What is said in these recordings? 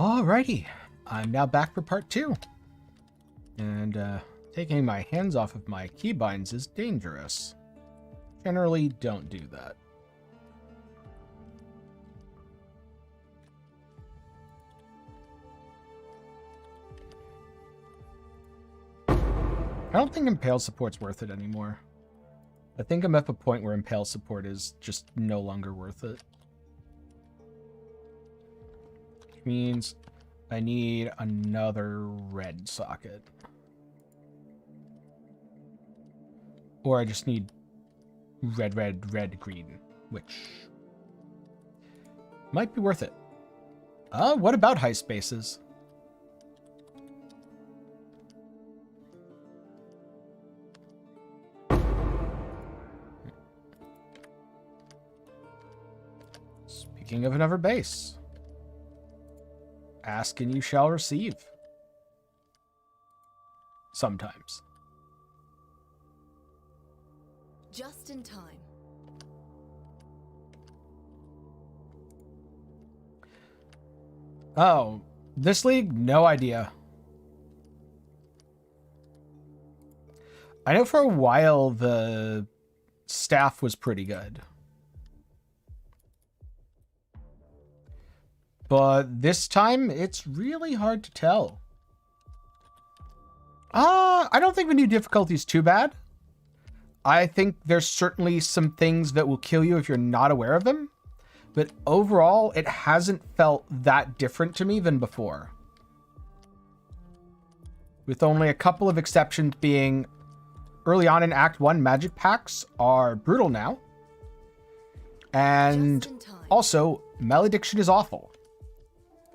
Alrighty, I'm now back for part 2. And taking my hands off of my keybinds is dangerous. Generally don't do that. I don't think Impale support's worth it anymore. I think I'm at a point where Impale support is just no longer worth it. Which means I need another red socket. Or I just need red, red, red, green, which might be worth it. What about high spaces? Speaking of another base, ask and you shall receive. Sometimes. Just in time. Oh, this league? No idea. I know for a while the staff was pretty good. But this time, it's really hard to tell. I don't think the new difficulty is too bad. I think there's certainly some things that will kill you if you're not aware of them. But overall, it hasn't felt that different to me than before. With only a couple of exceptions being early on in Act 1, magic packs are brutal now. And also, malediction is awful.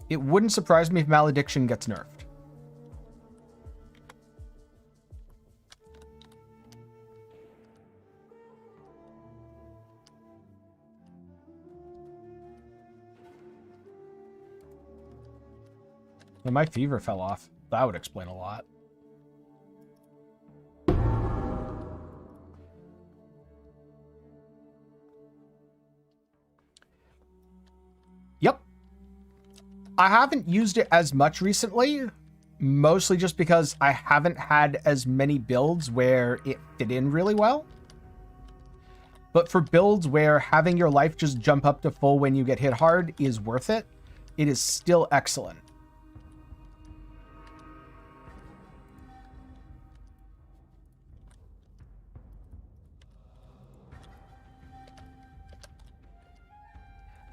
It wouldn't surprise me if malediction gets nerfed. Well, my fever fell off. That would explain a lot. Yep. I haven't used it as much recently, mostly just because I haven't had as many builds where it fit in really well. But for builds where having your life just jump up to full when you get hit hard is worth it, it is still excellent.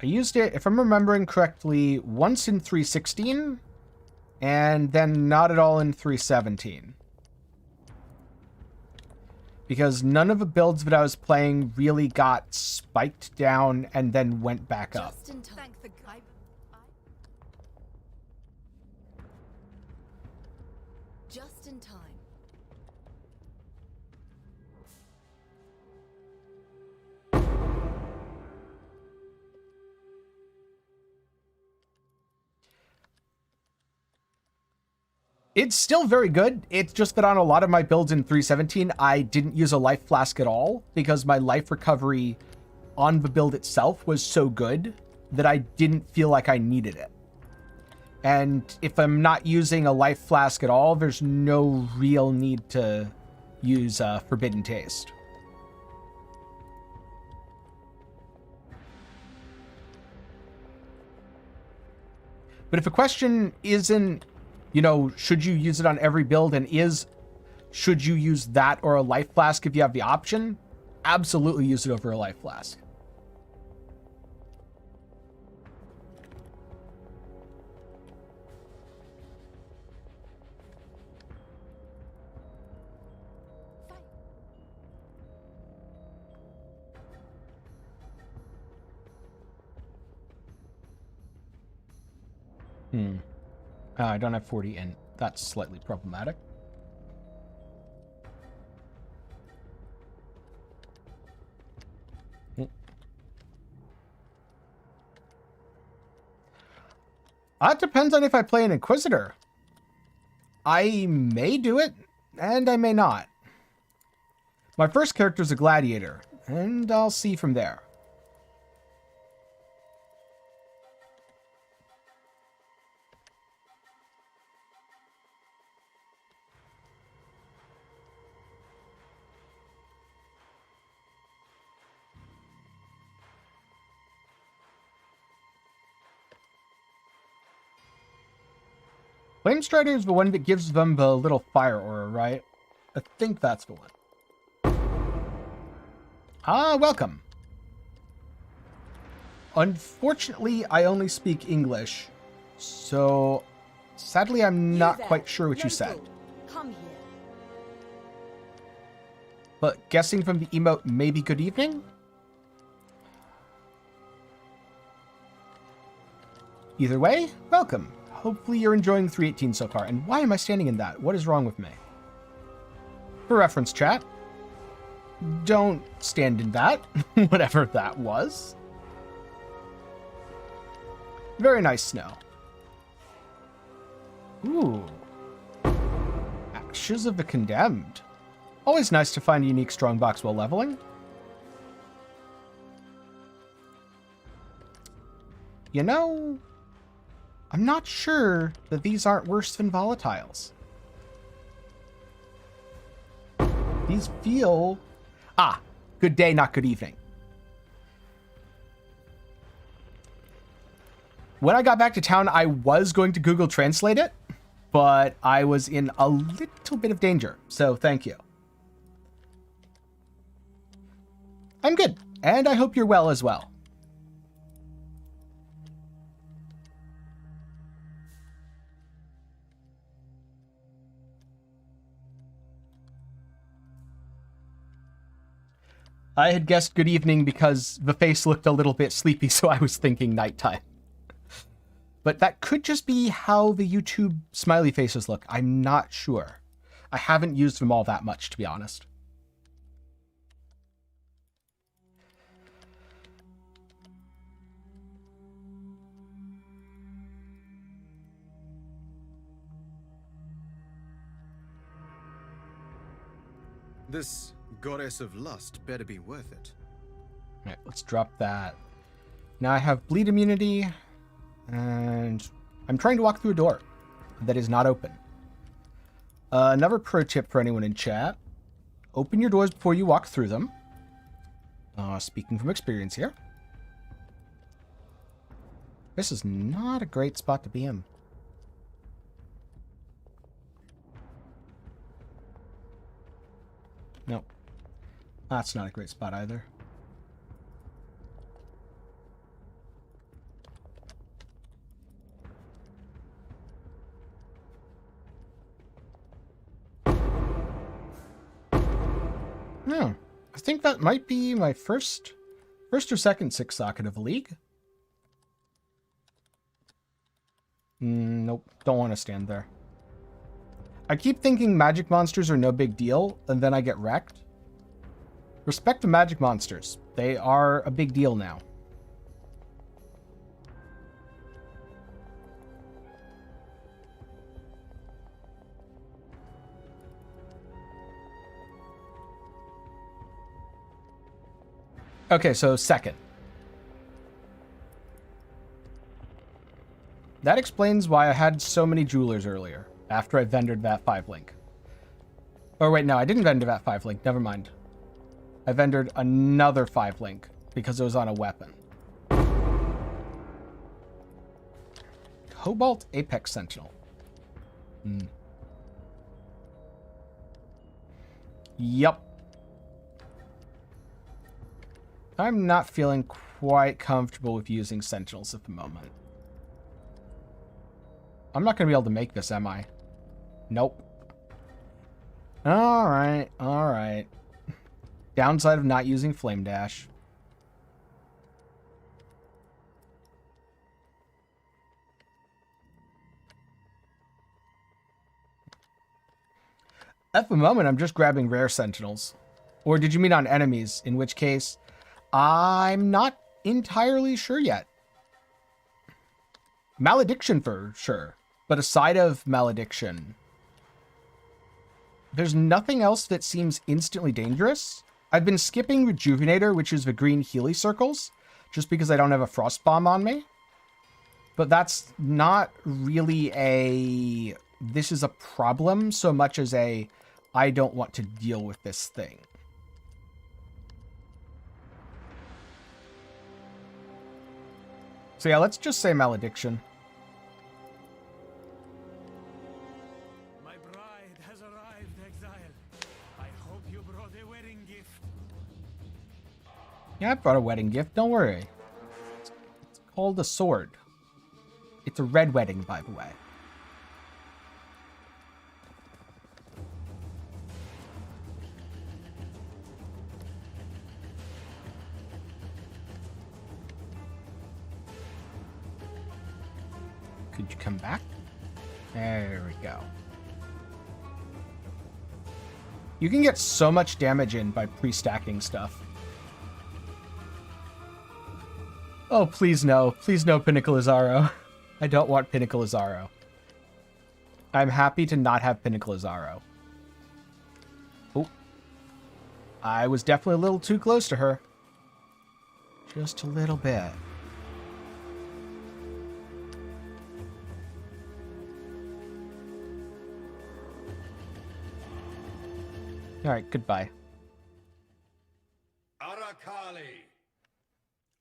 I used it, if I'm remembering correctly, once in 3.16, and then not at all in 3.17. Because none of the builds that I was playing really got spiked down and then went back up. Just in time. Just in time. It's still very good. It's just that on a lot of my builds in 3.17, I didn't use a life flask at all because my life recovery on the build itself was so good that I didn't feel like I needed it. And if I'm not using a life flask at all, there's no real need to use Forbidden Taste. But if a question isn't, you know, should you use it on every build, and should you use that or a life flask if you have the option? Absolutely use it over a life flask. I don't have 40 in. That's slightly problematic. It depends on if I play an Inquisitor. I may do it, and I may not. My first character is a Gladiator, and I'll see from there. Flame Strider is the one that gives them the little fire aura, right? I think that's the one. Ah, welcome. Unfortunately, I only speak English, so sadly I'm not quite sure what you said. Come here. But guessing from the emote, maybe good evening? Either way, welcome. Hopefully you're enjoying 3.18 so far. And why am I standing in that? What is wrong with me? For reference, chat, don't stand in that, whatever that was. Very nice snow. Ooh. Ashes of the Condemned. Always nice to find a unique strongbox while leveling. You know, I'm not sure that these aren't worse than volatiles. These feel... Ah, good day, not good evening. When I got back to town, I was going to Google Translate it, but I was in a little bit of danger, so thank you. I'm good, and I hope you're well as well. I had guessed good evening because the face looked a little bit sleepy, so I was thinking nighttime. But that could just be how the YouTube smiley faces look. I'm not sure. I haven't used them all that much, to be honest. This goddess of lust better be worth it. All right, let's drop that. Now I have bleed immunity, and I'm trying to walk through a door that is not open. Another pro tip for anyone in chat: open your doors before you walk through them. Speaking from experience here. This is not a great spot to be in. Nope. That's not a great spot either. No, I think that might be my first or second 6-socket of the league. Nope, don't want to stand there. I keep thinking magic monsters are no big deal, and then I get wrecked. Respect to magic monsters. They are a big deal now. Okay, so second. That explains why I had so many jewelers earlier, after I vendored that 5-link. Oh wait, no, I didn't vendor that 5-link, never mind. I vendored another 5-link, because it was on a weapon. Cobalt Apex Sentinel. Yup. I'm not feeling quite comfortable with using Sentinels at the moment. I'm not going to be able to make this, am I? Nope. Alright, alright. Downside of not using Flame Dash. At the moment, I'm just grabbing rare Sentinels. Or did you mean on enemies? In which case, I'm not entirely sure yet. Malediction for sure. But aside of Malediction, there's nothing else that seems instantly dangerous. I've been skipping Rejuvenator, which is the green Healy circles, just because I don't have a Frost Bomb on me. But that's not really a... this is a problem so much as a... I don't want to deal with this thing. So yeah, let's just say Malediction. Yeah, I brought a wedding gift. Don't worry. It's called a sword. It's a red wedding, by the way. Could you come back? There we go. You can get so much damage in by pre-stacking stuff. Oh, please no. Please no Pinnacle Azaro. I don't want Pinnacle Azaro. I'm happy to not have Pinnacle Azaro. Oh. I was definitely a little too close to her. Just a little bit. Alright, goodbye.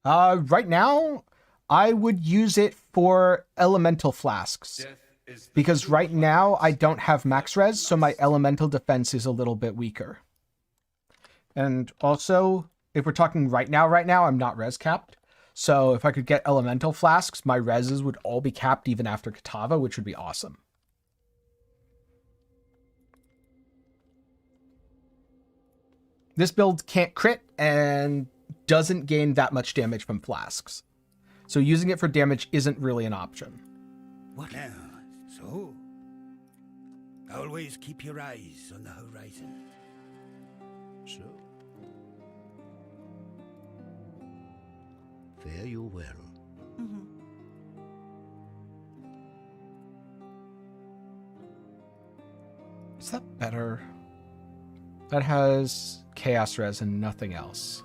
Right now, I would use it for elemental flasks. Because right now, I don't have max res, so my elemental defense is a little bit weaker. And also, if we're talking right now, I'm not res capped. So if I could get elemental flasks, my reses would all be capped even after Katava, which would be awesome. This build can't crit and doesn't gain that much damage from flasks. So using it for damage isn't really an option. What now? So? Always keep your eyes on the horizon. So? Fare you well. Is that better? That has Chaos Res and nothing else.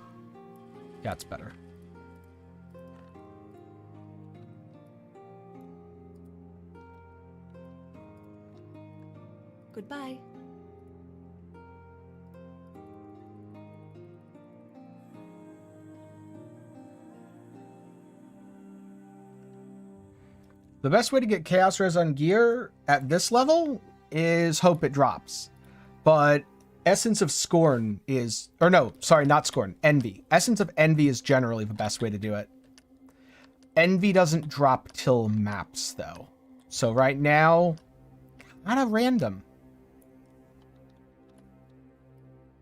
Yeah, it's better. Goodbye. The best way to get Chaos Res on gear at this level is hope it drops. But Essence of Scorn is... Or no, sorry, not Scorn. Envy. Essence of Envy is generally the best way to do it. Envy doesn't drop till maps, though. So right now, kind of random.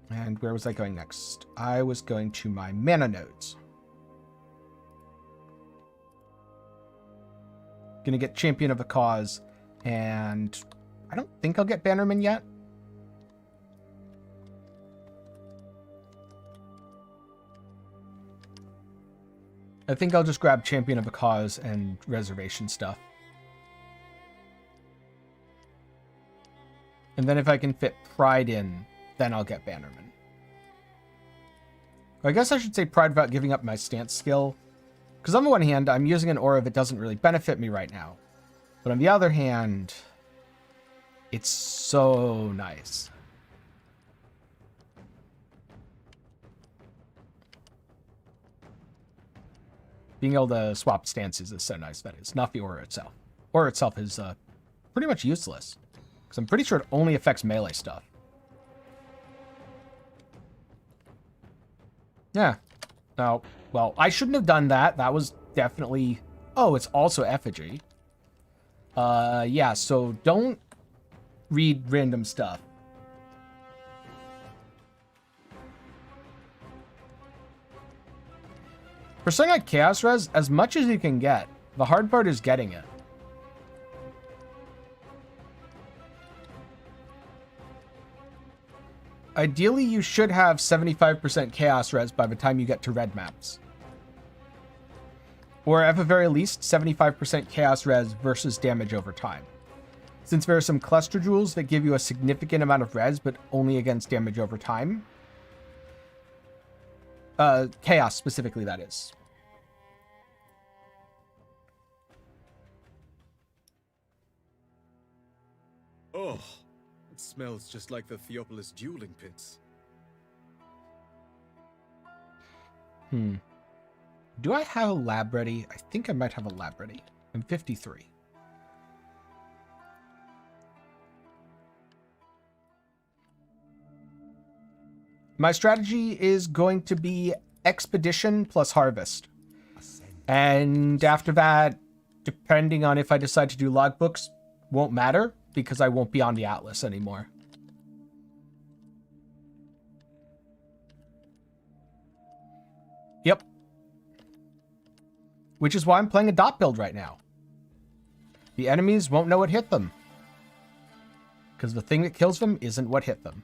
And where was I going next? I was going to my mana nodes. Gonna get Champion of the Cause, and I don't think I'll get Bannerman yet. I think I'll just grab Champion of the Cause and Reservation stuff. And then if I can fit Pride in, then I'll get Bannerman. I guess I should say Pride without giving up my stance skill. Because on the one hand, I'm using an aura that doesn't really benefit me right now. But on the other hand, it's so nice. Being able to swap stances is so nice, that is. Not the aura itself. Aura itself is pretty much useless. Because I'm pretty sure it only affects melee stuff. Yeah. No. Well, I shouldn't have done that. That was definitely... Oh, it's also effigy. Yeah, so don't read random stuff. For something like Chaos Res, as much as you can get, the hard part is getting it. Ideally, you should have 75% Chaos Res by the time you get to red maps. Or at the very least, 75% Chaos Res versus damage over time. Since there are some cluster jewels that give you a significant amount of res, but only against damage over time. Chaos specifically, that is. Oh, it smells just like the Theopolis dueling pits. Do I have a lab ready? I think I might have a lab ready. I'm 53. My strategy is going to be Expedition plus Harvest. And after that, depending on if I decide to do logbooks, won't matter because I won't be on the Atlas anymore. Yep. Which is why I'm playing a dot build right now. The enemies won't know what hit them. Because the thing that kills them isn't what hit them.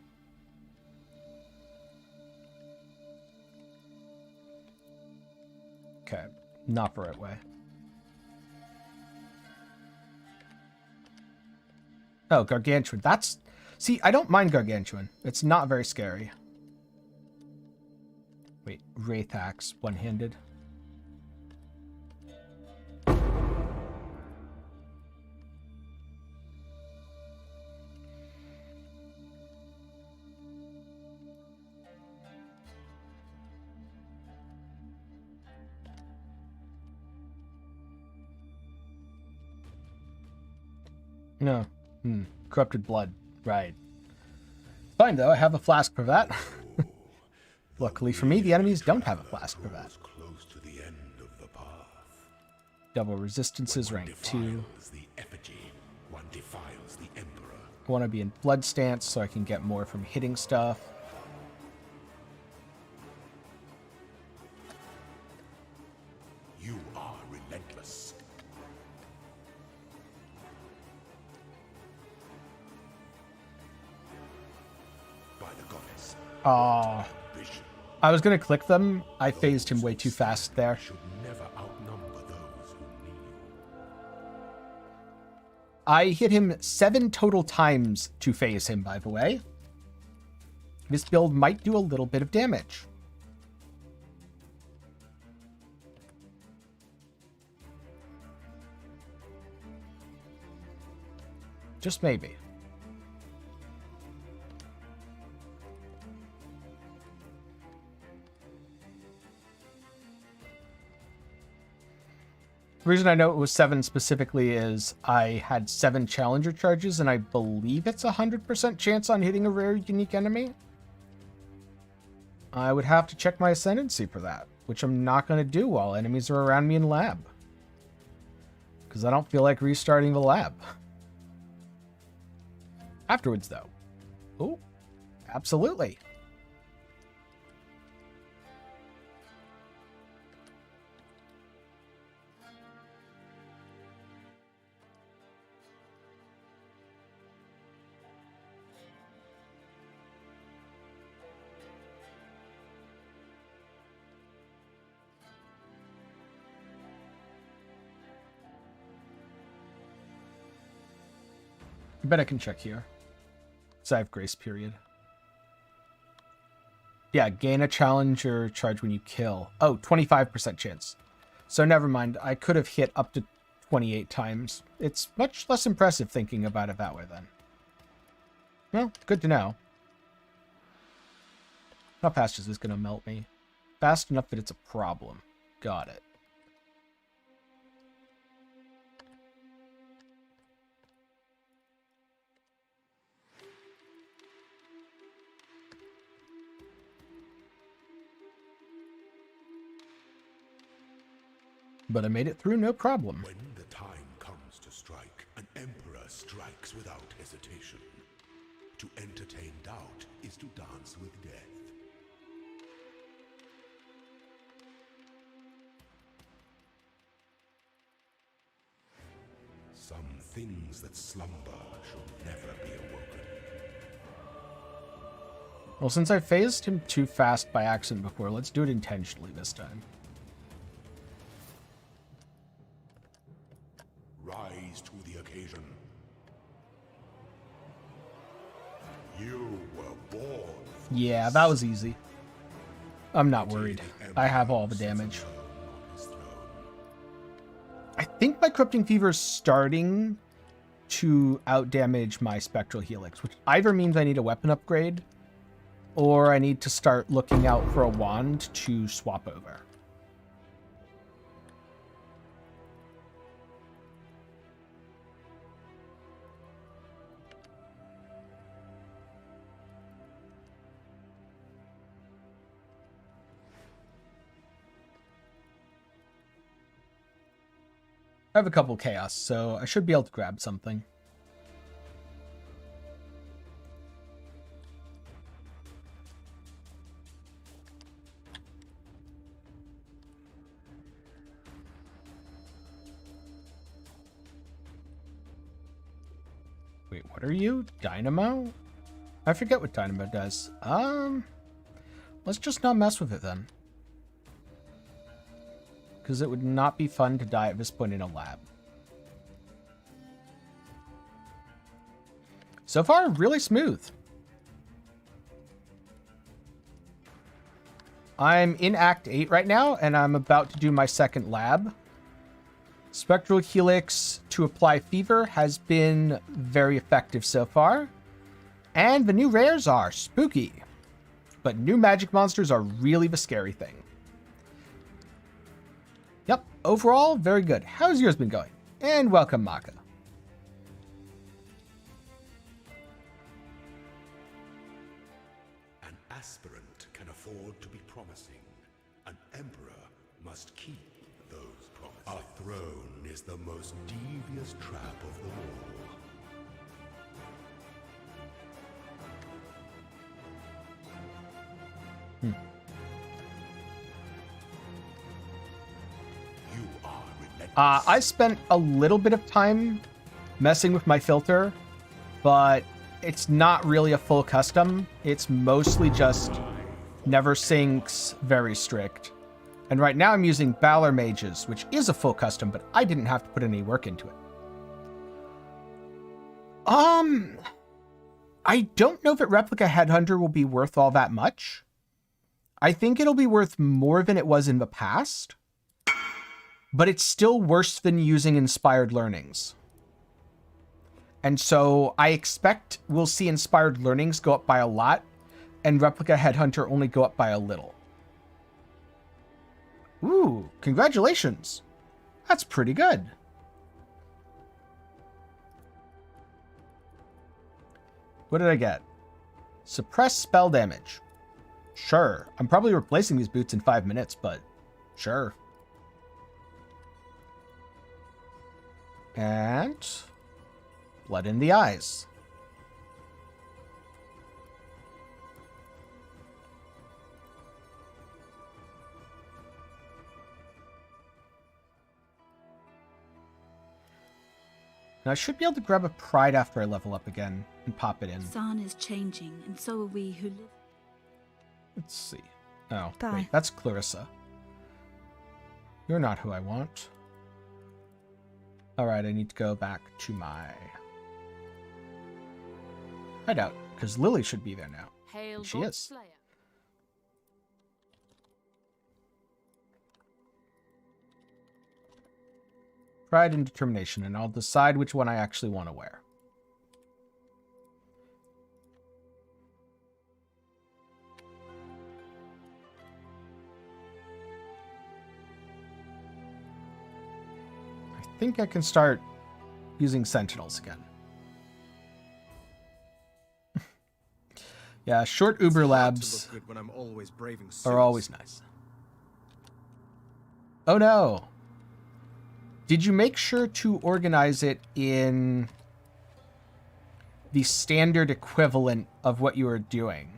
Okay, not the right way. Oh, Gargantuan. That's... See, I don't mind Gargantuan. It's not very scary. Wait, Wraith Axe, one-handed. No. Corrupted blood. Right. Fine, though. I have a flask for that. Luckily for me, the enemies don't have a flask for that. Close to the end of the path. Double resistances, rank 2. The effigy, one defiles the emperor. I want to be in blood stance so I can get more from hitting stuff. You are relentless. By the goddess. Oh. I was going to click them. I phased him way too fast there. Should never outnumber those who need you. I hit him 7 total times to phase him, by the way. This build might do a little bit of damage. Just maybe. The reason I know it was 7 specifically is I had 7 challenger charges, and I believe it's 100% chance on hitting a rare unique enemy. I would have to check my ascendancy for that, which I'm not going to do while enemies are around me in lab. Because I don't feel like restarting the lab. Afterwards, though. Oh, absolutely. I bet I can check here. So I have grace period. Yeah, gain a challenger charge when you kill. Oh, 25% chance. So never mind. I could have hit up to 28 times. It's much less impressive thinking about it that way then. Well, good to know. How fast is this going to melt me? Fast enough that it's a problem. Got it. But I made it through, no problem. When the time comes to strike, an emperor strikes without hesitation. To entertain doubt is to dance with death. Some things that slumber should never be awoken. Well, since I phased him too fast by accident before, let's do it intentionally this time. Rise to the occasion. You were born. Yeah, that was easy. I'm not worried. I have all the damage. I think my Corrupting Fever is starting to outdamage my Spectral Helix, which either means I need a weapon upgrade, or I need to start looking out for a wand to swap over. I have a couple chaos, so I should be able to grab something. Wait, what are you? Dynamo? I forget what Dynamo does. Let's just not mess with it then. Because it would not be fun to die at this point in a lab. So far, really smooth. I'm in Act 8 right now, and I'm about to do my second lab. Spectral Helix to apply fever has been very effective so far. And the new rares are spooky. But new magic monsters are really the scary thing. Yep, overall, very good. How's yours been going? And welcome, Maka. An aspirant can afford to be promising. An emperor must keep those promises. A throne is the most devious trap of them all. You are relentless. I spent a little bit of time messing with my filter, but it's not really a full custom. It's mostly just never sinks, very strict. And right now I'm using Balor Mages, which is a full custom, but I didn't have to put any work into it. I don't know if Replica Headhunter will be worth all that much. I think it'll be worth more than it was in the past, but it's still worse than using Inspired Learnings. And so I expect we'll see Inspired Learnings go up by a lot, and Replica Headhunter only go up by a little. Ooh, congratulations. That's pretty good. What did I get? Suppress spell damage. Sure. I'm probably replacing these boots in 5 minutes, but sure. And blood in the eyes. Now I should be able to grab a pride after I level up again and pop it in. Sun is changing, and so are we who live. Let's see. Oh, Bye. wait, that's Clarissa. You're not who I want. Alright, I need to go back to my hideout, because Lily should be there now. Hail She God is. Slayer. Pride and determination, and I'll decide which one I actually want to wear. I think I can start using Sentinels again. Yeah, short Uber It's hard to labs look good when I'm always braving are suits. always nice. Oh no. Did you make sure to organize it in the standard equivalent of what you were doing?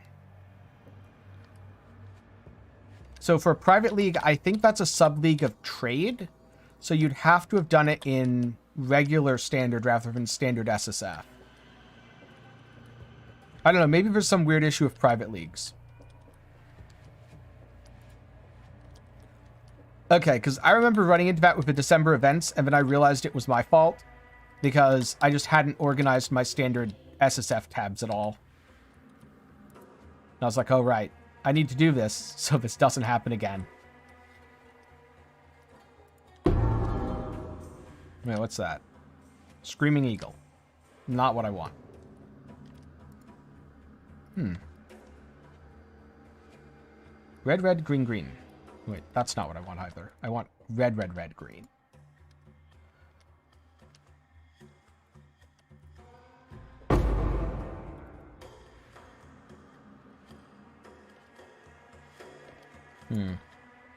So for a private league, I think that's a sub-league of trade. So you'd have to have done it in regular standard rather than standard SSF. I don't know, maybe there's some weird issue with private leagues. Okay, because I remember running into that with the December events, and then I realized it was my fault because I just hadn't organized my standard SSF tabs at all. And I was like, oh, right. I need to do this so this doesn't happen again. Wait, what's that? Screaming Eagle. Not what I want. Red, red, green, green. Wait, that's not what I want either. I want red, red, red, green.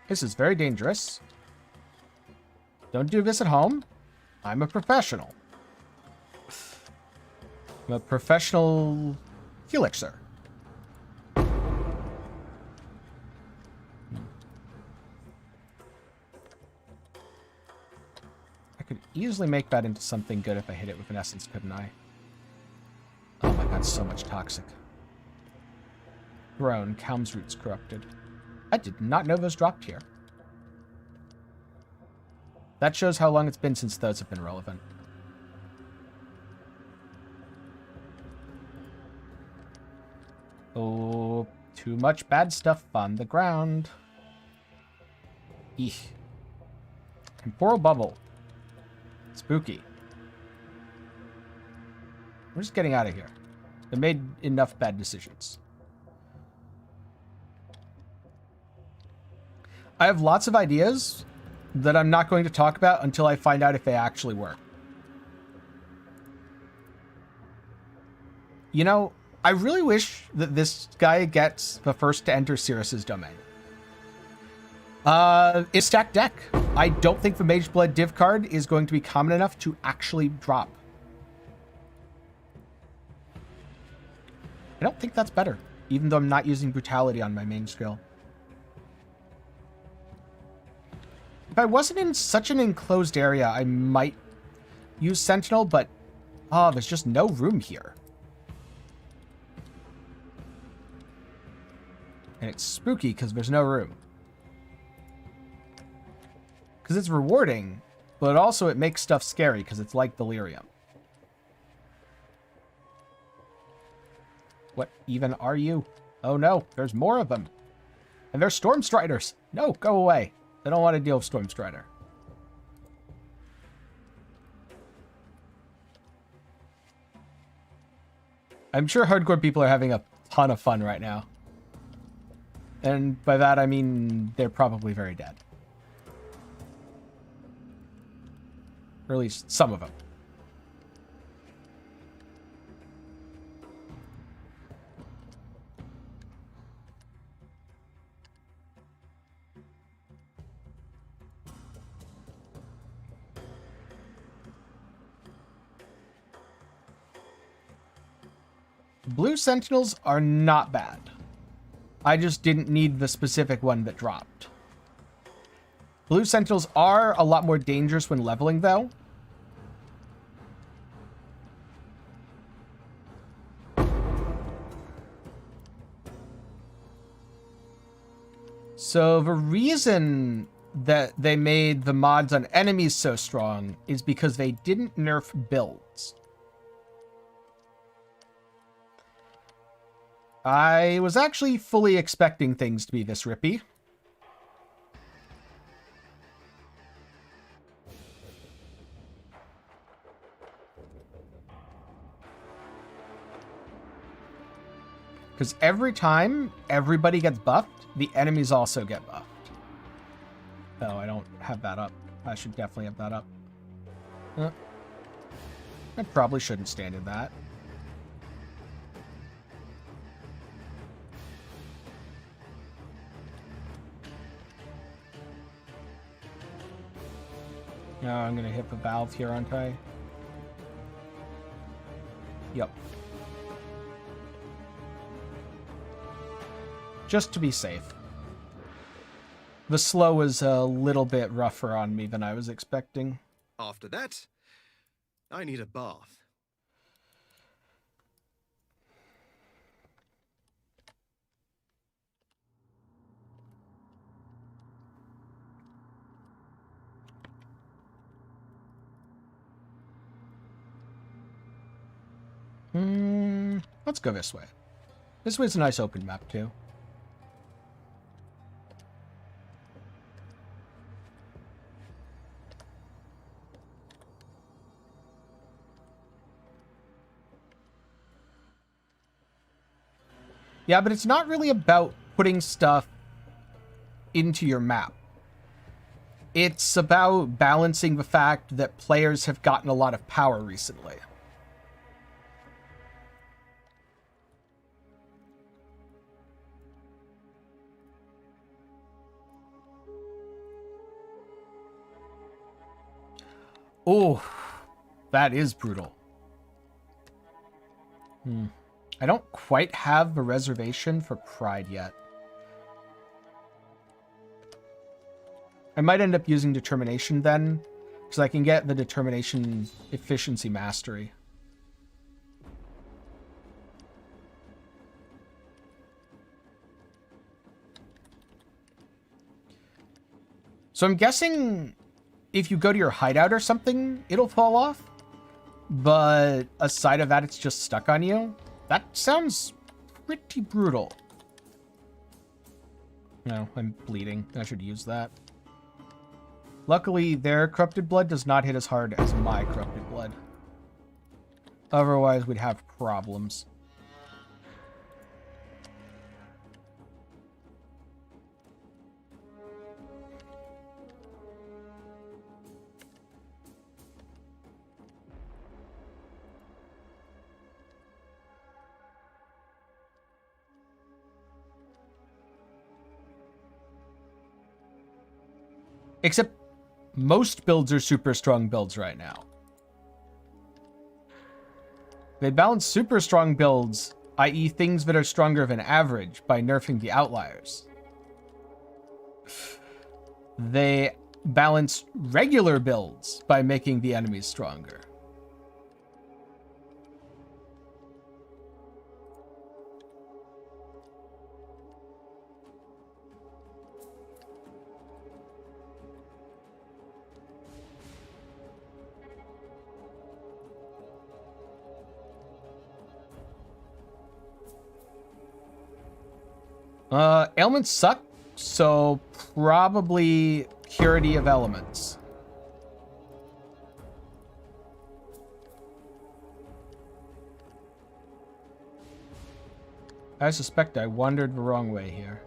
This is very dangerous. Don't do this at home. I'm a professional. I'm a professional helixer. I could easily make that into something good if I hit it with an essence, couldn't I? Oh my god, so much toxic. Grown, Calm's roots corrupted. I did not know those dropped here. That shows how long it's been since those have been relevant. Oh, too much bad stuff on the ground. Eek. Temporal bubble. Spooky. We're just getting out of here. They made enough bad decisions. I have lots of ideas that I'm not going to talk about until I find out if they actually work. You know, I really wish that this guy gets the first to enter Sirius's domain. It's stacked deck. I don't think the Mage Blood div card is going to be common enough to actually drop. I don't think that's better, even though I'm not using Brutality on my main skill. If I wasn't in such an enclosed area, I might use Sentinel, but there's just no room here. And it's spooky because there's no room. Because it's rewarding, but also it makes stuff scary because it's like Delirium. What even are you? Oh no, there's more of them. And they're Storm Striders. No, go away. I don't want to deal with Storm Strider. I'm sure hardcore people are having a ton of fun right now. And by that, I mean they're probably very dead. Or at least some of them. Blue Sentinels are not bad. I just didn't need the specific one that dropped. Blue Sentinels are a lot more dangerous when leveling, though. So the reason that they made the mods on enemies so strong is because they didn't nerf builds. I was actually fully expecting things to be this rippy. Because every time everybody gets buffed, the enemies also get buffed. Oh, I don't have that up. I should definitely have that up. I probably shouldn't stand in that. No, I'm going to hit the valve here, aren't I? Yep. Just to be safe. The slow was a little bit rougher on me than I was expecting. After that, I need a bath. Let's go this way. This way's a nice open map, too. Yeah, but it's not really about putting stuff into your map. It's about balancing the fact that players have gotten a lot of power recently. Oh, that is brutal. I don't quite have a reservation for pride yet. I might end up using determination then, because I can get the determination efficiency mastery. So I'm guessing if you go to your hideout or something, it'll fall off. But aside of that, it's just stuck on you. That sounds pretty brutal. No, I'm bleeding. I should use that. Luckily, their corrupted blood does not hit as hard as my corrupted blood. Otherwise, we'd have problems. Except most builds are super strong builds right now. They balance super strong builds, i.e. things that are stronger than average, by nerfing the outliers. They balance regular builds by making the enemies stronger. Ailments suck, so probably purity of elements. I suspect I wandered the wrong way here.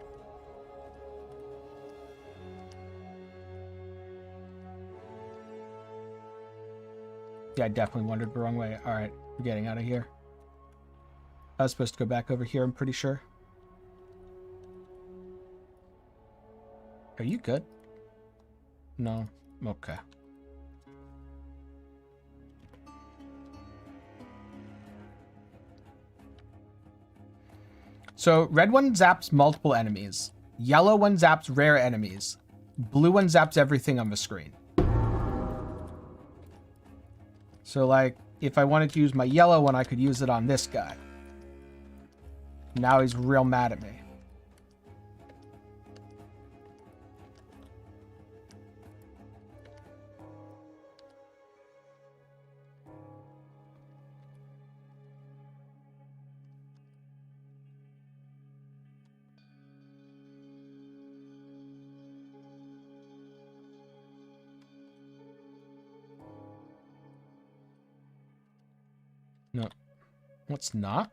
Yeah, I definitely wandered the wrong way. Alright, we're getting out of here. I was supposed to go back over here, I'm pretty sure. Are you good? No. Okay. So, red one zaps multiple enemies. Yellow one zaps rare enemies. Blue one zaps everything on the screen. So, like, if I wanted to use my yellow one, I could use it on this guy. Now he's real mad at me. No. What's not?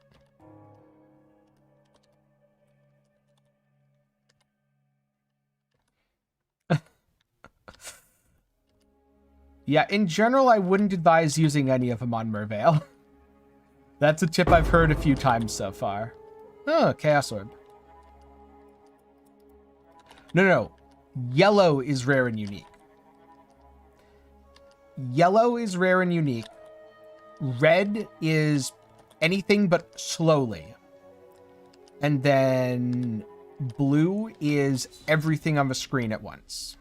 Yeah, in general, I wouldn't advise using any of them on Merveil. That's a tip I've heard a few times so far. Oh, Chaos Orb. No. Yellow is rare and unique. Yellow is rare and unique. Red is anything but slowly. And then blue is everything on the screen at once.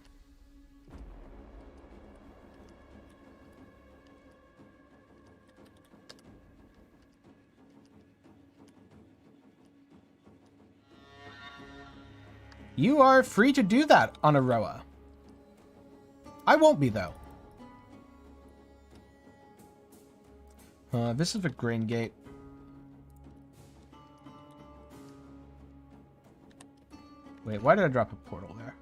You are free to do that on Aroa. I won't be, though. This is a grain gate. Wait, why did I drop a portal there?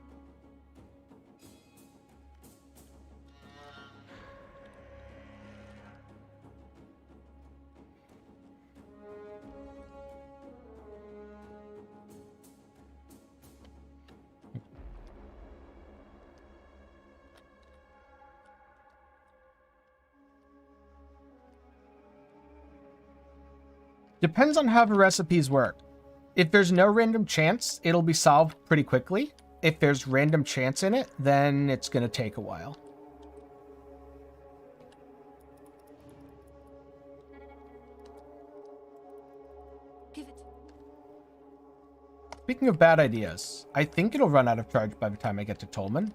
Depends on how the recipes work. If there's no random chance, it'll be solved pretty quickly. If there's random chance in it, then it's going to take a while. Speaking of bad ideas, I think it'll run out of charge by the time I get to Tolman.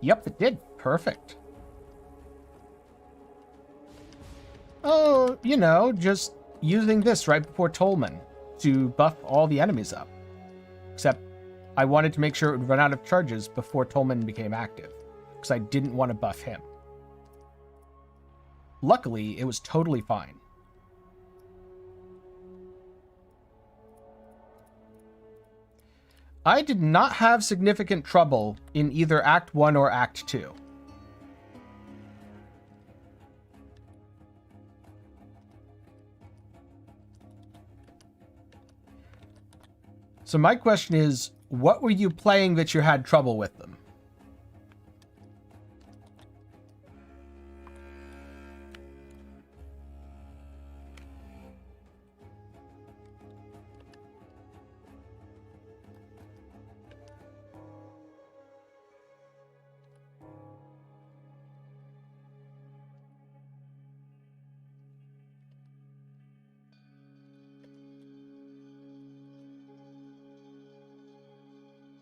Yep, it did. Perfect. Oh, you know, just using this right before Tolman to buff all the enemies up. Except I wanted to make sure it would run out of charges before Tolman became active, because I didn't want to buff him. Luckily, it was totally fine. I did not have significant trouble in either Act 1 or Act 2. So my question is, what were you playing that you had trouble with them?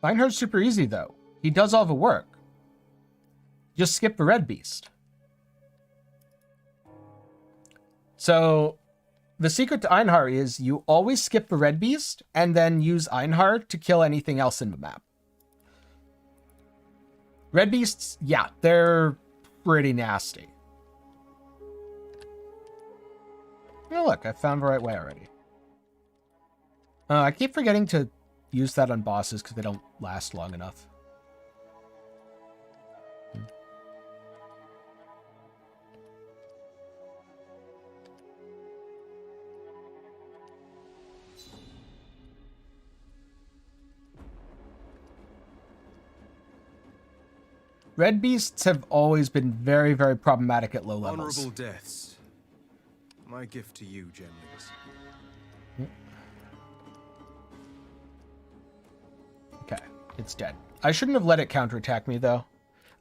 Einhard's super easy, though. He does all the work. Just skip the red beast. So, the secret to Einhard is you always skip the red beast and then use Einhard to kill anything else in the map. Red beasts, yeah, they're pretty nasty. Oh, look, I found the right way already. I keep forgetting to use that on bosses because they don't last long enough. Red beasts have always been very, very problematic at low levels. Honorable deaths. My gift to you, Gemlings. Okay, it's dead. I shouldn't have let it counterattack me, though.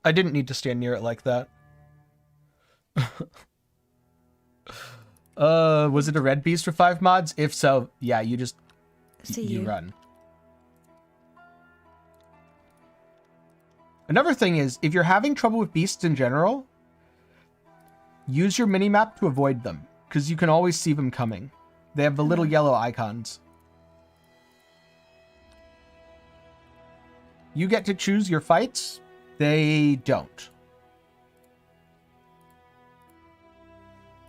I didn't need to stand near it like that. Was it a red beast for 5 mods? If so, yeah, you just... you run. Another thing is, if you're having trouble with beasts in general, use your minimap to avoid them, because you can always see them coming. They have the little yellow icons. You get to choose your fights. They don't.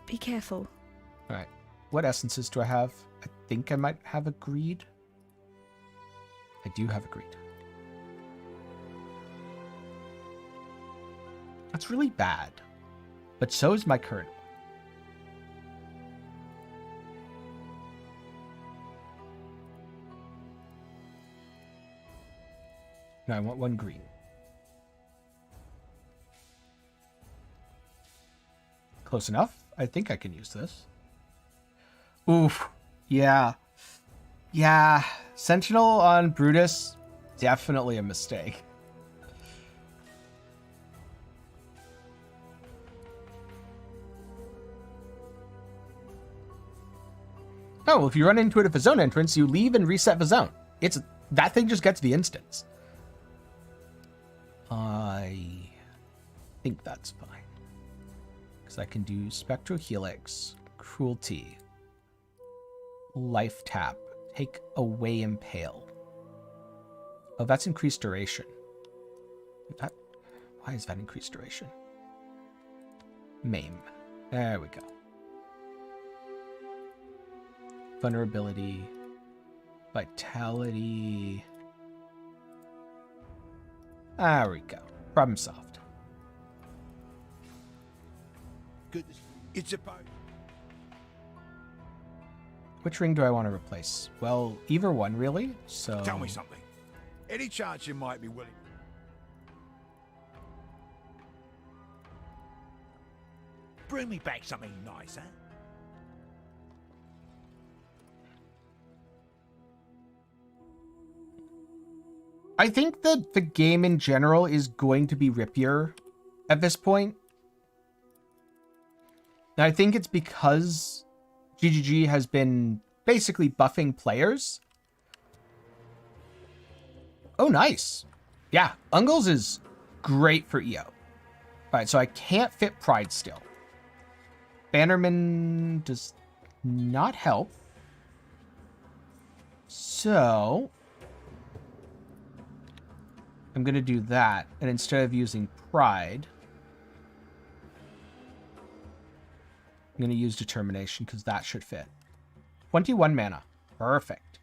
Be careful. All right. What essences do I have? I think I might have a greed. I do have a greed. That's really bad. But so is my current. No, I want 1 green. Close enough. I think I can use this. Oof. Yeah. Yeah. Sentinel on Brutus. Definitely a mistake. Oh, well, if you run into it at the zone entrance, you leave and reset the zone. That thing just gets the instance. I think that's fine. Because I can do Spectral Helix, Cruelty, Life Tap, Take Away Impale. Oh, that's increased duration. Why is that increased duration? Maim. There we go. Vulnerability, Vitality. There we go. Problem solved. Goodness, it's about... Which ring do I want to replace? Well, either one, really. So Tell me something. Any chance you might be willing? Bring me back something nice, huh? I think that the game in general is going to be rippier at this point. And I think it's because GGG has been basically buffing players. Oh, nice. Yeah, Ungles is great for EO. All right, so I can't fit Pride still. Bannerman does not help. So I'm going to do that. And instead of using Pride, I'm going to use Determination because that should fit. 21 mana. Perfect.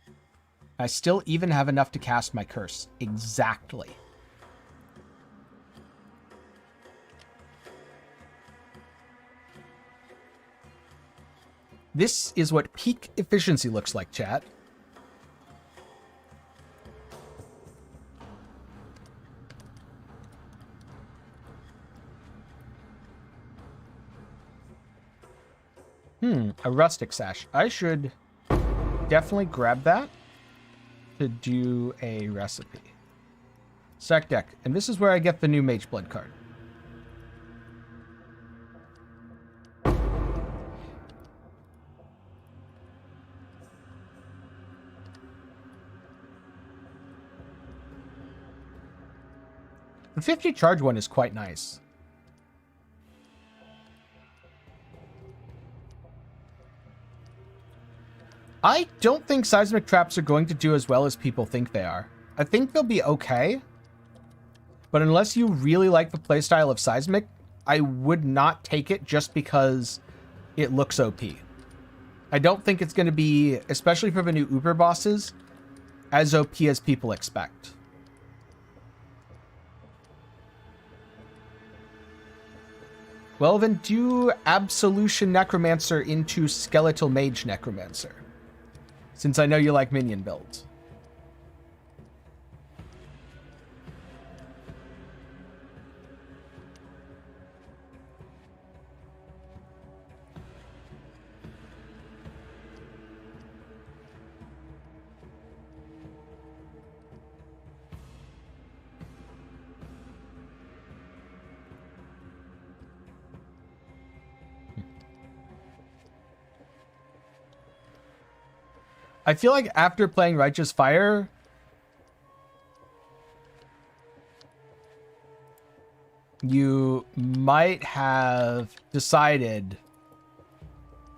I still even have enough to cast my curse. Exactly. This is what peak efficiency looks like, chat. A rustic sash. I should definitely grab that to do a recipe. Sack deck. And this is where I get the new Mage Blood card. The 50 charge one is quite nice. I don't think seismic traps are going to do as well as people think they are. I think they'll be okay. But unless you really like the playstyle of seismic, I would not take it just because it looks OP. I don't think it's going to be, especially for the new Uber bosses, as OP as people expect. Well, then do Absolution Necromancer into Skeletal Mage Necromancer, since I know you like minion builds. I feel like after playing Righteous Fire, you might have decided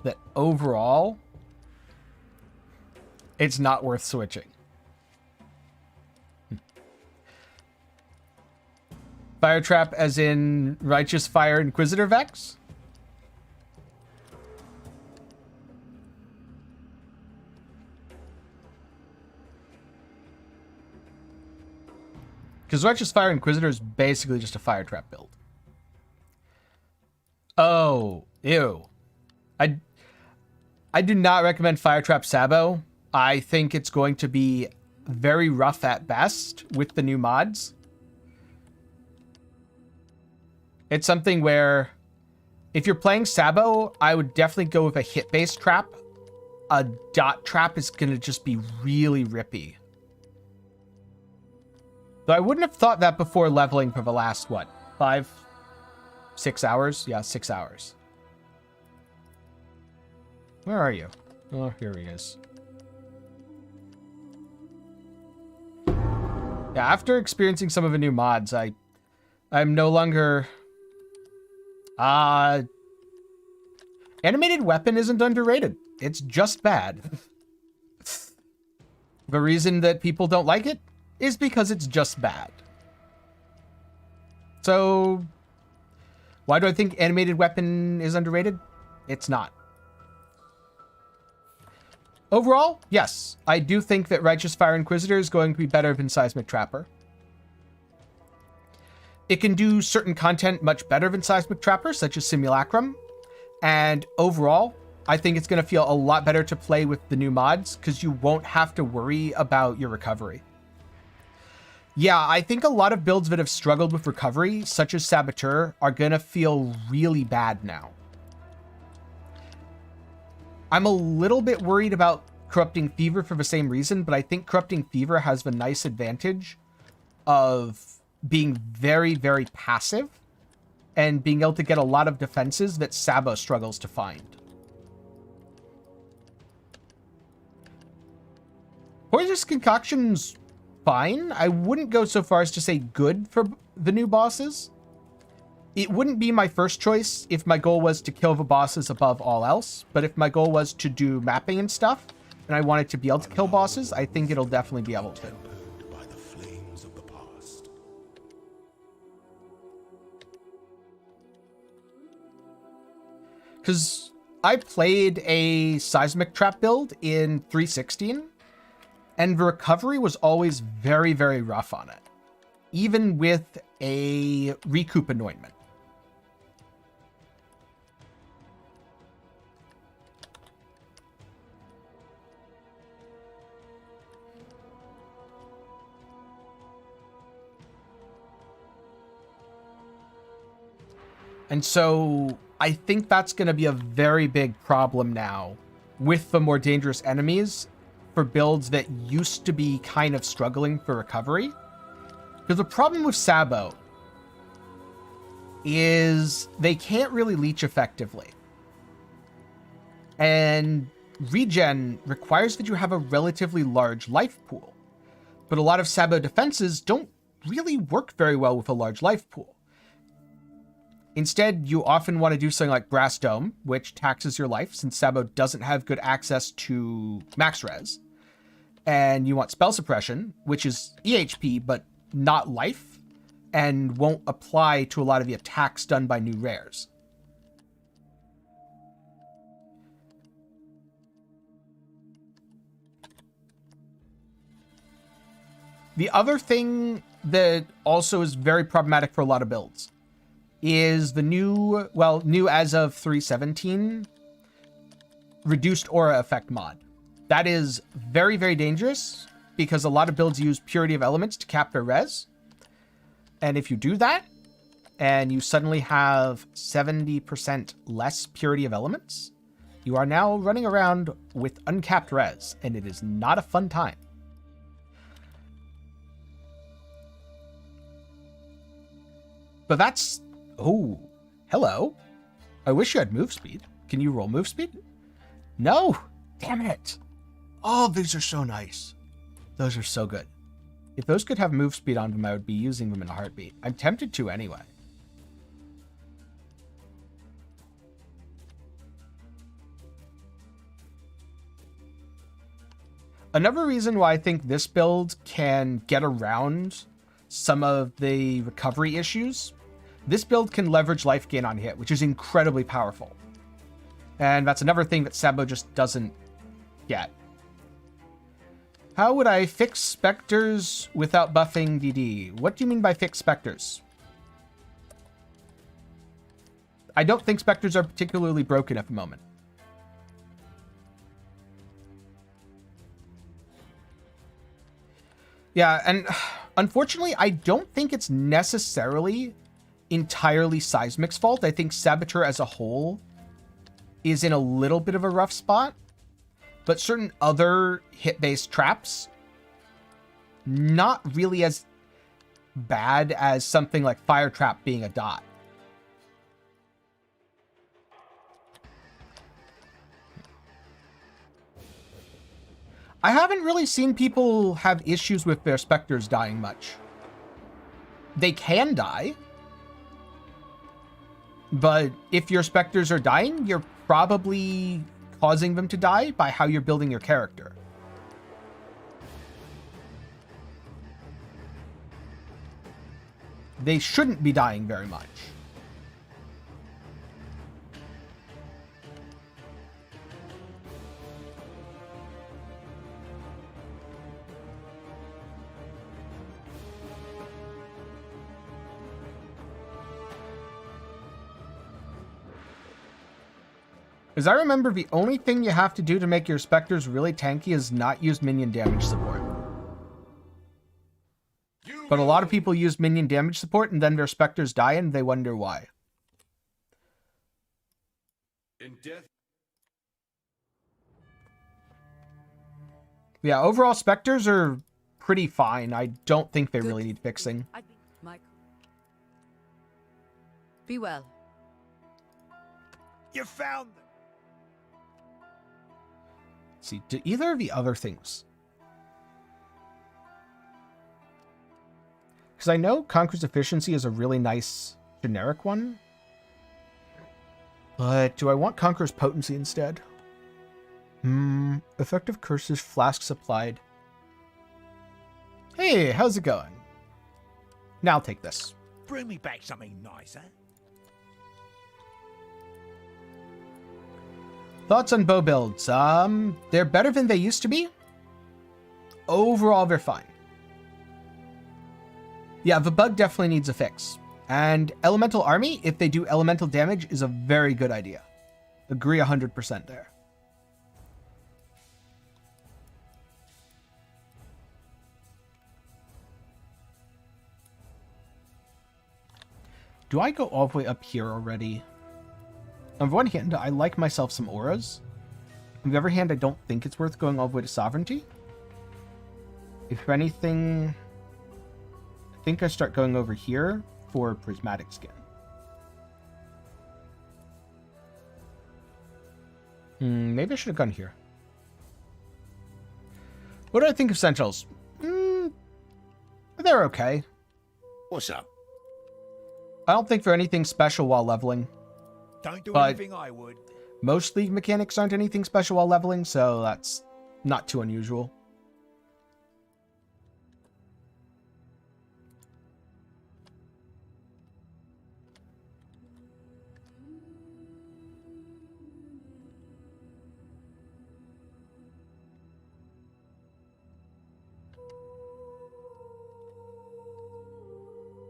that overall, it's not worth switching. Fire Trap as in Righteous Fire Inquisitor Vex? Because Righteous Fire Inquisitor is basically just a Fire Trap build. Oh, ew. I do not recommend Fire Trap Sabo. I think it's going to be very rough at best with the new mods. It's something where if you're playing Sabo, I would definitely go with a hit-based trap. A dot trap is going to just be really rippy. Though I wouldn't have thought that before leveling for the last, what, 6 hours? Yeah, 6 hours. Where are you? Oh, here he is. Yeah, after experiencing some of the new mods, I'm no longer... Animated weapon isn't underrated. It's just bad. The reason that people don't like it is because it's just bad. So, why do I think animated weapon is underrated? It's not. Overall, yes, I do think that Righteous Fire Inquisitor is going to be better than Seismic Trapper. It can do certain content much better than Seismic Trapper, such as Simulacrum. And overall, I think it's going to feel a lot better to play with the new mods because you won't have to worry about your recovery. Yeah, I think a lot of builds that have struggled with recovery, such as Saboteur, are going to feel really bad now. I'm a little bit worried about Corrupting Fever for the same reason, but I think Corrupting Fever has the nice advantage of being very, very passive and being able to get a lot of defenses that Sabo struggles to find. Poisonous Concoction's fine. I wouldn't go so far as to say good for the new bosses. It wouldn't be my first choice if my goal was to kill the bosses above all else, but if my goal was to do mapping and stuff, and I wanted to be able to kill bosses, I think it'll definitely be able to. By the flames of the past. Because I played a seismic trap build in 3.16, and the recovery was always very, very rough on it, even with a recoup anointment. And so I think that's going to be a very big problem now with the more dangerous enemies for builds that used to be kind of struggling for recovery. Because the problem with Sabo is they can't really leech effectively. And regen requires that you have a relatively large life pool. But a lot of Sabo defenses don't really work very well with a large life pool. Instead, you often want to do something like Brass Dome, which taxes your life since Sabo doesn't have good access to max res. And you want Spell Suppression, which is EHP, but not life, and won't apply to a lot of the attacks done by new rares. The other thing that also is very problematic for a lot of builds is the new as of 3.17, reduced aura effect mod. That is very, very dangerous because a lot of builds use Purity of Elements to cap their res. And if you do that, and you suddenly have 70% less Purity of Elements, you are now running around with uncapped res, and it is not a fun time. But that's... Oh, hello. I wish you had move speed. Can you roll move speed? No. Damn it. Oh, these are so nice. Those are so good. If those could have move speed on them, I would be using them in a heartbeat. I'm tempted to anyway. Another reason why I think this build can get around some of the recovery issues, this build can leverage life gain on hit, which is incredibly powerful. And that's another thing that Sabo just doesn't get. How would I fix specters without buffing DD? What do you mean by fix specters? I don't think specters are particularly broken at the moment. Yeah, and unfortunately, I don't think it's necessarily entirely Seismic's fault. I think Saboteur as a whole is in a little bit of a rough spot, but certain other hit-based traps, not really as bad as something like Fire Trap being a dot. I haven't really seen people have issues with their specters dying much. They can die, but if your specters are dying, you're probably causing them to die by how you're building your character. They shouldn't be dying very much. As I remember, the only thing you have to do to make your specters really tanky is not use minion damage support. You But a lot of people use minion damage support and then their specters die and they wonder why. In death, Yeah, overall specters are pretty fine. I don't think they really need fixing. Michael. Be well. You found them. Let's see, do either of the other things? Because I know Conqueror's Efficiency is a really nice generic one. But do I want Conqueror's Potency instead? Effective curses, flasks applied. Hey, how's it going? Now I'll take this. Bring me back something nice, huh? Thoughts on bow builds? They're better than they used to be. Overall, they're fine. Yeah, the bug definitely needs a fix. And Elemental Army, if they do elemental damage, is a very good idea. Agree 100% there. Do I go all the way up here already? On one hand, I like myself some auras. On the other hand, I don't think it's worth going all the way to Sovereignty. If anything, I think I start going over here for Prismatic Skin. Maybe I should have gone here. What do I think of Sentinels? They're okay. What's up? I don't think they're anything special while leveling. Don't do But- anything I would. Most League mechanics aren't anything special while leveling, so that's not too unusual.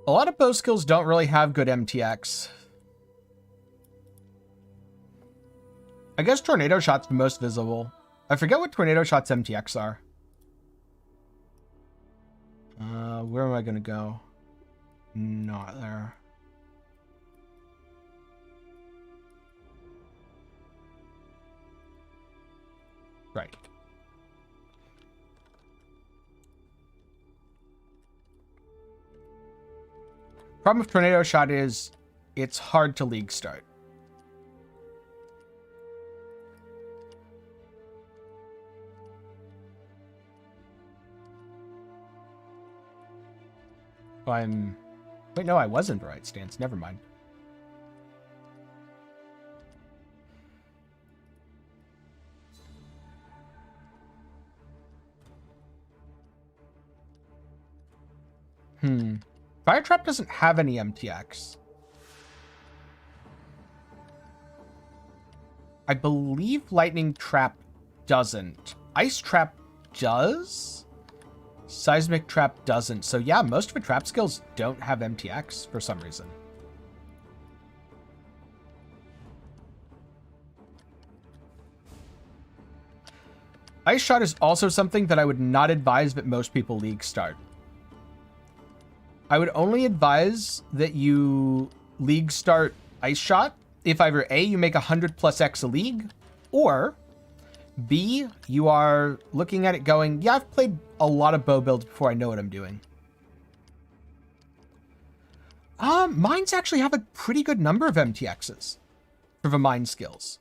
A lot of bow skills don't really have good MTX. I guess Tornado Shot's the most visible. I forget what Tornado Shot's MTX are. Where am I gonna go? Not there. Right. Problem with Tornado Shot is it's hard to League start. Wait, no, I was in the right stance. Never mind. Fire Trap doesn't have any MTX. I believe Lightning Trap doesn't. Ice Trap does? Seismic Trap doesn't. So yeah, most of the trap skills don't have MTX for some reason. Ice Shot is also something that I would not advise that most people League start. I would only advise that you League start Ice Shot if either A, you make 100 plus X a League, or B, you are looking at it going, yeah, I've played a lot of bow builds before I know what I'm doing. Mines actually have a pretty good number of MTXs for the mine skills.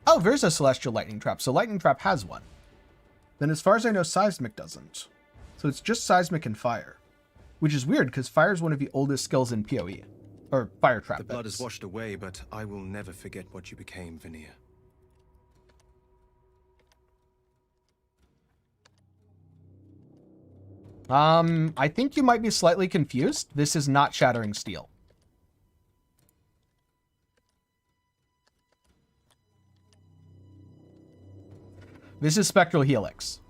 Oh, there's a Celestial Lightning Trap, so Lightning Trap has one. Then as far as I know, Seismic doesn't. So it's just Seismic and Fire. Which is weird, because Fire is one of the oldest skills in PoE. Or Fire Trap. The blood is washed away, but I will never forget what you became, Veneer. I think you might be slightly confused. This is not Shattering Steel. This is Spectral Helix.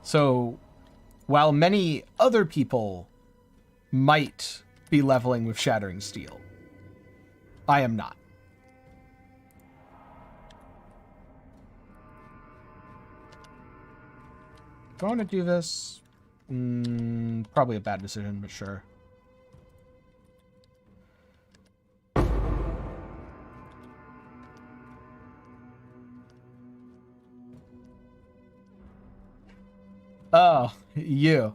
So, while many other people might be leveling with Shattering Steel, I am not. Do I want to do this? Probably a bad decision, but sure. Oh, you.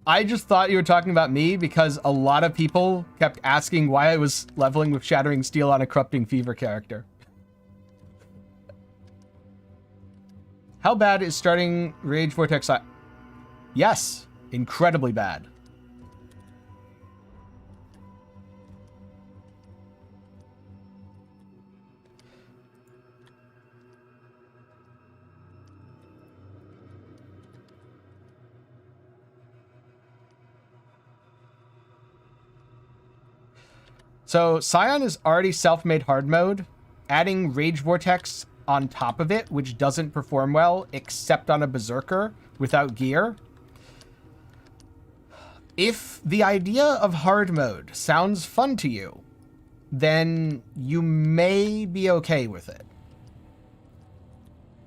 I just thought you were talking about me because a lot of people kept asking why I was leveling with Shattering Steel on a Corrupting Fever character. How bad is starting Rage Vortex? Yes, incredibly bad. So Scion is already self-made hard mode. Adding Rage Vortex on top of it, which doesn't perform well except on a Berserker without gear. If the idea of hard mode sounds fun to you, then you may be okay with it.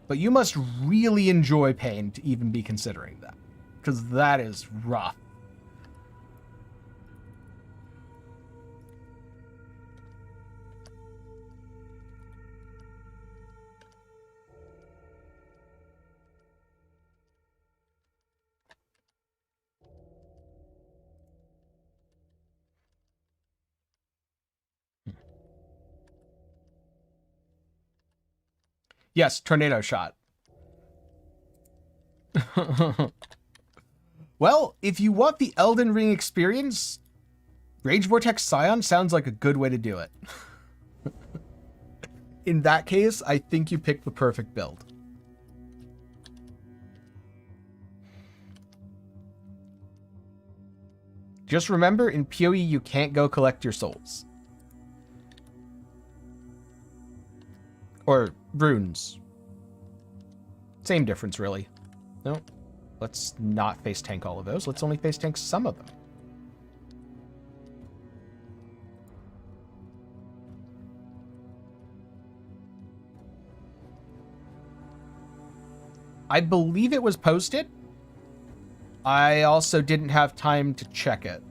But you must really enjoy pain to even be considering that, because that is rough. Yes, tornado shot. Well, if you want the Elden Ring experience, Rage Vortex Scion sounds like a good way to do it. In that case, I think you picked the perfect build. Just remember, in PoE, you can't go collect your souls. Or runes. Same difference, really. No, let's not face tank all of those. Let's only face tank some of them. I believe it was posted. I also didn't have time to check it.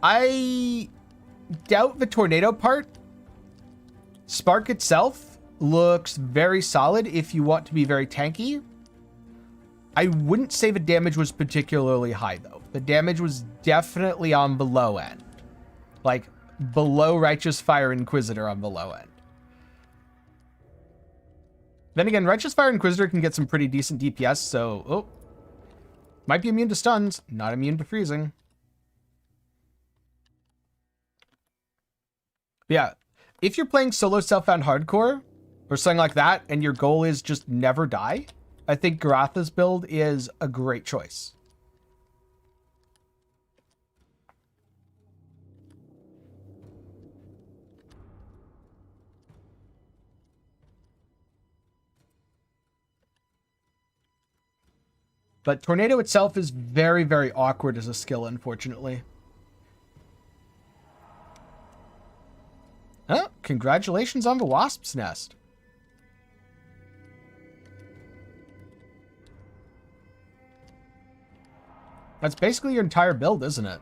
I doubt the tornado part. Spark itself looks very solid if you want to be very tanky. I wouldn't say the damage was particularly high, though. The damage was definitely on the low end. Like, below Righteous Fire Inquisitor on the low end. Then again, Righteous Fire Inquisitor can get some pretty decent DPS, so... Oh. Might be immune to stuns, not immune to freezing. Yeah, if you're playing solo self-found hardcore or something like that, and your goal is just never die, I think Garatha's build is a great choice. But Tornado itself is very, very awkward as a skill, unfortunately. Oh, congratulations on the Wasp's Nest. That's basically your entire build, isn't it?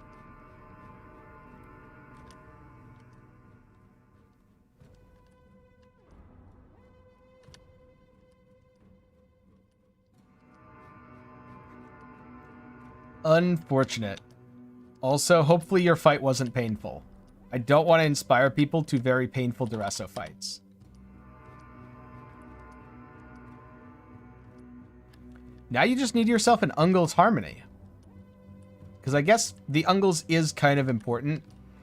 Unfortunate. Also, hopefully your fight wasn't painful. I don't want to inspire people to very painful Duresso fights. Now you just need yourself an Ungol's Harmony. Because I guess the Ungol's is kind of important,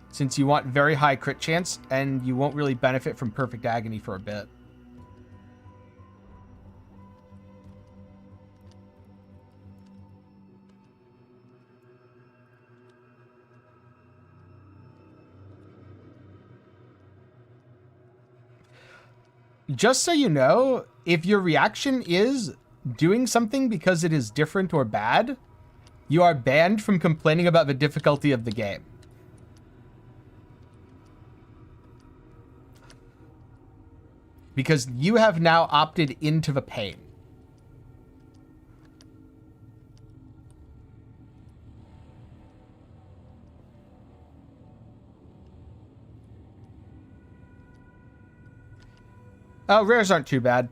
since you want very high crit chance, and you won't really benefit from Perfect Agony for a bit. Just so you know, if your reaction is doing something because it is different or bad, you are banned from complaining about the difficulty of the game. Because you have now opted into the pain. Oh, rares aren't too bad.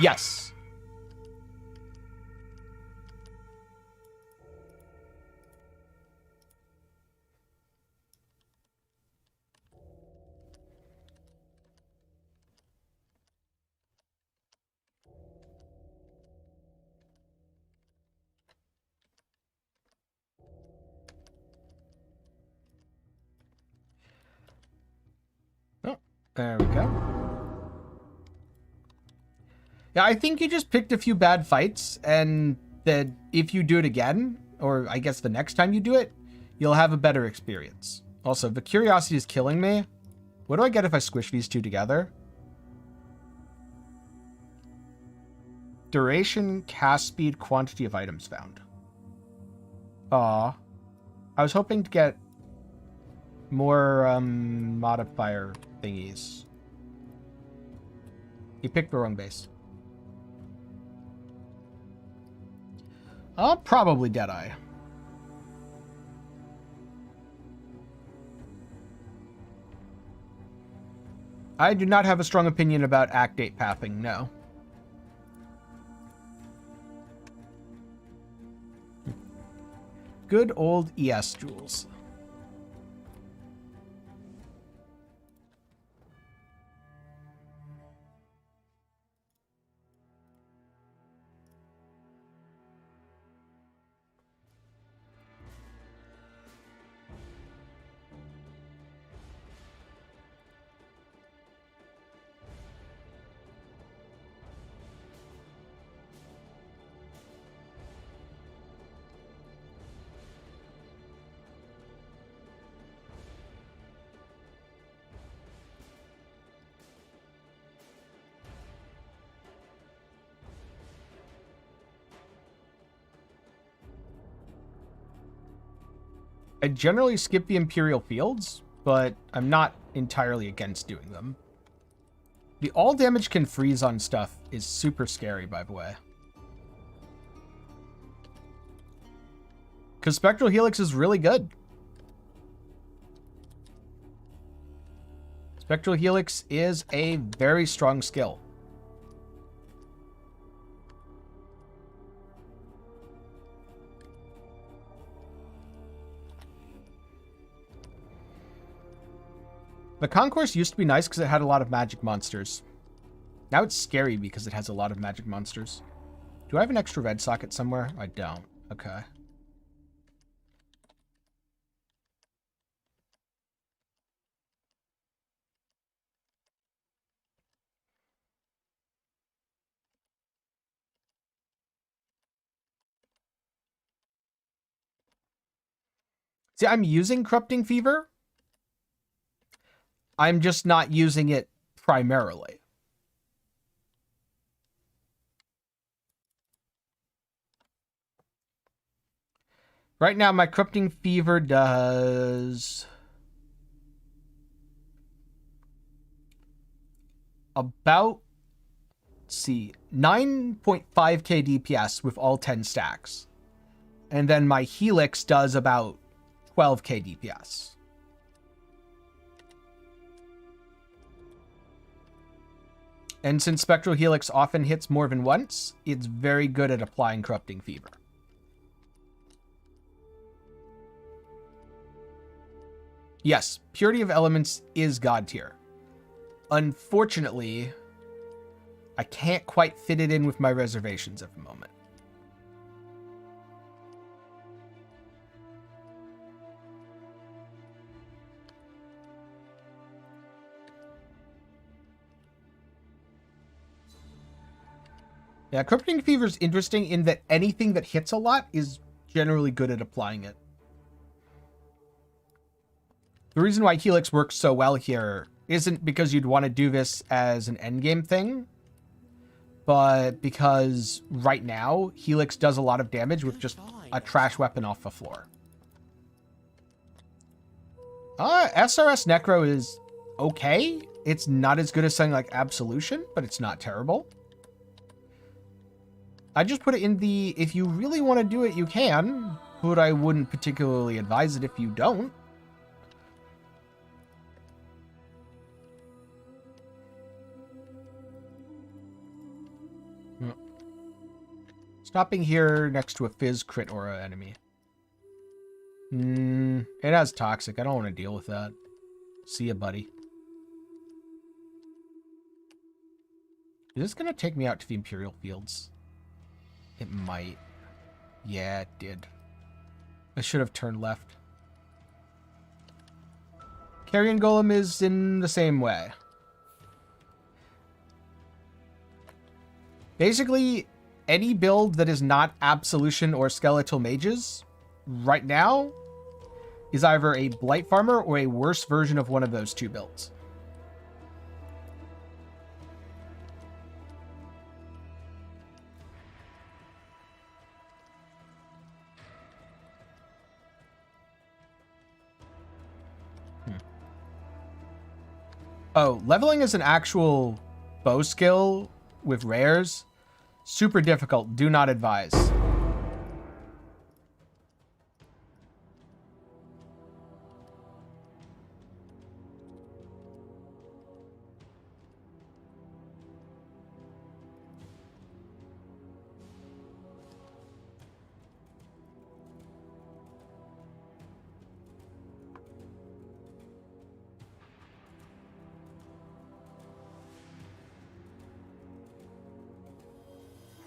Yes. Oh, there we go. Yeah, I think you just picked a few bad fights, and that if you do it again, or I guess the next time you do it, you'll have a better experience. Also, the curiosity is killing me. What do I get if I squish these two together? Duration, cast speed, quantity of items found. Aw. I was hoping to get more modifier thingies. You picked the wrong base. Probably Deadeye. I do not have a strong opinion about Act 8 pathing, no. Good old ES jewels. I generally skip the Imperial Fields, but I'm not entirely against doing them. The all damage can freeze on stuff is super scary, by the way. Because Spectral Helix is really good. Spectral Helix is a very strong skill. The concourse used to be nice because it had a lot of magic monsters. Now it's scary because it has a lot of magic monsters. Do I have an extra red socket somewhere? I don't. Okay. See, I'm using Corrupting Fever. I'm just not using it primarily. Right now, my Corrupting Fever does about, let's see, 9.5k DPS with all 10 stacks. And then my Helix does about 12k DPS. And since Spectral Helix often hits more than once, it's very good at applying Corrupting Fever. Yes, Purity of Elements is God tier. Unfortunately, I can't quite fit it in with my reservations at the moment. Yeah, Corrupting Fever is interesting in that anything that hits a lot is generally good at applying it. The reason why Helix works so well here isn't because you'd want to do this as an endgame thing, but because right now, Helix does a lot of damage with just a trash weapon off the floor. SRS Necro is okay. It's not as good as something like Absolution, but it's not terrible. I just put it in the, if you really want to do it, you can, but I wouldn't particularly advise it if you don't. Stopping here next to a Fizz crit aura enemy. It has Toxic. I don't want to deal with that. See ya, buddy. Is this going to take me out to the Imperial Fields? It might. Yeah, it did. I should have turned left. Carrion Golem is in the same way. Basically, any build that is not Absolution or Skeletal Mages, right now, is either a Blight Farmer or a worse version of one of those two builds. Oh, leveling is an actual bow skill with rares. Super difficult. Do not advise.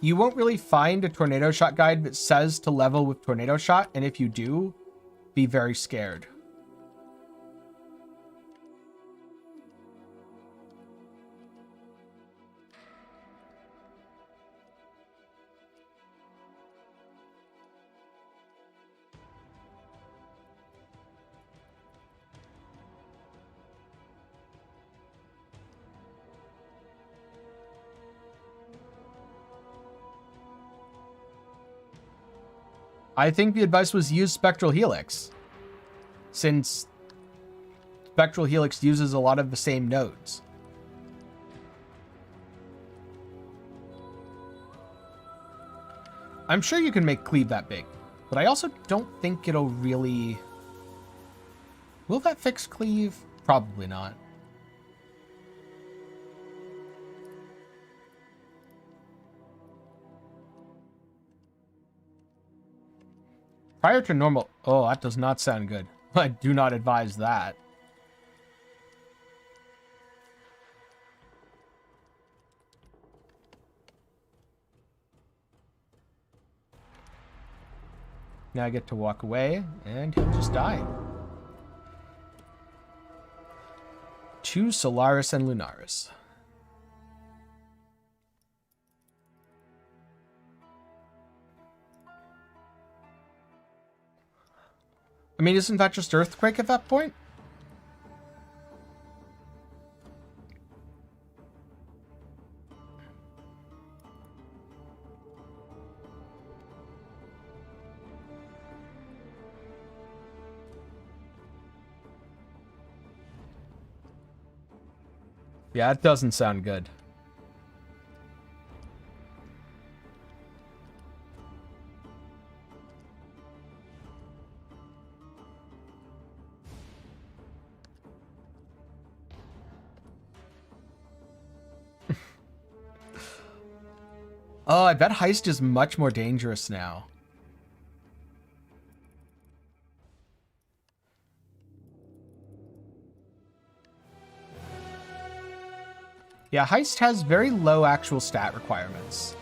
You won't really find a Tornado Shot guide that says to level with Tornado Shot, and if you do, be very scared. I think the advice was use Spectral Helix, since Spectral Helix uses a lot of the same nodes. I'm sure you can make Cleave that big, but I also don't think it'll really... Will that fix Cleave? Probably not. Prior to normal... Oh, that does not sound good. I do not advise that. Now I get to walk away, and he'll just die. 2 Solaris and Lunaris. I mean, isn't that just Earthquake at that point? Yeah, it doesn't sound good. Oh, I bet Heist is much more dangerous now. Yeah, Heist has very low actual stat requirements.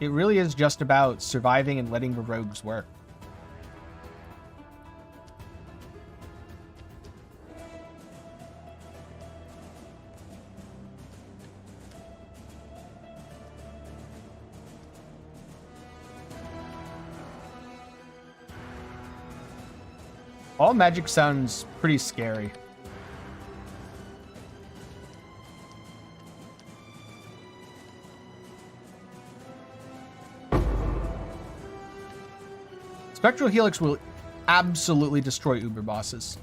It really is just about surviving and letting the rogues work. All magic sounds pretty scary. Spectral Helix will absolutely destroy Uber bosses.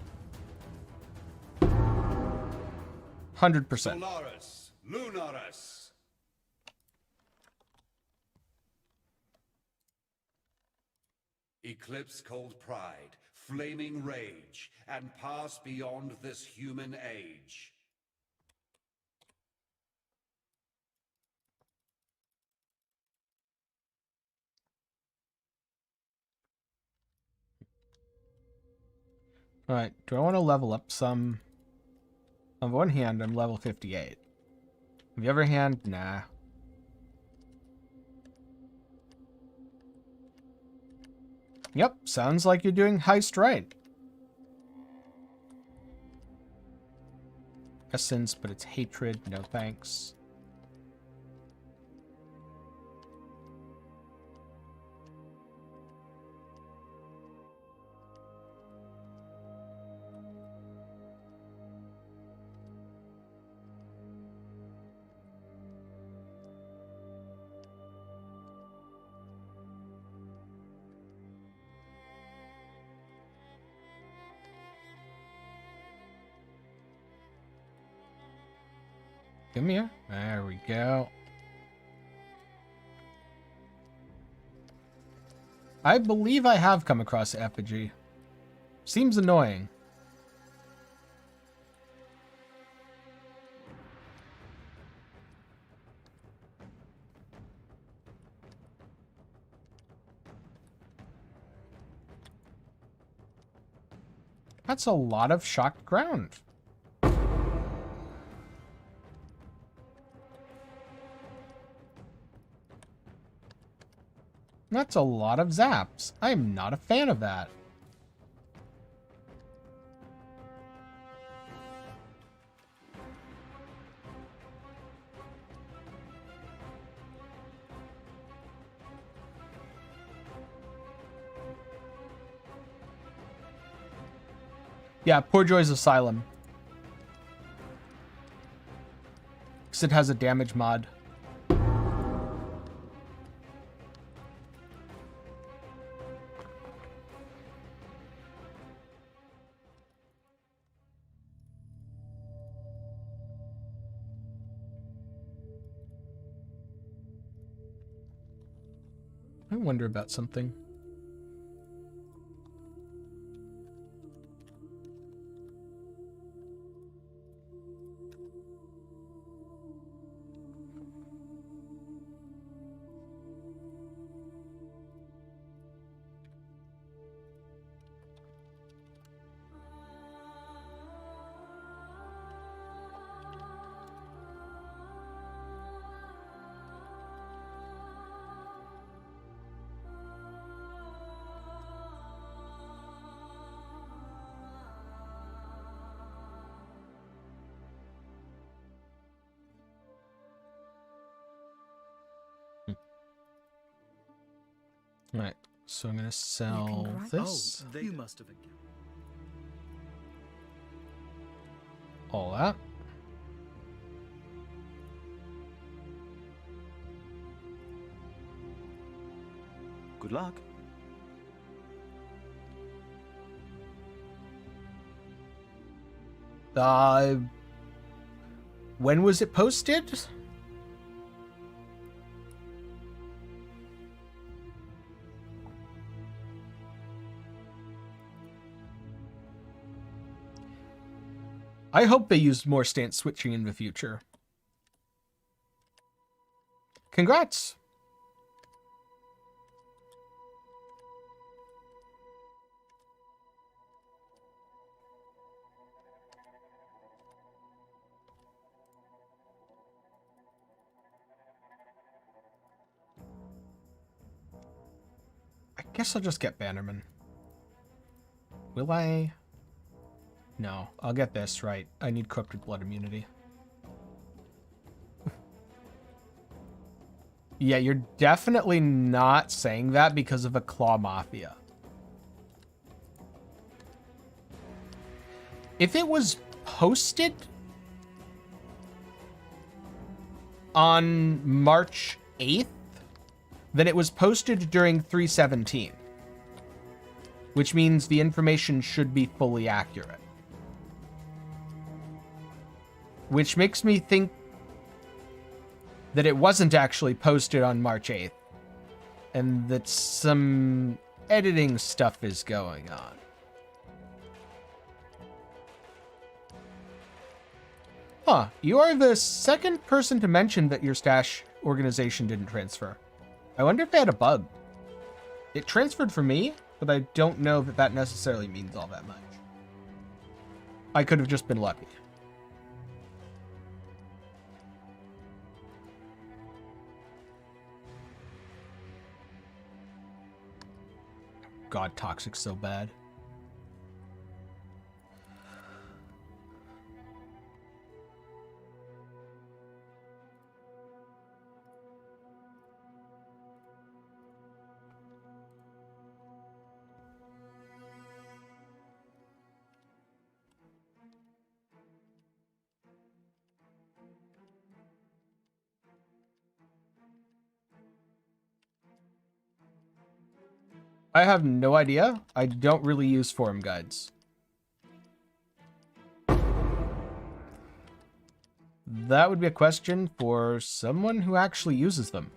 100%. Solaris, Lunaris. Eclipse cold pride, flaming rage, and pass beyond this human age. Alright, do I want to level up some? On one hand, I'm level 58. On the other hand, nah. Yep, sounds like you're doing heist right. Essence, but it's hatred, no thanks. Come here. There we go. I believe I have come across effigy. Seems annoying. That's a lot of shocked ground. That's a lot of zaps. I'm not a fan of that. Yeah, Poor Joy's Asylum. Because it has a damage mod. I wonder about something. Right, so I'm gonna sell write- this. Oh, you must have. All that. Good luck. When was it posted? I hope they use more stance switching in the future. Congrats! I guess I'll just get Bannerman. Will I? No, I'll get this, right. I need Corrupted Blood immunity. Yeah, you're definitely not saying that because of a Claw Mafia. If it was posted on March 8th, then it was posted during 3.17. Which means the information should be fully accurate. which makes me think that it wasn't actually posted on March 8th, and that some editing stuff is going on. Huh, you are the second person to mention that your stash organization didn't transfer. I wonder if they had a bug. It transferred for me, but I don't know that that necessarily means all that much. I could have just been lucky. God, Toxic's so bad. I have no idea. I don't really use forum guides. That would be a question for someone who actually uses them.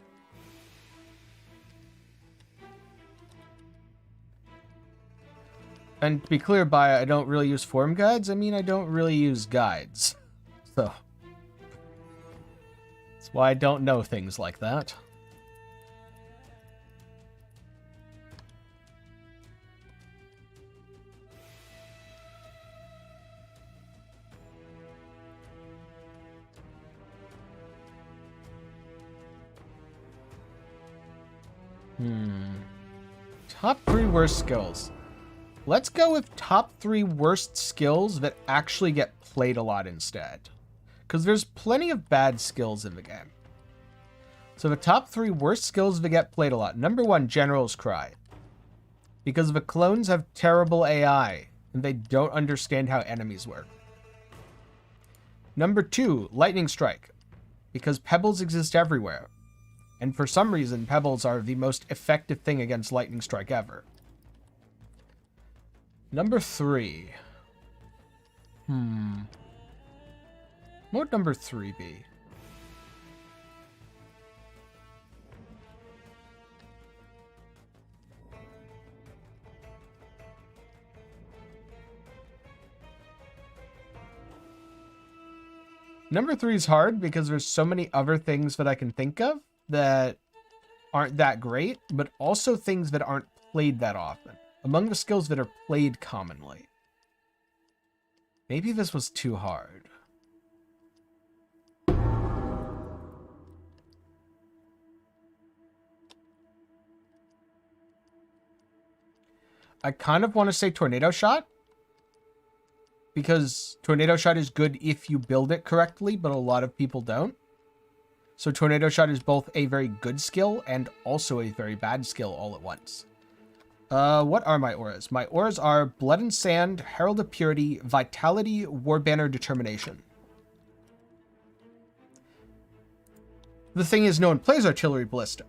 And to be clear by I don't really use forum guides, I mean I don't really use guides. So that's why I don't know things like that. Top 3 worst skills. Let's go with top 3 worst skills that actually get played a lot instead. Because there's plenty of bad skills in the game. So the top 3 worst skills that get played a lot. Number 1, General's Cry. Because the clones have terrible AI, and they don't understand how enemies work. Number 2, Lightning Strike. Because pebbles exist everywhere. And for some reason, pebbles are the most effective thing against Lightning Strike ever. Number 3. What would number 3 be? Number 3 is hard because there's so many other things that I can think of that aren't that great, but also things that aren't played that often. Among the skills that are played commonly. Maybe this was too hard. I kind of want to say Tornado Shot. Because Tornado Shot is good if you build it correctly, but a lot of people don't. So Tornado Shot is both a very good skill and also a very bad skill all at once. What are my auras? My auras are Blood and Sand, Herald of Purity, Vitality, Warbanner, Determination. The thing is, no one plays Artillery Ballista.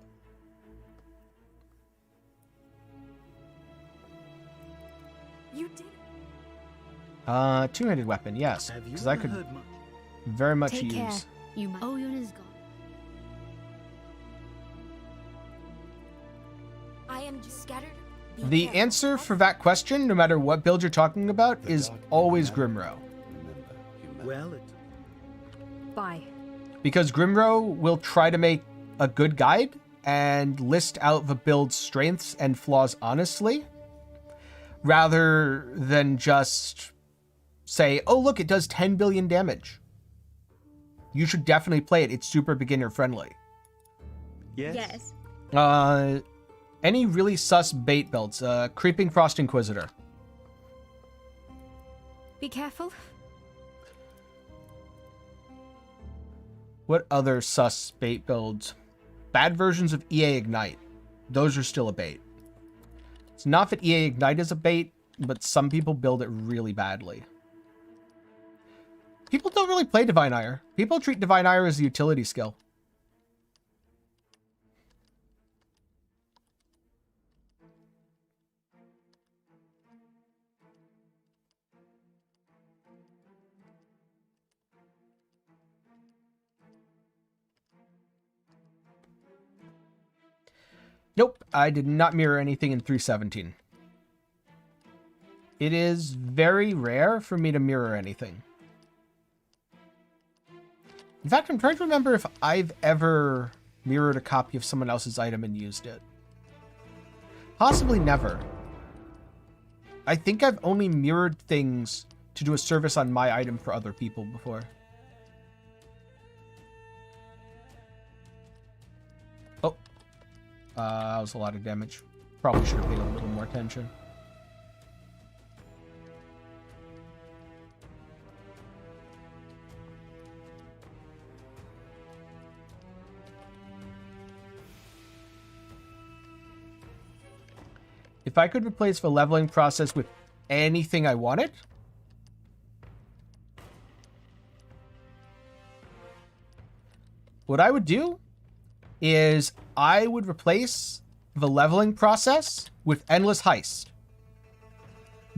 You did. Two-handed weapon, yes. Because I could very much Take use... care. You might. Oyun is gone. I am just scattered. Be The careful. answer for that question, no matter what build you're talking about, is always Grimrow. Well, it... Bye. Because Grimrow will try to make a good guide and list out the build's strengths and flaws honestly, rather than just say, oh, look, it does 10 billion damage. You should definitely play it. It's super beginner friendly. Yes. Any really sus bait builds. Creeping Frost Inquisitor. Be careful. What other sus bait builds? Bad versions of EA Ignite. Those are still a bait. It's not that EA Ignite is a bait, but some people build it really badly. People don't really play Divine Ire. People treat Divine Ire as a utility skill. Nope, I did not mirror anything in 3.17. It is very rare for me to mirror anything. In fact, I'm trying to remember if I've ever mirrored a copy of someone else's item and used it. Possibly never. I think I've only mirrored things to do a service on my item for other people before. Oh. That was a lot of damage. Probably should have paid a little more attention. If I could replace the leveling process with anything I wanted, what I would do is I would replace the leveling process with endless heist.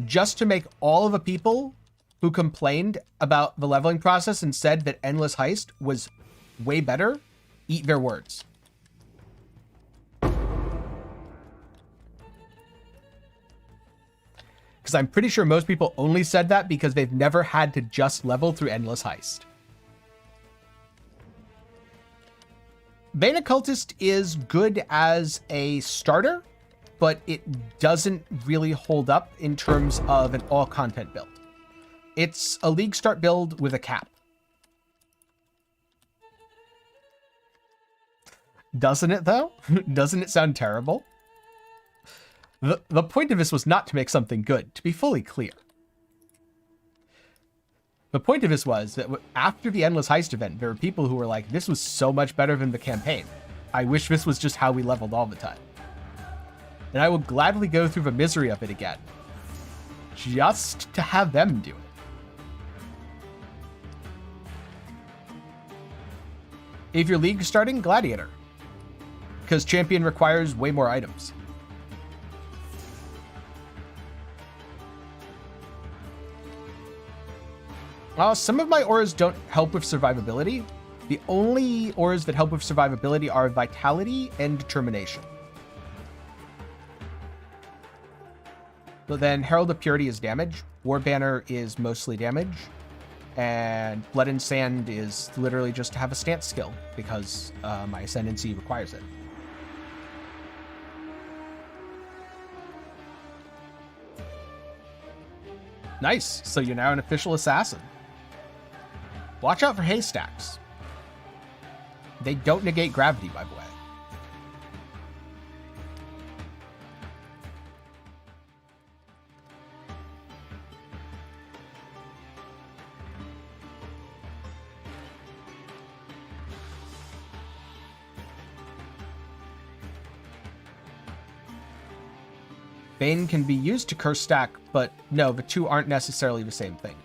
Just to make all of the people who complained about the leveling process and said that endless heist was way better, eat their words. Because I'm pretty sure most people only said that because they've never had to just level through endless heist. Bane Occultist is good as a starter, but it doesn't really hold up in terms of an all-content build. It's a league start build with a cap. Doesn't it, though? Doesn't it sound terrible? The point of this was not to make something good, to be fully clear. The point of this was that after the Endless Heist event, there were people who were like, this was so much better than the campaign. I wish this was just how we leveled all the time. And I will gladly go through the misery of it again. Just to have them do it. If your league is starting, Gladiator. Because Champion requires way more items. Some of my auras don't help with survivability. The only auras that help with survivability are Vitality and Determination. So then Herald of Purity is damage, War Banner is mostly damage, and Blood and Sand is literally just to have a stance skill, because my ascendancy requires it. Nice, so you're now an official assassin. Watch out for haystacks. They don't negate gravity, by the way. Bane can be used to curse stack, but no, the two aren't necessarily the same thing.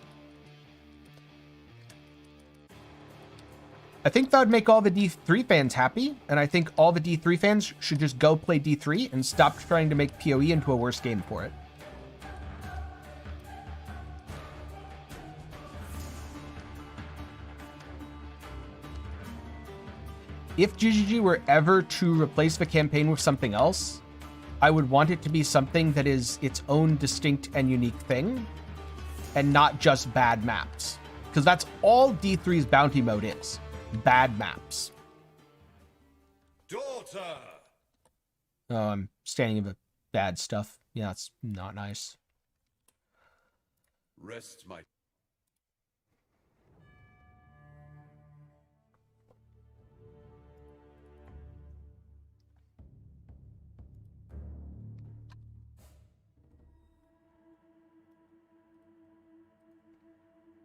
I think that would make all the D3 fans happy, and I think all the D3 fans should just go play D3 and stop trying to make PoE into a worse game for it. If GGG were ever to replace the campaign with something else, I would want it to be something that is its own distinct and unique thing, and not just bad maps. Because that's all D3's bounty mode is. Bad maps. Daughter! Oh, I'm standing in the bad stuff. Yeah, it's not nice. Rest my...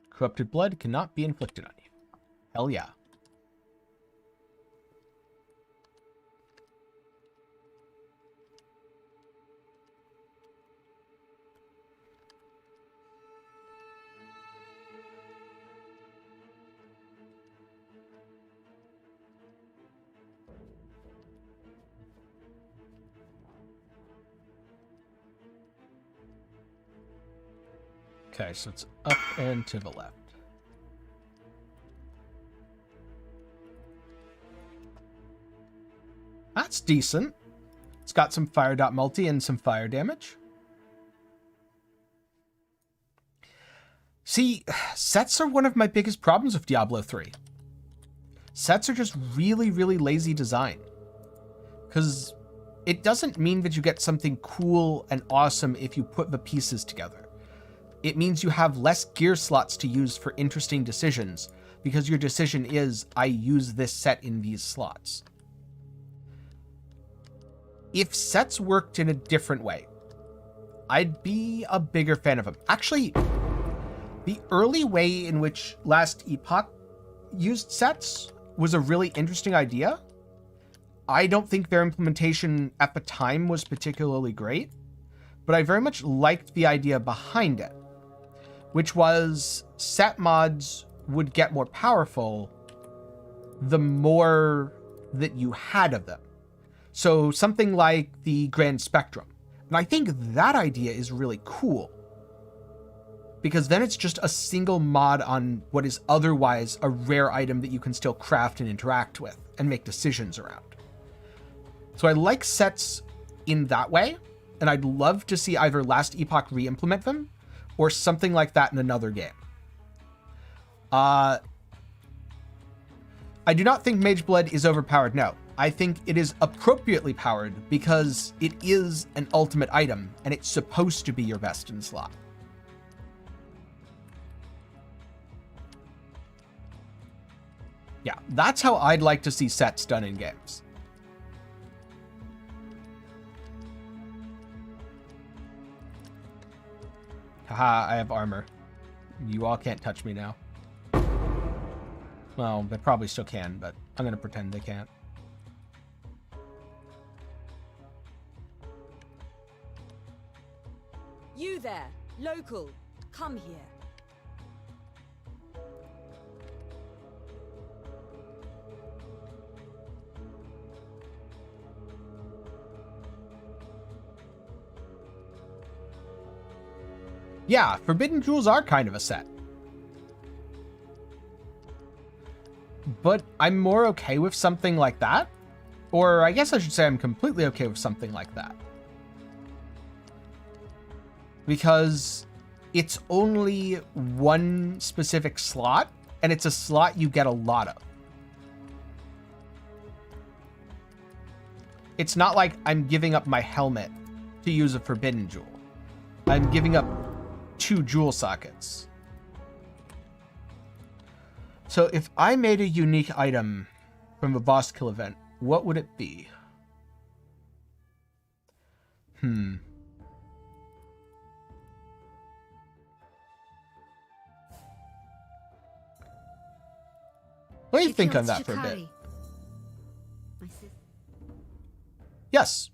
Corrupted blood cannot be inflicted on you. Hell yeah. Okay, so it's up and to the left. That's decent. It's got some fire dot multi and some fire damage. See, sets are one of my biggest problems with Diablo 3. Sets are just really, really lazy design. Because it doesn't mean that you get something cool and awesome if you put the pieces together. It means you have less gear slots to use for interesting decisions, because your decision is, I use this set in these slots. If sets worked in a different way, I'd be a bigger fan of them. Actually, the early way in which Last Epoch used sets was a really interesting idea. I don't think their implementation at the time was particularly great, but I very much liked the idea behind it, which was set mods would get more powerful the more that you had of them. So something like the Grand Spectrum. And I think that idea is really cool, because then it's just a single mod on what is otherwise a rare item that you can still craft and interact with and make decisions around. So I like sets in that way, and I'd love to see either Last Epoch re-implement them or something like that in another game. I do not think Mageblood is overpowered, no. I think it is appropriately powered because it is an ultimate item and it's supposed to be your best in slot. Yeah, that's how I'd like to see sets done in games. Haha, I have armor. You all can't touch me now. Well, they probably still can, but I'm gonna pretend they can't. You there, local, come here. Yeah, Forbidden Jewels are kind of a set. But I'm more okay with something like that. Or I guess I should say I'm completely okay with something like that. Because it's only one specific slot, and it's a slot you get a lot of. It's not like I'm giving up my helmet to use a Forbidden Jewel. I'm giving up 2 jewel sockets. So if I made a unique item from a boss kill event, what would it be? Let me think on that for a bit. Yes.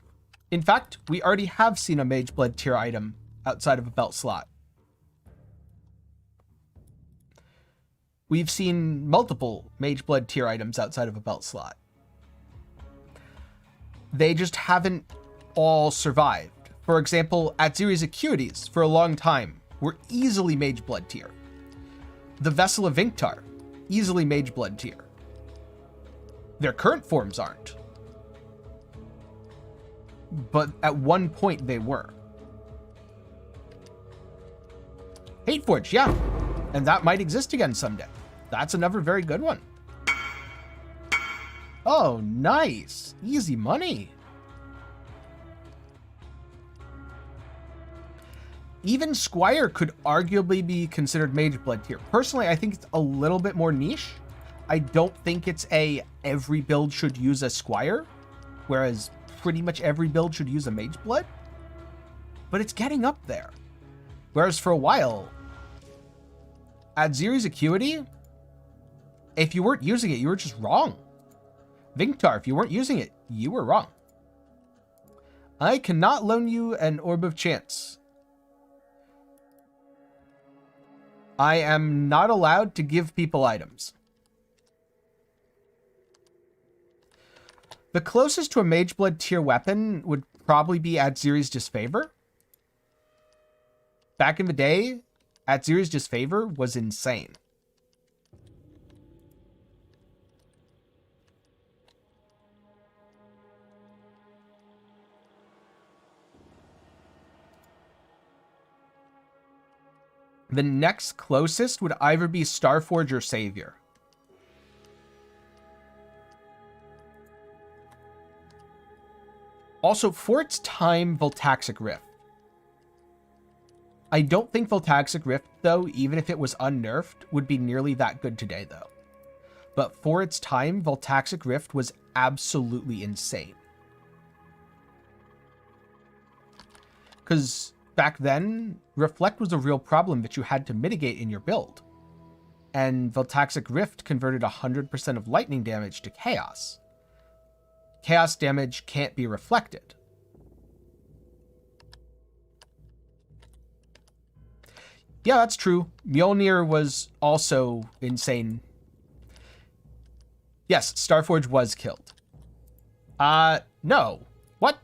In fact, we already have seen a Mageblood tier item outside of a belt slot. We've seen multiple Mageblood tier items outside of a belt slot. They just haven't all survived. For example, Atziri's Acuities, for a long time, were easily Mageblood tier. The Vessel of Vinctar, easily Mageblood tier. Their current forms aren't. But at one point they were. Hateforge, yeah. And that might exist again someday. That's another very good one. Oh, nice. Easy money. Even Squire could arguably be considered Mageblood tier. Personally, I think it's a little bit more niche. I don't think it's a every build should use a Squire, whereas pretty much every build should use a Mageblood. But it's getting up there. Whereas for a while, Atziri's Acuity, if you weren't using it, you were just wrong. Vinctar, if you weren't using it, you were wrong. I cannot loan you an Orb of Chance. I am not allowed to give people items. The closest to a Mageblood tier weapon would probably be Atziri's Disfavor. Back in the day, Atziri's Disfavor was insane. The next closest would either be Starforge or Savior. Also, for its time, Voltaxic Rift. I don't think Voltaxic Rift, though, even if it was unnerfed, would be nearly that good today, though. But for its time, Voltaxic Rift was absolutely insane. Because back then, Reflect was a real problem that you had to mitigate in your build. And Voltaxic Rift converted 100% of lightning damage to chaos. Chaos damage can't be reflected. Yeah, that's true. Mjolnir was also insane. Yes, Starforge was killed. No. What?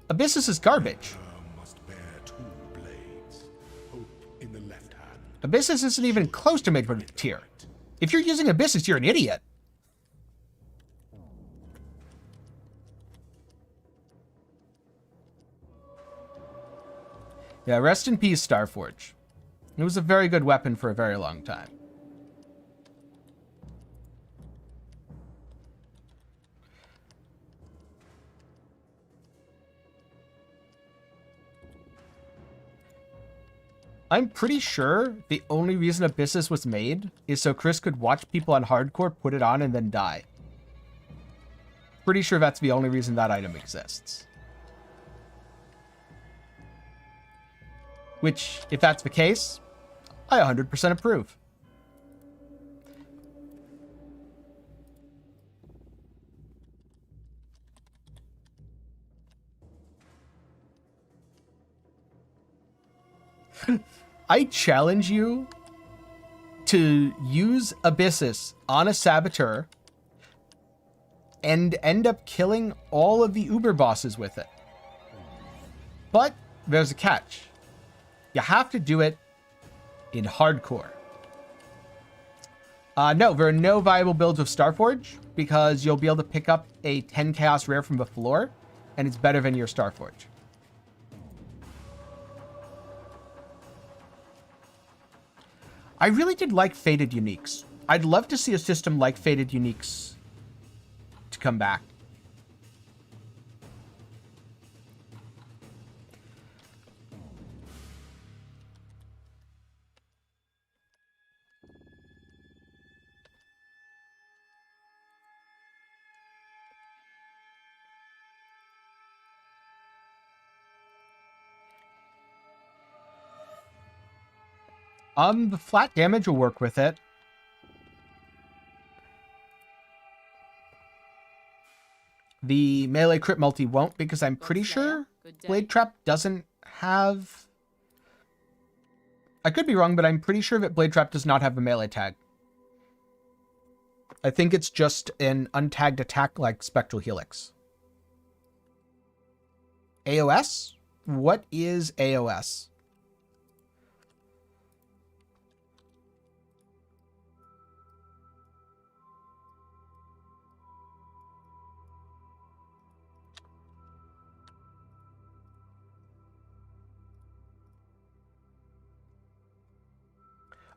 Abyssus is garbage. Must bear two blades. Hope in the left hand. Abyssus isn't even close to mid tier. If you're using Abyssus, you're an idiot. Yeah, rest in peace, Starforge. It was a very good weapon for a very long time. I'm pretty sure the only reason Abyssus was made is so Chris could watch people on hardcore put it on and then die. Pretty sure that's the only reason that item exists. Which, if that's the case, I 100% approve. I challenge you to use Abyssus on a Saboteur and end up killing all of the Uber bosses with it. But there's a catch. You have to do it in hardcore. No, there are no viable builds of Starforge because you'll be able to pick up a 10 Chaos Rare from the floor, and it's better than your Starforge. I really did like Fated Uniques. I'd love to see a system like Fated Uniques to come back. The flat damage will work with it. The melee crit multi won't because I'm pretty sure Blade Trap doesn't have... I could be wrong, but I'm pretty sure that Blade Trap does not have a melee tag. I think it's just an untagged attack like Spectral Helix. AOS? What is AOS?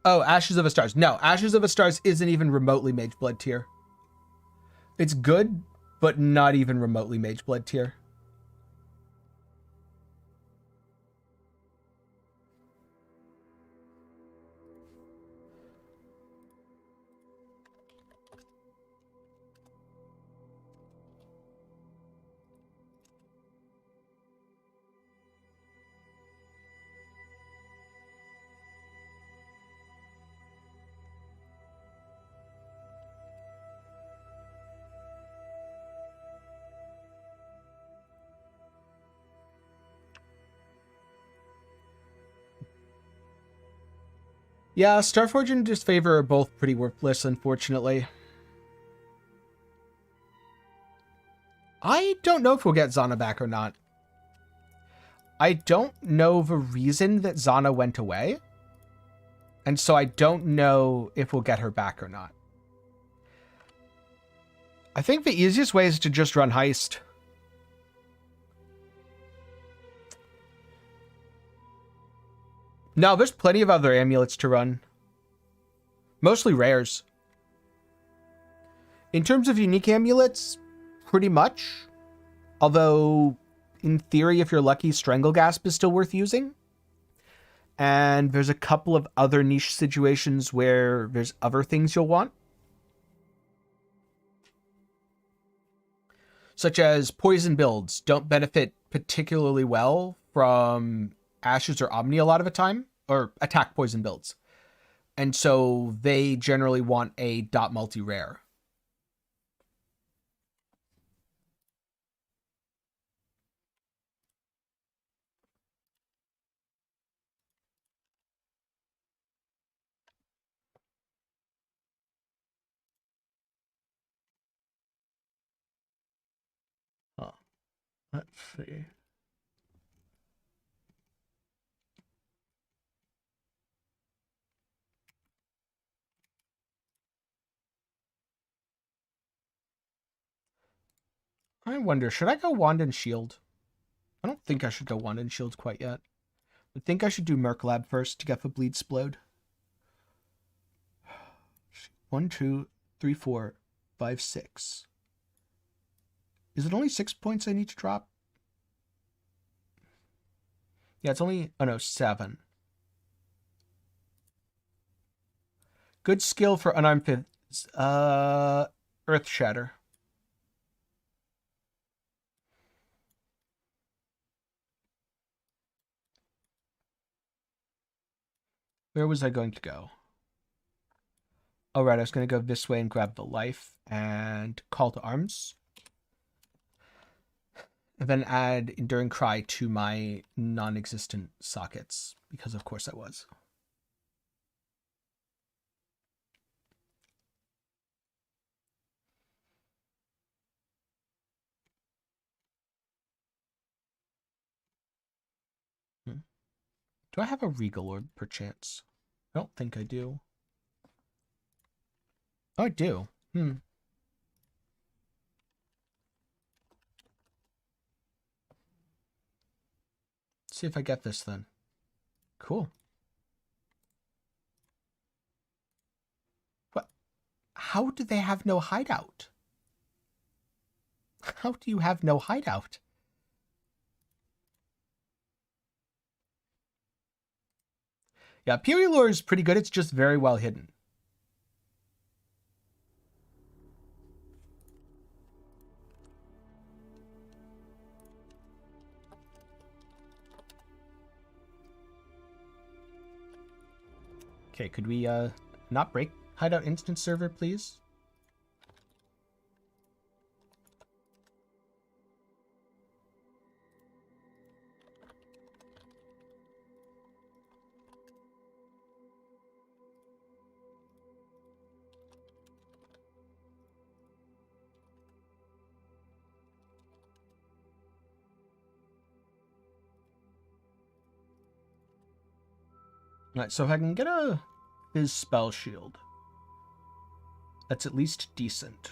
Oh, Ashes of the Stars. No, Ashes of the Stars isn't even remotely Mage Blood tier. It's good, but not even remotely Mage Blood tier. Yeah, Starforge and Disfavor are both pretty worthless, unfortunately. I don't know if we'll get Zana back or not. I don't know the reason that Zana went away. And so I don't know if we'll get her back or not. I think the easiest way is to just run Heist. No, there's plenty of other amulets to run. Mostly rares. In terms of unique amulets, pretty much. Although, in theory, if you're lucky, Stranglegasp is still worth using. And there's a couple of other niche situations where there's other things you'll want. Such as poison builds don't benefit particularly well from Ashes or Omni a lot of the time, or attack poison builds. And so they generally want a dot multi-rare. Huh. Let's see. I wonder, should I go Wand and Shield? I don't think I should go Wand and Shield quite yet. I think I should do Merc Lab first to get the Bleed Splode. 1, 2, 3, 4, 5, 6. Is it only 6 points I need to drop? Yeah, it's only... Oh no, 7. Good skill for unarmed fifths. Earth Shatter. Where was I going to go? Oh, right, I was going to go this way and grab the life and Call to Arms. And then add Enduring Cry to my non-existent sockets, because of course I was. Do I have a Regal Orb, perchance? I don't think I do. Oh, I do. See if I get this then. Cool. What? How do they have no hideout? How do you have no hideout? Yeah, Pyrelore is pretty good. It's just very well hidden. Okay, could we not break hideout instance server, please? Alright, so if I can get his spell shield, that's at least decent.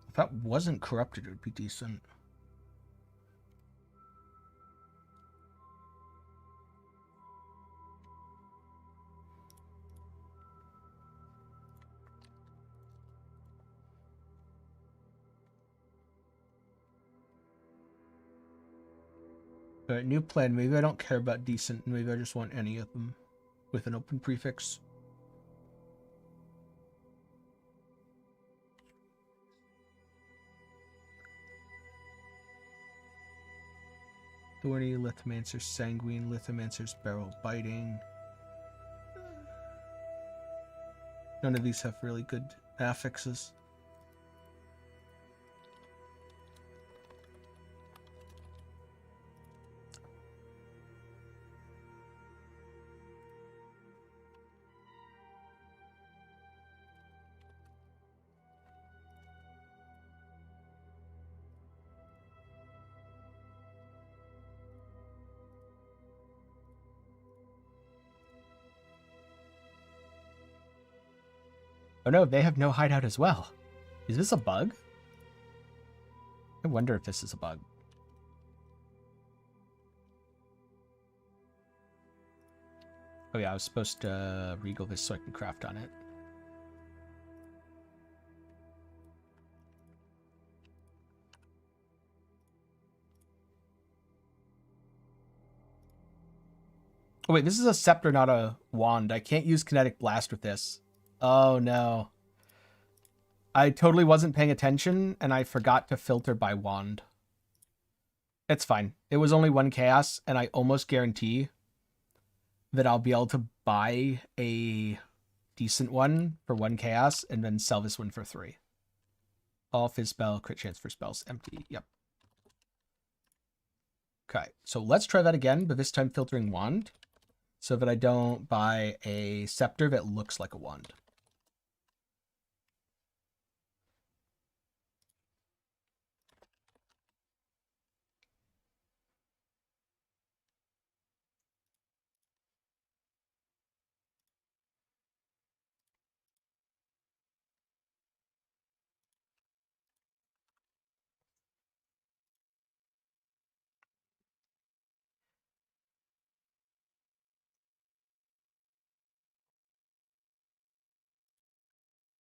If that wasn't corrupted, it would be decent. Alright, new plan. Maybe I don't care about decent. Maybe I just want any of them with an open prefix. Thorny, Lithomancer's Sanguine, Lithomancer's Barrel Biting. None of these have really good affixes. Oh no, they have no hideout as well. Is this a bug? I wonder if this is a bug. Oh yeah, I was supposed to regal this so I can craft on it. Oh wait, this is a scepter, not a wand. I can't use kinetic blast with this. Oh no. I totally wasn't paying attention, and I forgot to filter by wand. It's fine. It was only 1 chaos, and I almost guarantee that I'll be able to buy a decent one for 1 chaos, and then sell this one for 3. All fizz spell, crit chance for spells, empty. Yep. Okay, so let's try that again, but this time filtering wand, so that I don't buy a scepter that looks like a wand.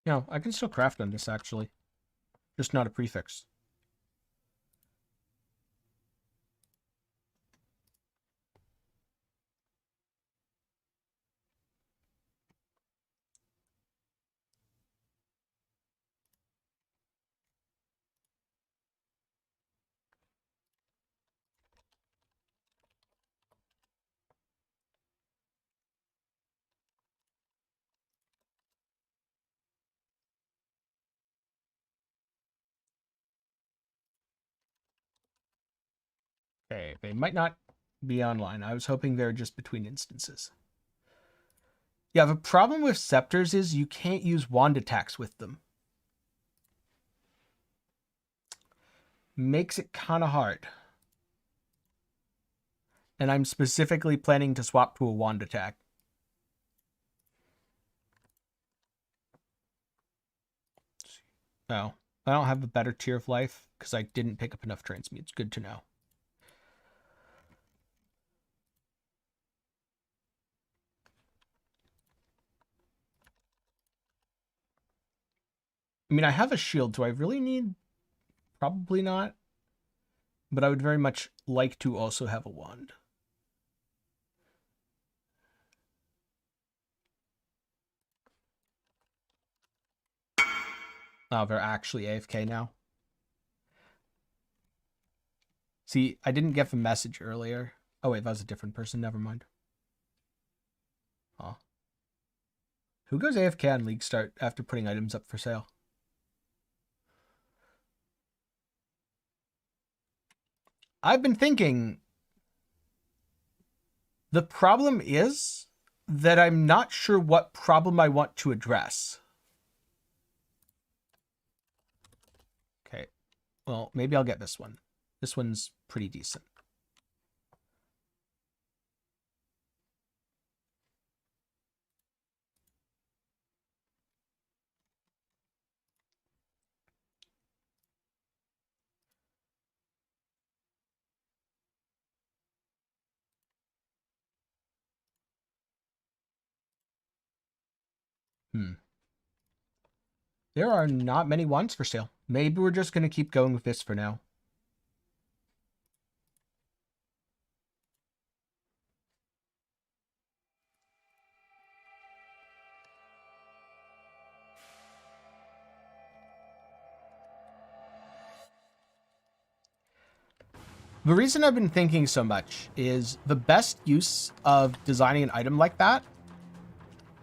No, I can still craft on this, actually. Just not a prefix. Okay, they might not be online. I was hoping they're just between instances. Yeah, the problem with scepters is you can't use wand attacks with them. Makes it kind of hard. And I'm specifically planning to swap to a wand attack. No, I don't have a better tier of life because I didn't pick up enough transmutes. Good to know. I mean, I have a shield. Do I really need? Probably not. But I would very much like to also have a wand. Oh, they're actually AFK now. See, I didn't get the message earlier. Oh, wait, that was a different person. Never mind. Huh. Who goes AFK on League Start after putting items up for sale? I've been thinking, the problem is that I'm not sure what problem I want to address. Okay, well, maybe I'll get this one. This one's pretty decent. There are not many wands for sale. Maybe we're just going to keep going with this for now. The reason I've been thinking so much is the best use of designing an item like that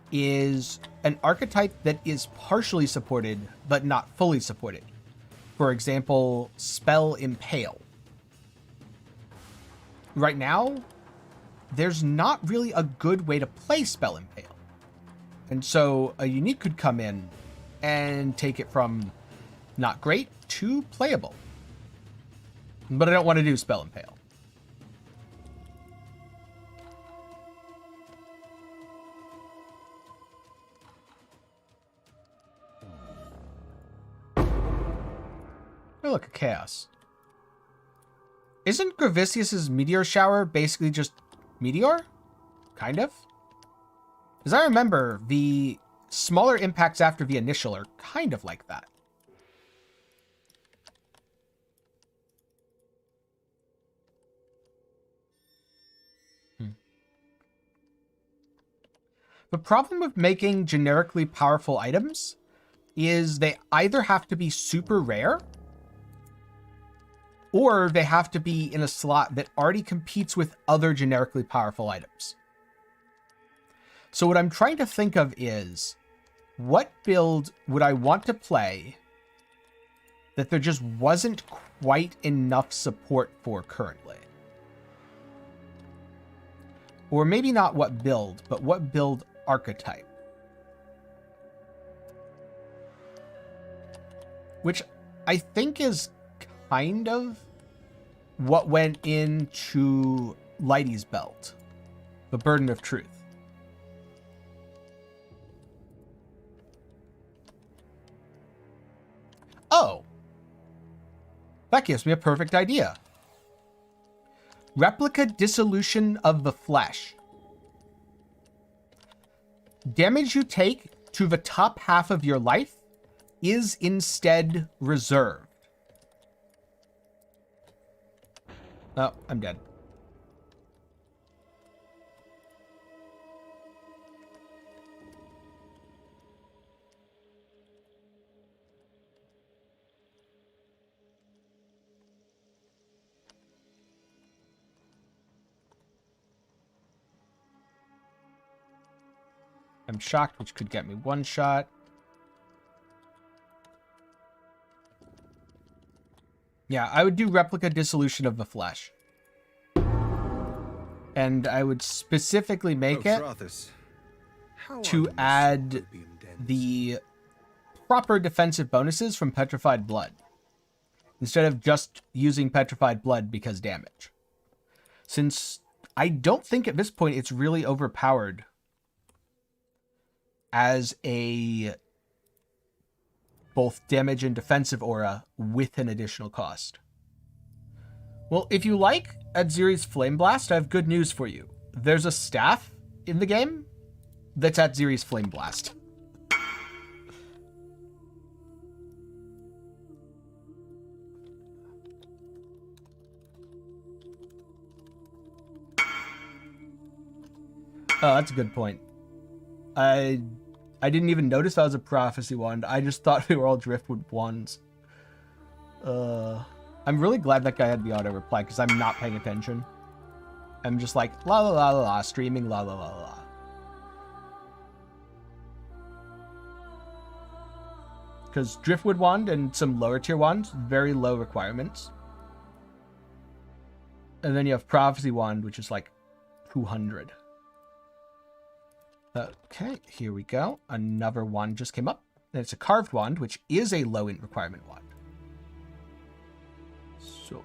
is an archetype that is partially supported, but not fully supported. For example, Spell Impale. Right now, there's not really a good way to play Spell Impale. And so a unique could come in and take it from not great to playable. But I don't want to do Spell Impale. Oh, look, a chaos. Isn't Gravicius's meteor shower basically just meteor? Kind of? As I remember, the smaller impacts after the initial are kind of like that. The problem with making generically powerful items is they either have to be super rare or they have to be in a slot that already competes with other generically powerful items. So what I'm trying to think of is, what build would I want to play that there just wasn't quite enough support for currently? Or maybe not what build, but what build archetype? Which I think is kind of what went into Lighty's belt, the Burden of Truth. Oh, that gives me a perfect idea. Replica Dissolution of the Flesh. Damage you take to the top half of your life is instead reserved. Oh, I'm dead. I'm shocked, which could get me one shot. Yeah, I would do Replica Dissolution of the Flesh. And I would specifically make it to add the proper defensive bonuses from Petrified Blood, instead of just using Petrified Blood because damage. Since I don't think at this point it's really overpowered as a both damage and defensive aura with an additional cost. Well, if you like Adziri's Flame Blast, I have good news for you. There's a staff in the game that's Adziri's Flame Blast. Oh, that's a good point. I didn't even notice that was a prophecy wand. I just thought they were all driftwood wands. I'm really glad that guy had the auto reply because I'm not paying attention. I'm just like la la la la la, streaming la la la la. Because driftwood wand and some lower tier wands, very low requirements. And then you have prophecy wand, which is like 200. Okay, here we go. Another wand just came up. And it's a carved wand, which is a low int requirement wand. So.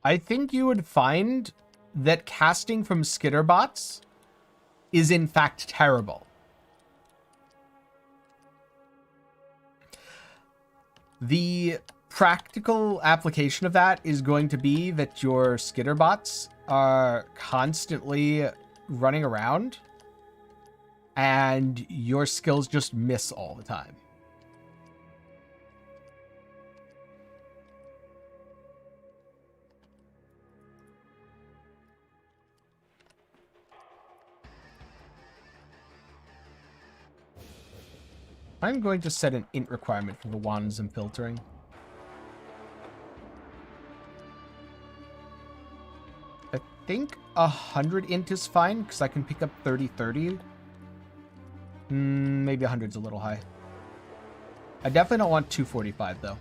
I think you would find that casting from skitterbots is in fact terrible. The practical application of that is going to be that your skitterbots are constantly running around and your skills just miss all the time. I'm going to set an int requirement for the wands and filtering. I think 100 int is fine because I can pick up 30/30. Maybe 100's a little high. I definitely don't want 245 though.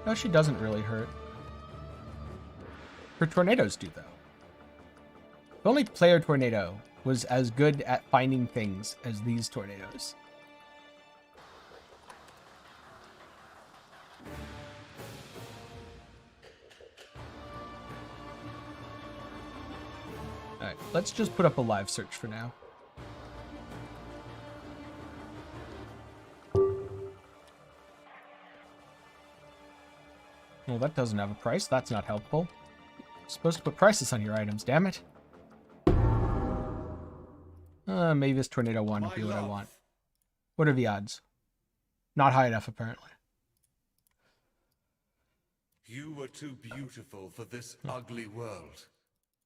No, she doesn't really hurt. Her tornadoes do, though. The only player tornado was as good at finding things as these tornadoes. Alright, let's just put up a live search for now. Well, that doesn't have a price. That's not helpful. You're supposed to put prices on your items, damn it. Maybe this tornado one will be what I want. What are the odds? Not high enough, apparently. You were too beautiful for this ugly world.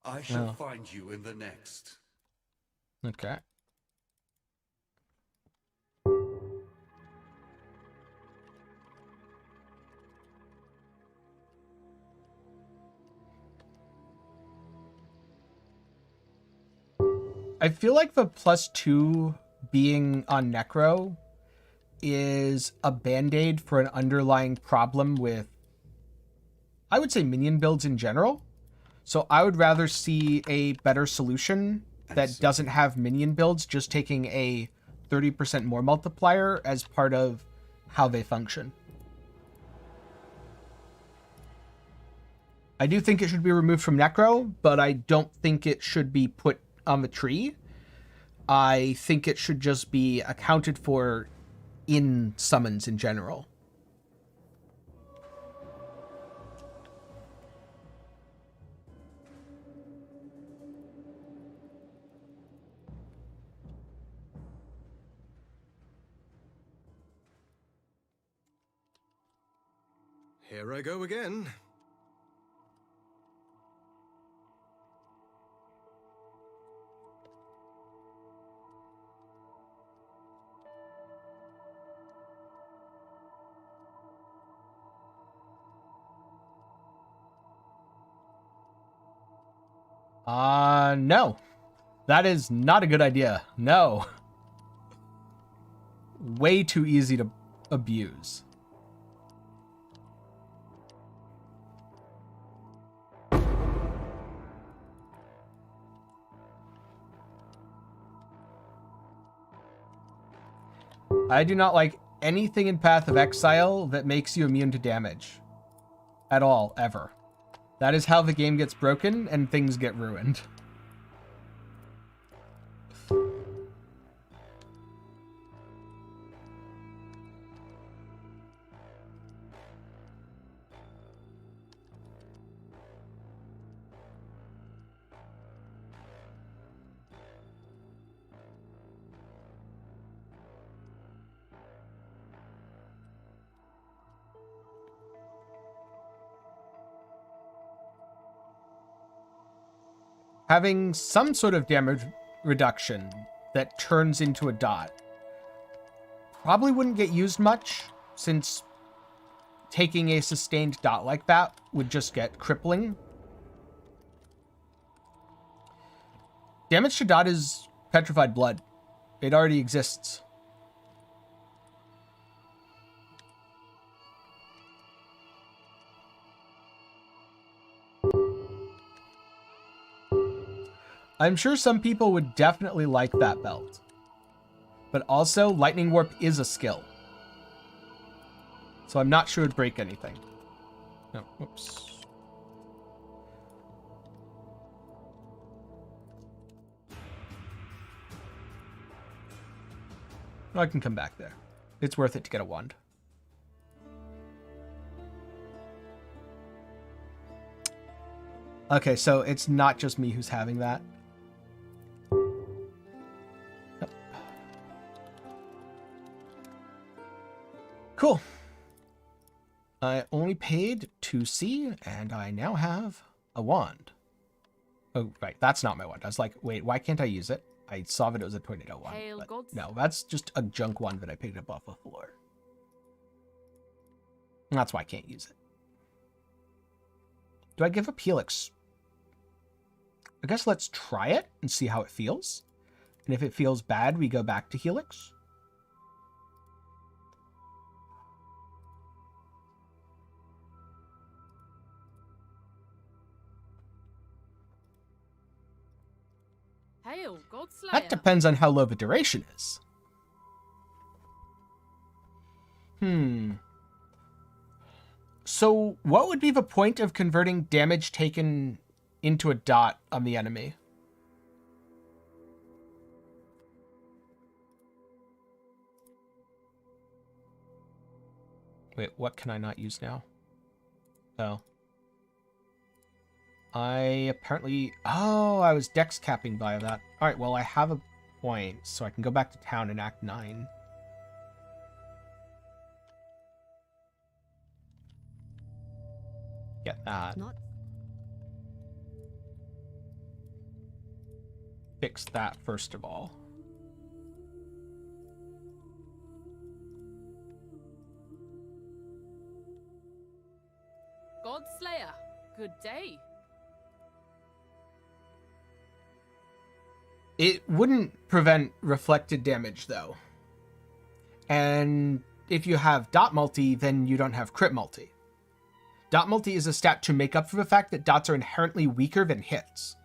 I shall find you in the next. Okay. I feel like the +2 being on Necro is a band-aid for an underlying problem with, I would say, minion builds in general. So I would rather see a better solution that doesn't have minion builds, just taking a 30% more multiplier as part of how they function. I do think it should be removed from Necro, but I don't think it should be put on the tree. I think it should just be accounted for in summons in general. Here I go again. No. That is not a good idea. No. Way too easy to abuse. I do not like anything in Path of Exile that makes you immune to damage. At all, ever. That is how the game gets broken and things get ruined. Having some sort of damage reduction that turns into a dot probably wouldn't get used much, since taking a sustained dot like that would just get crippling. Damage to dot is petrified blood. It already exists. I'm sure some people would definitely like that belt. But also, Lightning Warp is a skill. So I'm not sure it would break anything. No, whoops. I can come back there. It's worth it to get a wand. Okay, so it's not just me who's having that. Cool. I only paid 2C, and I now have a wand. Oh, right, that's not my wand. I was like, wait, why can't I use it? I saw that it was a tornado wand. But no, that's just a junk wand that I picked up off the floor. And that's why I can't use it. Do I give up Helix? I guess let's try it and see how it feels. And if it feels bad, we go back to Helix. Hail, Godslayer. That depends on how low the duration is. So what would be the point of converting damage taken into a dot on the enemy? Wait, what can I not use now? Oh. I apparently... Oh, I was dex capping via that. Alright, well, I have a point, so I can go back to town in Act 9. Get that. Not Fix that first of all. Godslayer, good day. It wouldn't prevent reflected damage, though. And if you have dot multi, then you don't have crit multi. Dot multi is a stat to make up for the fact that dots are inherently weaker than hits.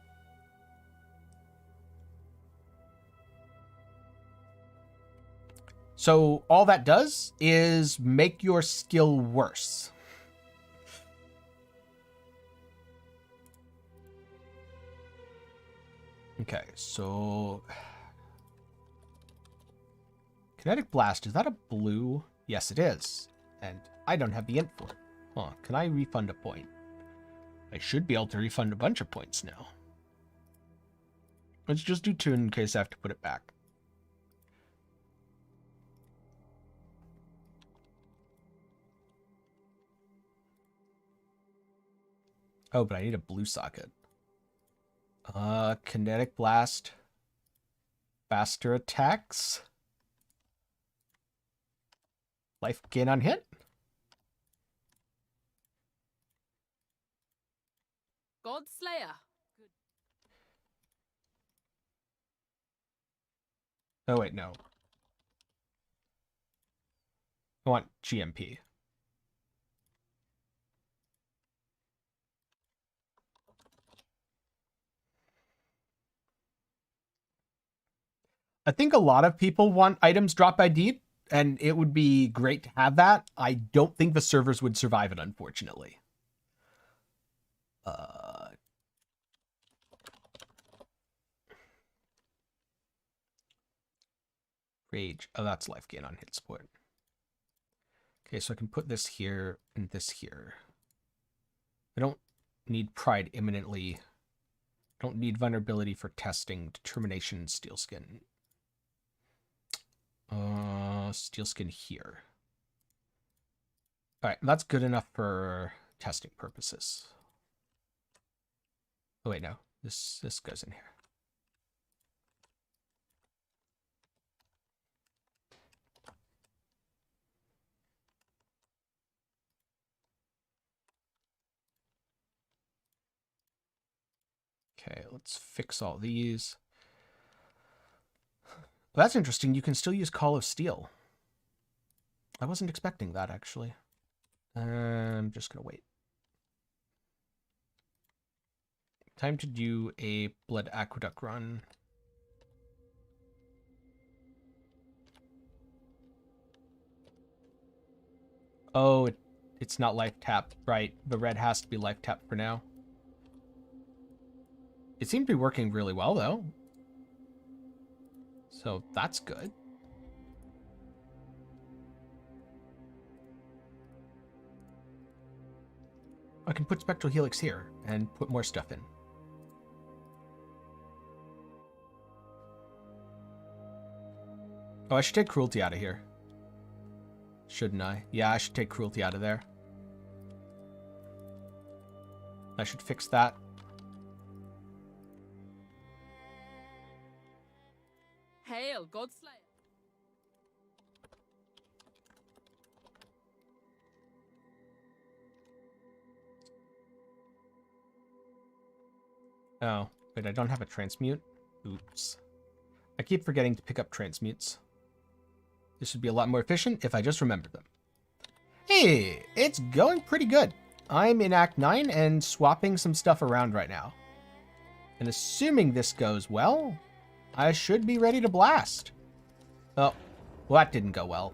So all that does is make your skill worse. Okay, so... Kinetic Blast, is that a blue? Yes, it is. And I don't have the int for it. Huh, can I refund a point? I should be able to refund a bunch of points now. Let's just do 2 in case I have to put it back. Oh, but I need a blue socket. Kinetic Blast. Faster attacks. Life gain on hit. Godslayer. Good. Oh, wait, no. I want GMP. I think a lot of people want items drop by deep, and it would be great to have that. I don't think the servers would survive it, unfortunately. Rage. Oh, that's life gain on hit support. Okay, so I can put this here and this here. I don't need pride imminently. I don't need vulnerability for testing, determination, steel skin. Steel skin here. All right, that's good enough for testing purposes. Oh wait, no, this goes in here. Okay, let's fix all these. Well, that's interesting. You can still use Call of Steel. I wasn't expecting that, actually. I'm just going to wait. Time to do a Blood Aqueduct run. Oh, it's not life tap. Right, the red has to be life tap for now. It seemed to be working really well, though. So that's good. I can put Spectral Helix here and put more stuff in. Oh, I should take Cruelty out of here. Shouldn't I? Yeah, I should take Cruelty out of there. I should fix that. Hail, Godslayer. Oh, wait, I don't have a transmute? Oops. I keep forgetting to pick up transmutes. This would be a lot more efficient if I just remembered them. Hey, it's going pretty good. I'm in Act 9 and swapping some stuff around right now. And assuming this goes well, I should be ready to blast. Oh, well, that didn't go well.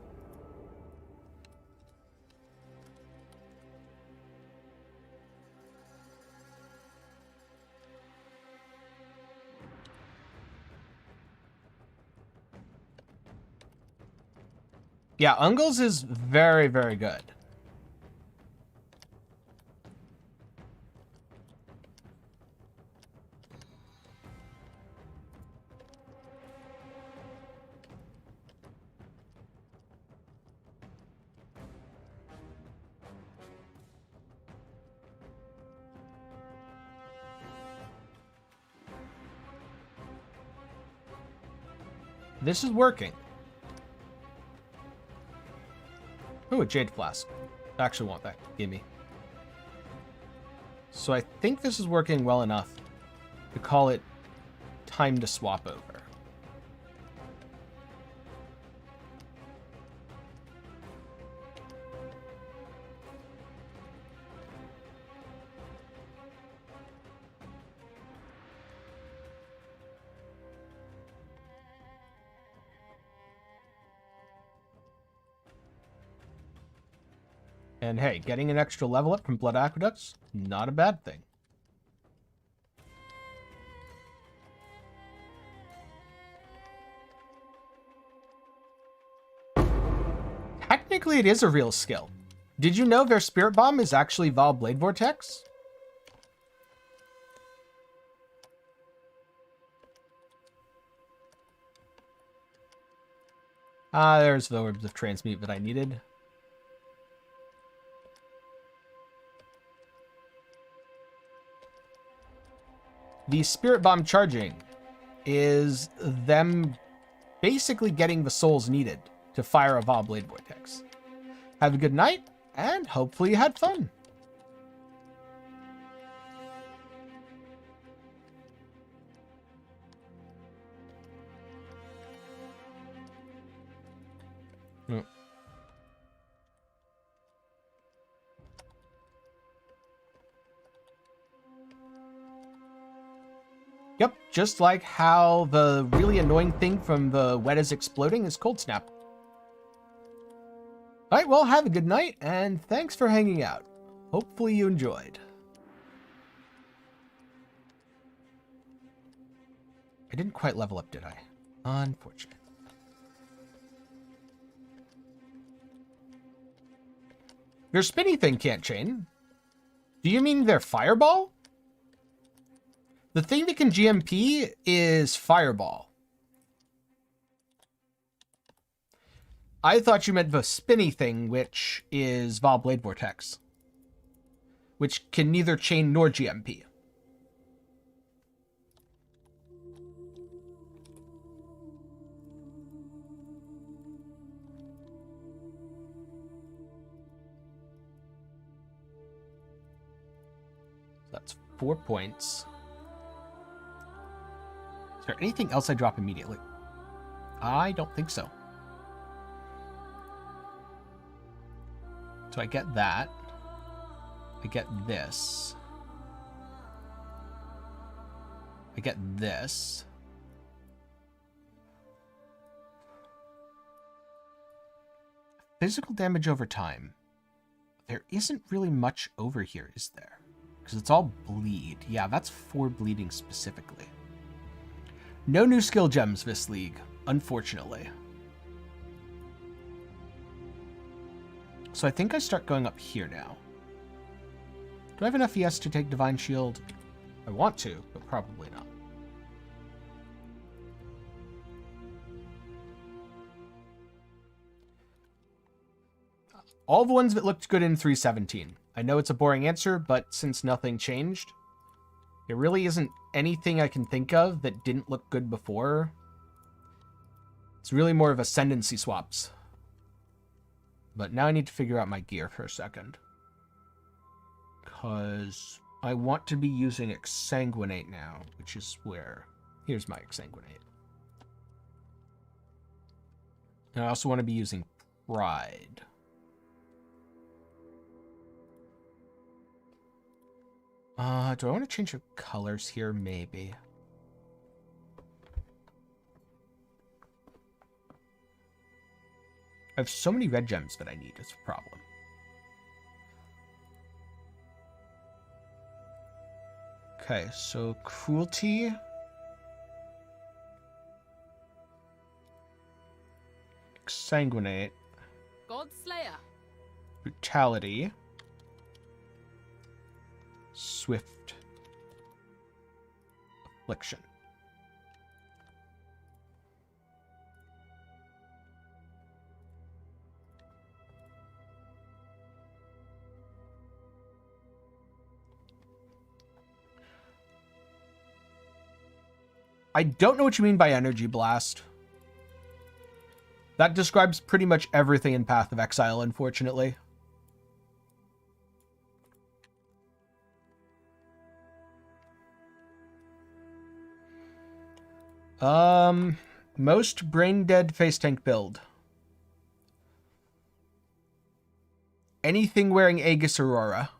Yeah, Ungles is very, very good. This is working. Ooh, a Jade Flask. I actually want that. Gimme. So I think this is working well enough to call it time to swap over. And hey, getting an extra level up from Blood Aqueducts, not a bad thing. Technically, it is a real skill. Did you know their Spirit Bomb is actually Val Blade Vortex? Ah, there's the Orbs of Transmute that I needed. The Spirit Bomb charging is them basically getting the souls needed to fire a Val Blade Vortex. Have a good night, and hopefully you had fun. Oh. Yep, just like how the really annoying thing from the wet is exploding is Cold Snap. Alright, well, have a good night, and thanks for hanging out. Hopefully you enjoyed. I didn't quite level up, did I? Unfortunate. Your spinny thing can't chain. Do you mean their fireball? The thing that can GMP is Fireball. I thought you meant the spinny thing, which is Val Blade Vortex, which can neither chain nor GMP. That's 4 points. Is there anything else I drop immediately? I don't think so. So I get that. I get this. I get this. Physical damage over time. There isn't really much over here, is there? Because it's all bleed. Yeah, that's 4 bleeding specifically. No new skill gems this league, unfortunately. So I think I start going up here now. Do I have enough ES to take Divine Shield? I want to, but probably not. All the ones that looked good in 3.17. I know it's a boring answer, but since nothing changed, there really isn't anything I can think of that didn't look good before. It's really more of ascendancy swaps. But now I need to figure out my gear for a second. Because I want to be using Exsanguinate now, which is where... Here's my Exsanguinate. And I also want to be using Pride. Do I want to change the colors here? Maybe. I have so many red gems that I need. It's a problem. Okay, so cruelty. Exsanguinate. God Slayer. Brutality. Swift. Affliction. I don't know what you mean by energy blast. That describes pretty much everything in Path of Exile, unfortunately. Most brain dead face tank build. Anything wearing Aegis Aurora.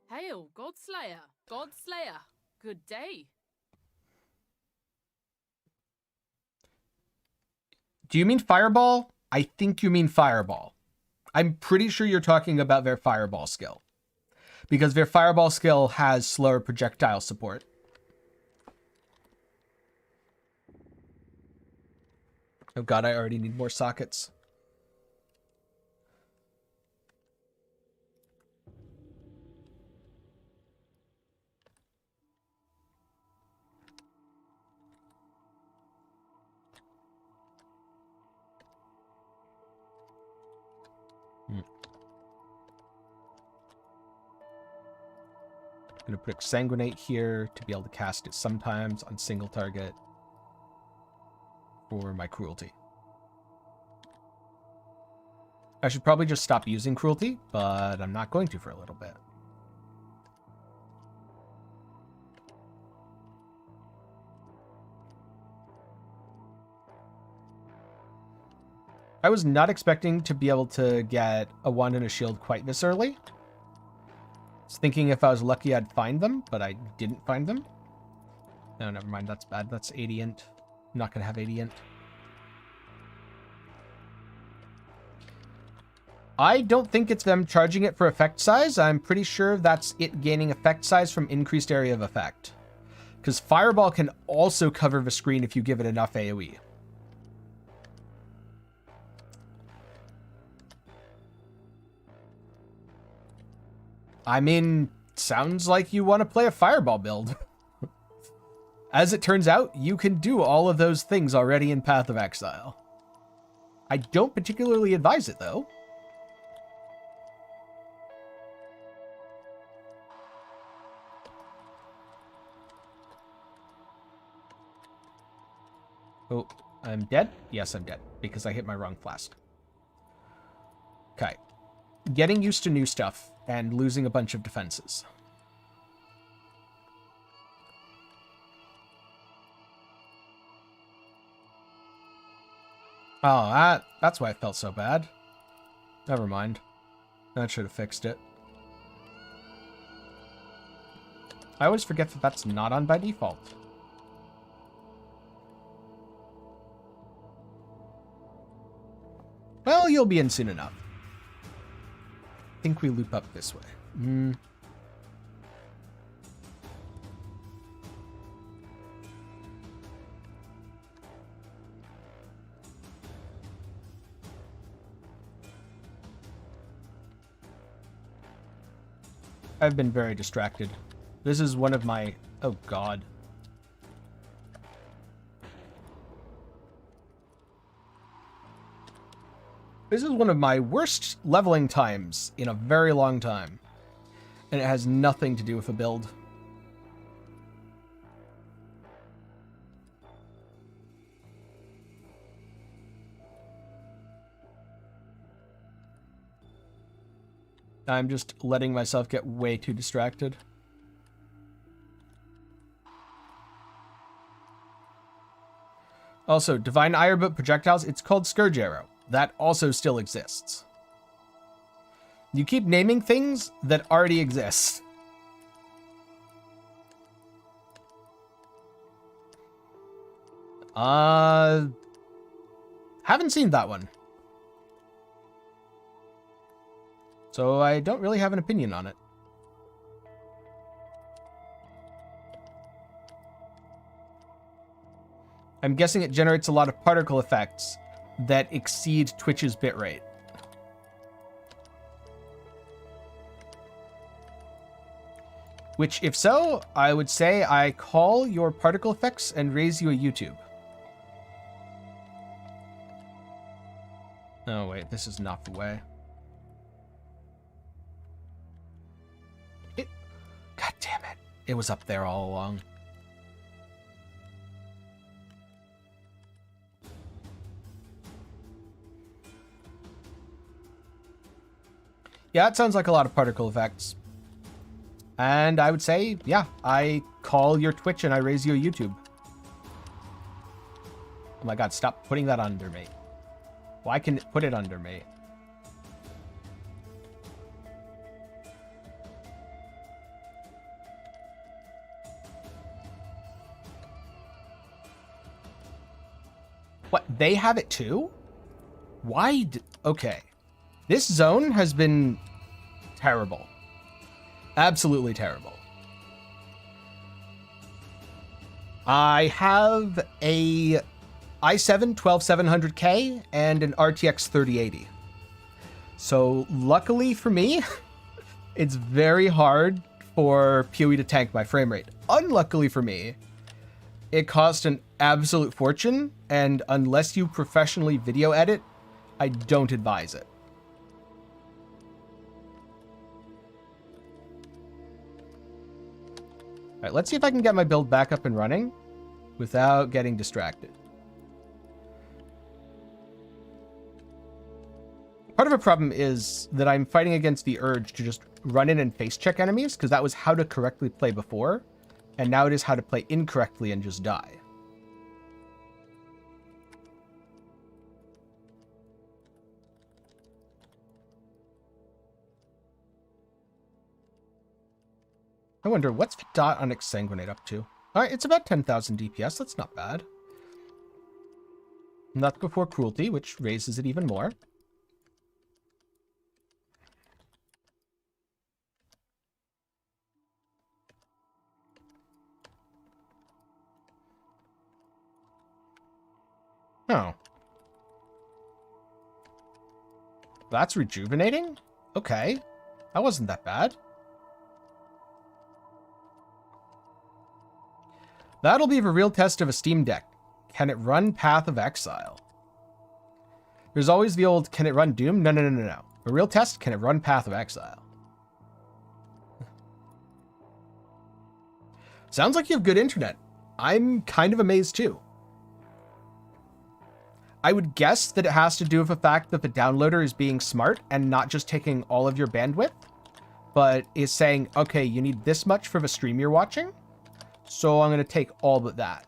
Hail, God Slayer. God Slayer. Good day. Do you mean Fireball? I think you mean Fireball. I'm pretty sure you're talking about their Fireball skill. Because their Fireball skill has slower projectile support. Oh god, I already need more sockets. I'm going to put Exsanguinate here to be able to cast it sometimes on single target for my Cruelty. I should probably just stop using Cruelty, but I'm not going to for a little bit. I was not expecting to be able to get a wand and a shield quite this early. I was thinking if I was lucky I'd find them, but I didn't find them. No, never mind. That's bad. That's 80 int. I'm not going to have 80 int. I don't think it's them charging it for effect size. I'm pretty sure that's it gaining effect size from increased area of effect. Because Fireball can also cover the screen if you give it enough AoE. I mean, sounds like you want to play a Fireball build. As it turns out, you can do all of those things already in Path of Exile. I don't particularly advise it, though. Oh, I'm dead? Yes, I'm dead, because I hit my wrong flask. Okay. Getting used to new stuff and losing a bunch of defenses. Oh, that's why it felt so bad. Never mind. That should have fixed it. I always forget that that's not on by default. Well, you'll be in soon enough. I think we loop up this way. I've been very distracted. This is one of my... Oh, God. This is one of my worst leveling times in a very long time. And it has nothing to do with a build. I'm just letting myself get way too distracted. Also, Divine Ire but projectiles, it's called Scourge Arrow. That also still exists. You keep naming things that already exist. Haven't seen that one. So I don't really have an opinion on it. I'm guessing it generates a lot of particle effects that exceed Twitch's bitrate. Which, if so, I would say I call your particle effects and raise you a YouTube. Oh, wait, this is not the way. God damn it. It was up there all along. Yeah, it sounds like a lot of particle effects. And I would say, yeah, I call your Twitch and I raise you a YouTube. Oh my god, stop putting that under me. Why can it put it under me? What? They have it too? Why? Okay. This zone has been terrible. Absolutely terrible. I have a i7 12700K and an RTX 3080. So luckily for me, it's very hard for PoE to tank my frame rate. Unluckily for me, it cost an absolute fortune, and unless you professionally video edit, I don't advise it. All right, let's see if I can get my build back up and running without getting distracted. Part of a problem is that I'm fighting against the urge to just run in and face check enemies, because that was how to correctly play before, and now it is how to play incorrectly and just die. I wonder, what's Dot on Exsanguinate up to? Alright, it's about 10,000 DPS. That's not bad. And that's before Cruelty, which raises it even more. Oh. That's rejuvenating? Okay. That wasn't that bad. That'll be the real test of a Steam Deck. Can it run Path of Exile? There's always the old, can it run Doom? No, no, no, no, no. A real test, can it run Path of Exile? Sounds like you have good internet. I'm kind of amazed too. I would guess that it has to do with the fact that the downloader is being smart and not just taking all of your bandwidth, but is saying, okay, you need this much for the stream you're watching, so I'm going to take all but that.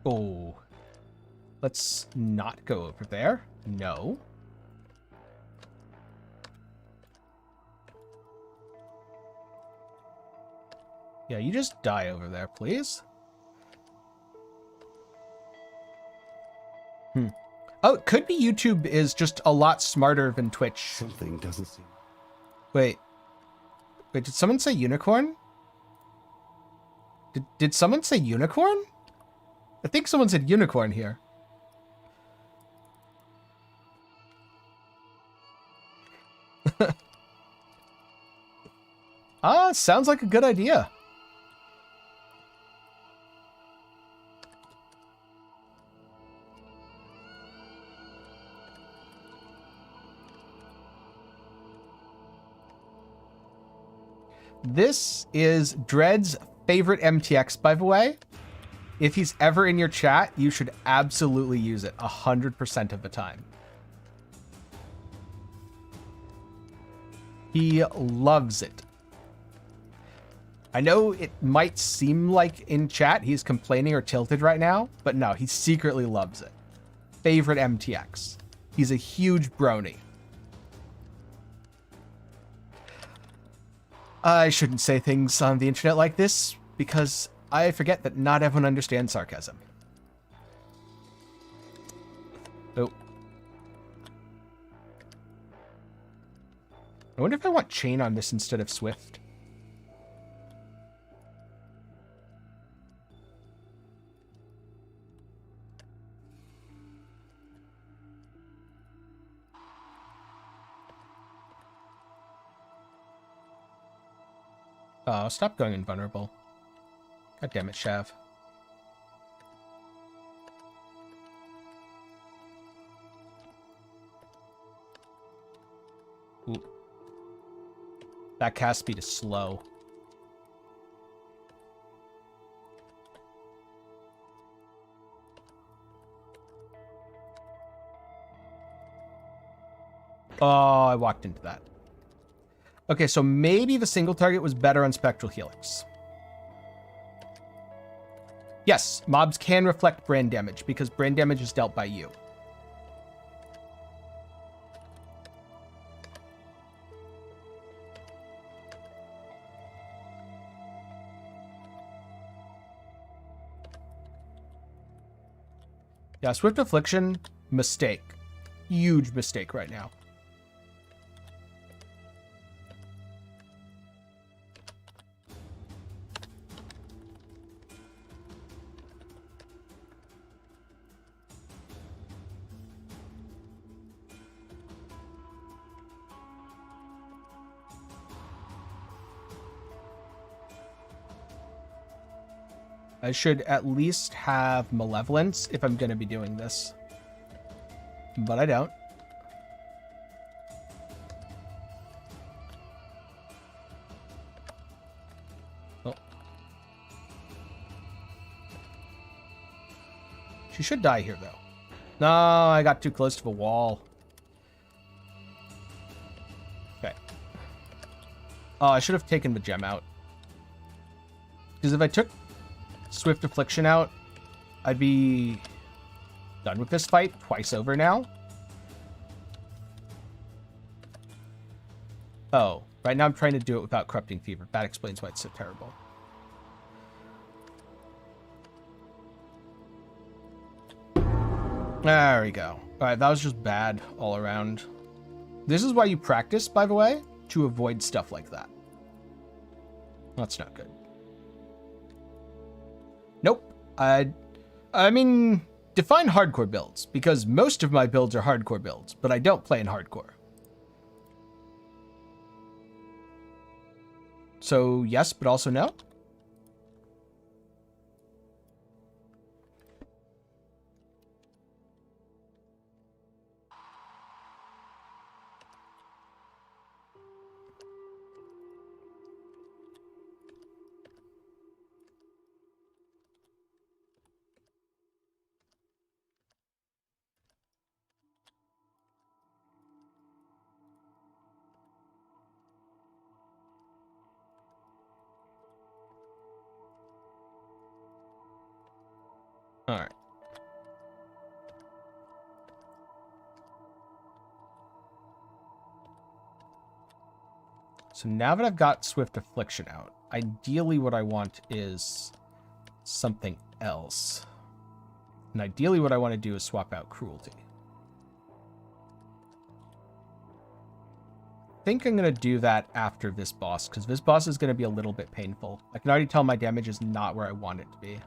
Oh, let's not go over there. No. Yeah, you just die over there, please. Oh, it could be YouTube is just a lot smarter than Twitch. Something doesn't seem... Wait, did someone say unicorn? Did someone say unicorn? I think someone said unicorn here. Sounds like a good idea. This is Dread's favorite MTX, by the way. If he's ever in your chat, you should absolutely use it 100% of the time. He loves it. I know it might seem like in chat he's complaining or tilted right now, but no, he secretly loves it. Favorite MTX. He's a huge brony. I shouldn't say things on the internet like this because I forget that not everyone understands sarcasm. Oh. I wonder if I want chain on this instead of swift. Oh, stop going invulnerable. God damn it, Shav. Ooh. That cast speed is slow. Oh, I walked into that. Okay, so maybe the single target was better on Spectral Helix. Yes, mobs can reflect brand damage because brand damage is dealt by you. Yeah, Swift Affliction, mistake. Huge mistake right now. I should at least have Malevolence if I'm going to be doing this. But I don't. Oh. She should die here, though. No, I got too close to the wall. Okay. Oh, I should have taken the gem out. Because if I took Swift Affliction out, I'd be done with this fight twice over now. Oh, right now I'm trying to do it without Corrupting Fever. That explains why it's so terrible. There we go. All right, that was just bad all around. This is why you practice, by the way, to avoid stuff like that. That's not good. Nope. I mean, define hardcore builds, because most of my builds are hardcore builds, but I don't play in hardcore. So yes, but also no? All right. So now that I've got Swift Affliction out, ideally what I want is something else. And ideally what I want to do is swap out Cruelty. I think I'm going to do that after this boss, because this boss is going to be a little bit painful. I can already tell my damage is not where I want it to be.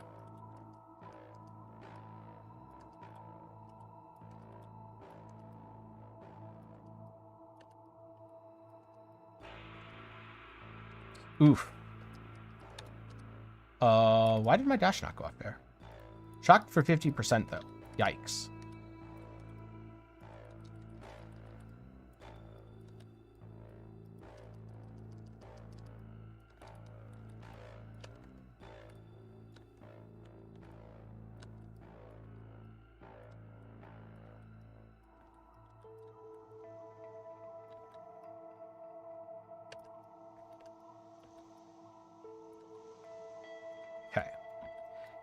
Oof. Why did my dash not go up there? Shocked for 50% though. Yikes.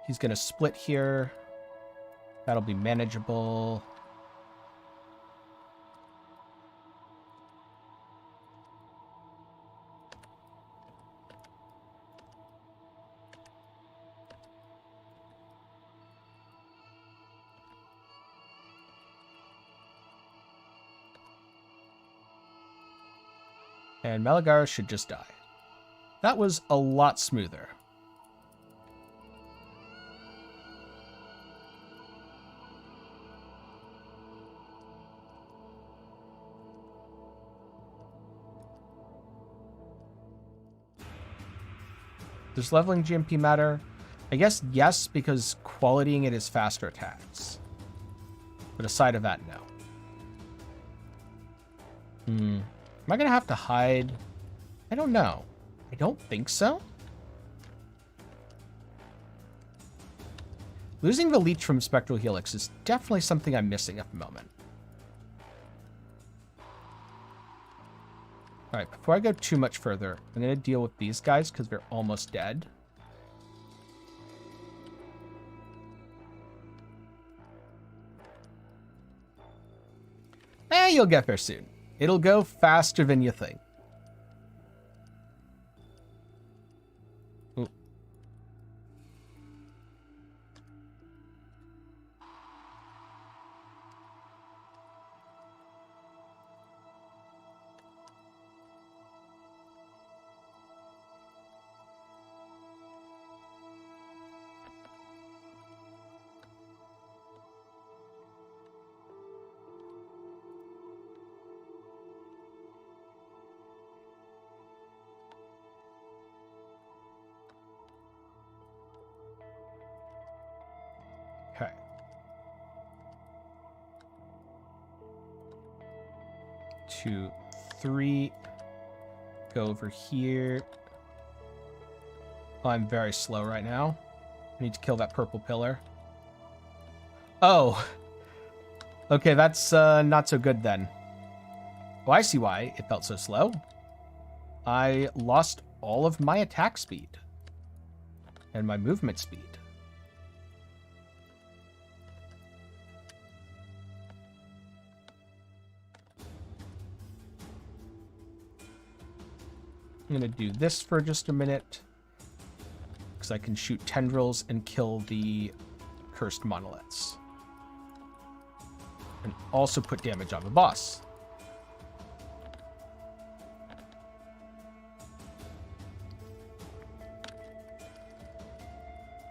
He's going to split here. That'll be manageable. And Malagar should just die. That was a lot smoother. Does leveling GMP matter? I guess yes, because qualitying it is faster attacks. But aside of that, no. Am I going to have to hide? I don't know. I don't think so. Losing the leech from Spectral Helix is definitely something I'm missing at the moment. Alright, before I go too much further, I'm going to deal with these guys because they're almost dead. You'll get there soon. It'll go faster than you think. Ooh. Okay. 2, 3. Go over here. Oh, I'm very slow right now. I need to kill that purple pillar. Oh. Okay, that's not so good then. Oh, I see why it felt so slow. I lost all of my attack speed. And my movement speed. I'm going to do this for just a minute. Because I can shoot tendrils and kill the cursed monoliths. And also put damage on the boss.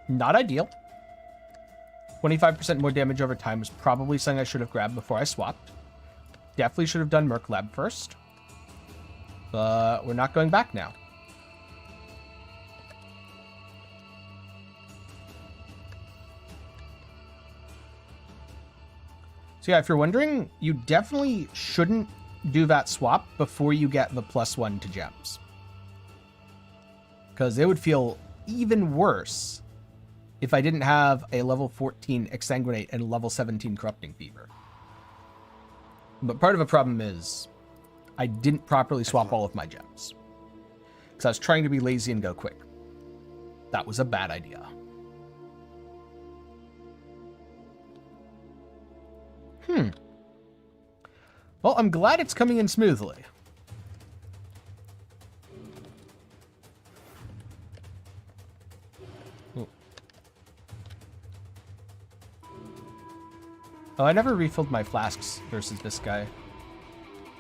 Not ideal. 25% more damage over time was probably something I should have grabbed before I swapped. Definitely should have done Merc Lab first. But we're not going back now. So yeah, if you're wondering, you definitely shouldn't do that swap before you get the +1 to gems. Because it would feel even worse if I didn't have a level 14 Exsanguinate and a level 17 Corrupting Fever. But part of the problem is I didn't properly swap all of my gems. Because I was trying to be lazy and go quick. That was a bad idea. Well, I'm glad it's coming in smoothly. Ooh. Oh, I never refilled my flasks versus this guy.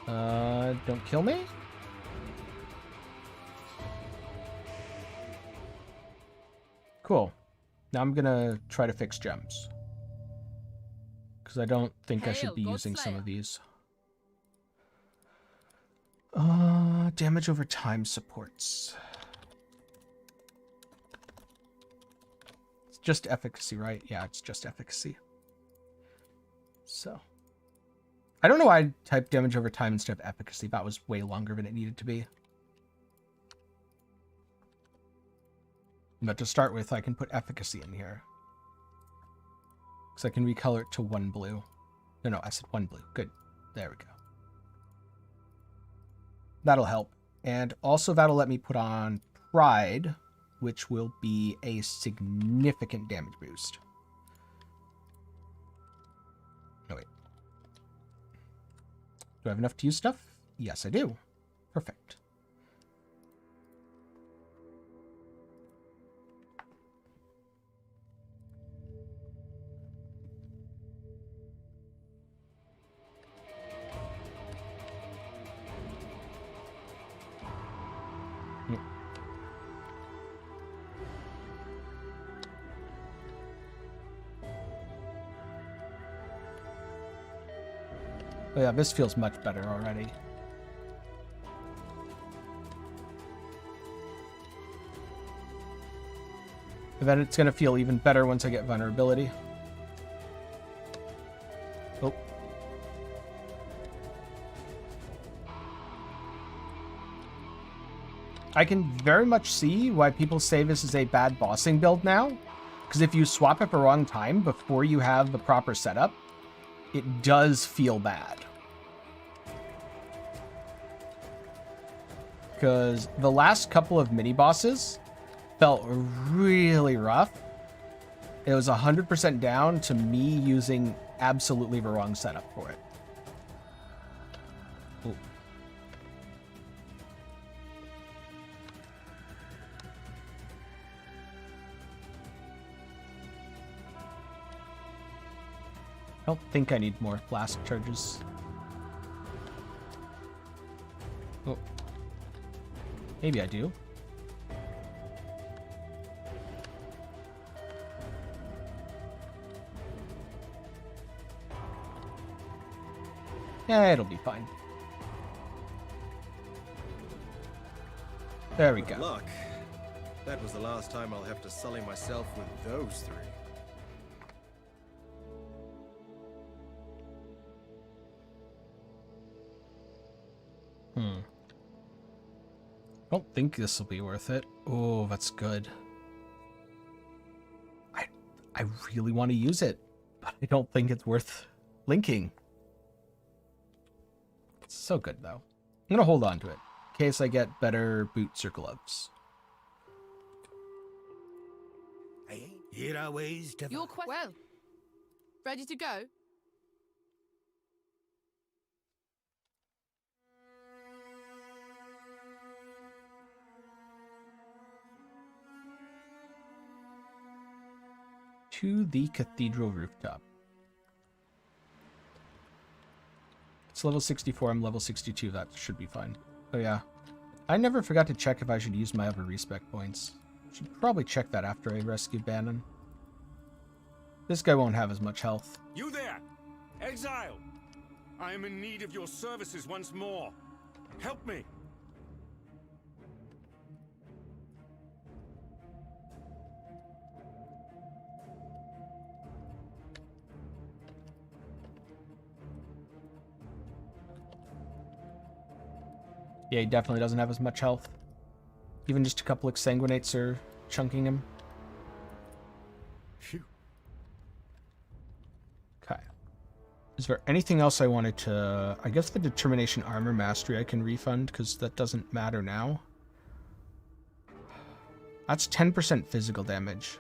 Don't kill me? Cool. Now I'm gonna try to fix gems. Because I don't think I should be using some of these. Damage over time supports. It's just efficacy, right? Yeah, it's just efficacy. So. I don't know why I typed damage over time instead of efficacy. That was way longer than it needed to be. But to start with, I can put efficacy in here. Because I can recolor it to 1 blue. No, I said 1 blue. Good. There we go. That'll help. And also that'll let me put on Pride. which will be a significant damage boost. No, wait. Do I have enough to use stuff? Yes, I do. Perfect. Oh yeah, this feels much better already. And then it's going to feel even better once I get vulnerability. Oh. I can very much see why people say this is a bad bossing build now. Because if you swap at the wrong time before you have the proper setup, it does feel bad. Because the last couple of mini-bosses felt really rough. It was 100% down to me using absolutely the wrong setup for it. Ooh. I don't think I need more flask charges. Oh. Maybe I do. Yeah, it'll be fine. There we go. Luck. That was the last time I'll have to sully myself with those three. I don't think this will be worth it. Oh, that's good. I really want to use it, but I don't think it's worth linking. It's so good, though. I'm going to hold on to it in case I get better boots or gloves. Here are ways to... Your well, ready to go? To the cathedral rooftop. It's level 64, I'm level 62, that should be fine. Oh yeah. I never forgot to check if I should use my other respec points. Should probably check that after I rescue Bannon. This guy won't have as much health. You there! Exile! I am in need of your services once more. Help me! Yeah, he definitely doesn't have as much health. Even just a couple exsanguinates are chunking him. Phew. Okay. Is there anything else I wanted to... I guess the Determination Armor Mastery I can refund, because that doesn't matter now. That's 10% physical damage.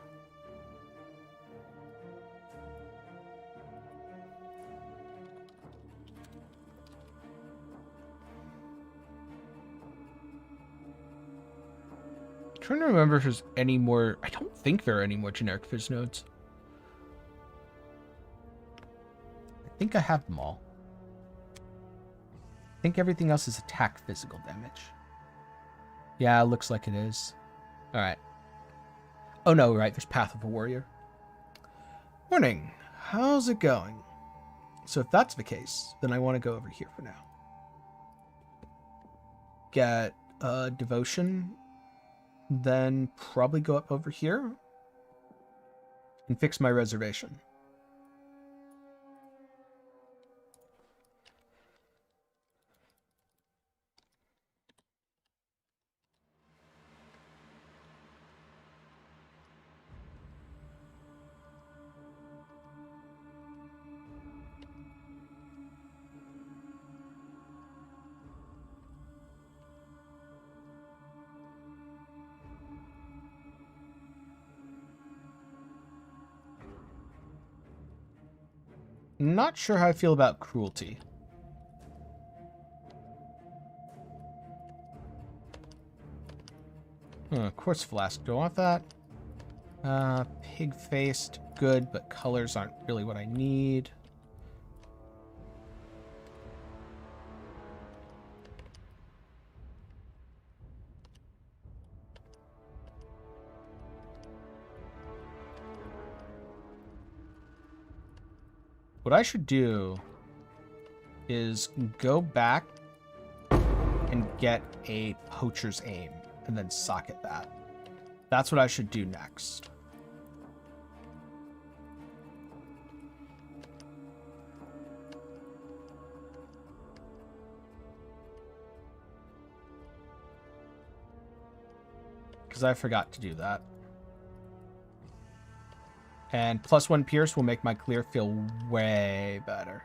Trying to remember if there's any more... I don't think there are any more generic phys nodes. I think I have them all. I think everything else is attack physical damage. Yeah, it looks like it is. Alright. Oh no, right, there's Path of a Warrior. Morning. How's it going? So if that's the case, then I want to go over here for now. Get Devotion. Then probably go up over here and fix my reservation. Not sure how I feel about cruelty. Quartz flask. Do I want that? Pig-faced. Good, but colors aren't really what I need. What I should do is go back and get a poacher's aim and then socket that. That's what I should do next. Because I forgot to do that. And +1 pierce will make my clear feel way better.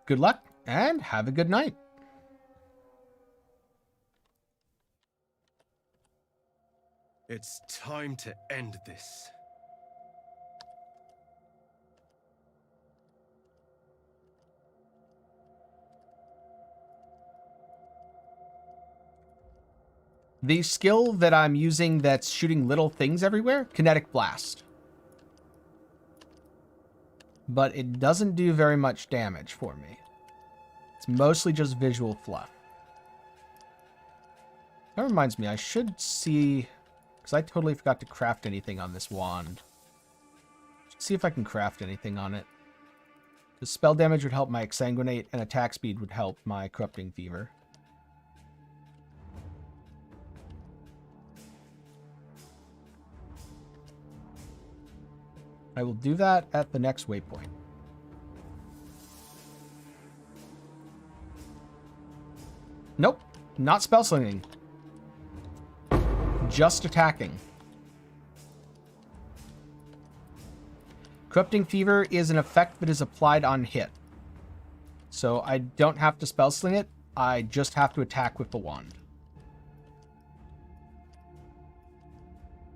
Good luck and have a good night. It's time to end this. The skill that I'm using that's shooting little things everywhere, Kinetic Blast. But it doesn't do very much damage for me. It's mostly just visual fluff. That reminds me, I should see... because I totally forgot to craft anything on this wand. Should see if I can craft anything on it. Because spell damage would help my Exsanguinate, and attack speed would help my Corrupting Fever. I will do that at the next waypoint. Nope, not spell slinging. Just attacking. Corrupting Fever is an effect that is applied on hit. So I don't have to spell sling it, I just have to attack with the wand.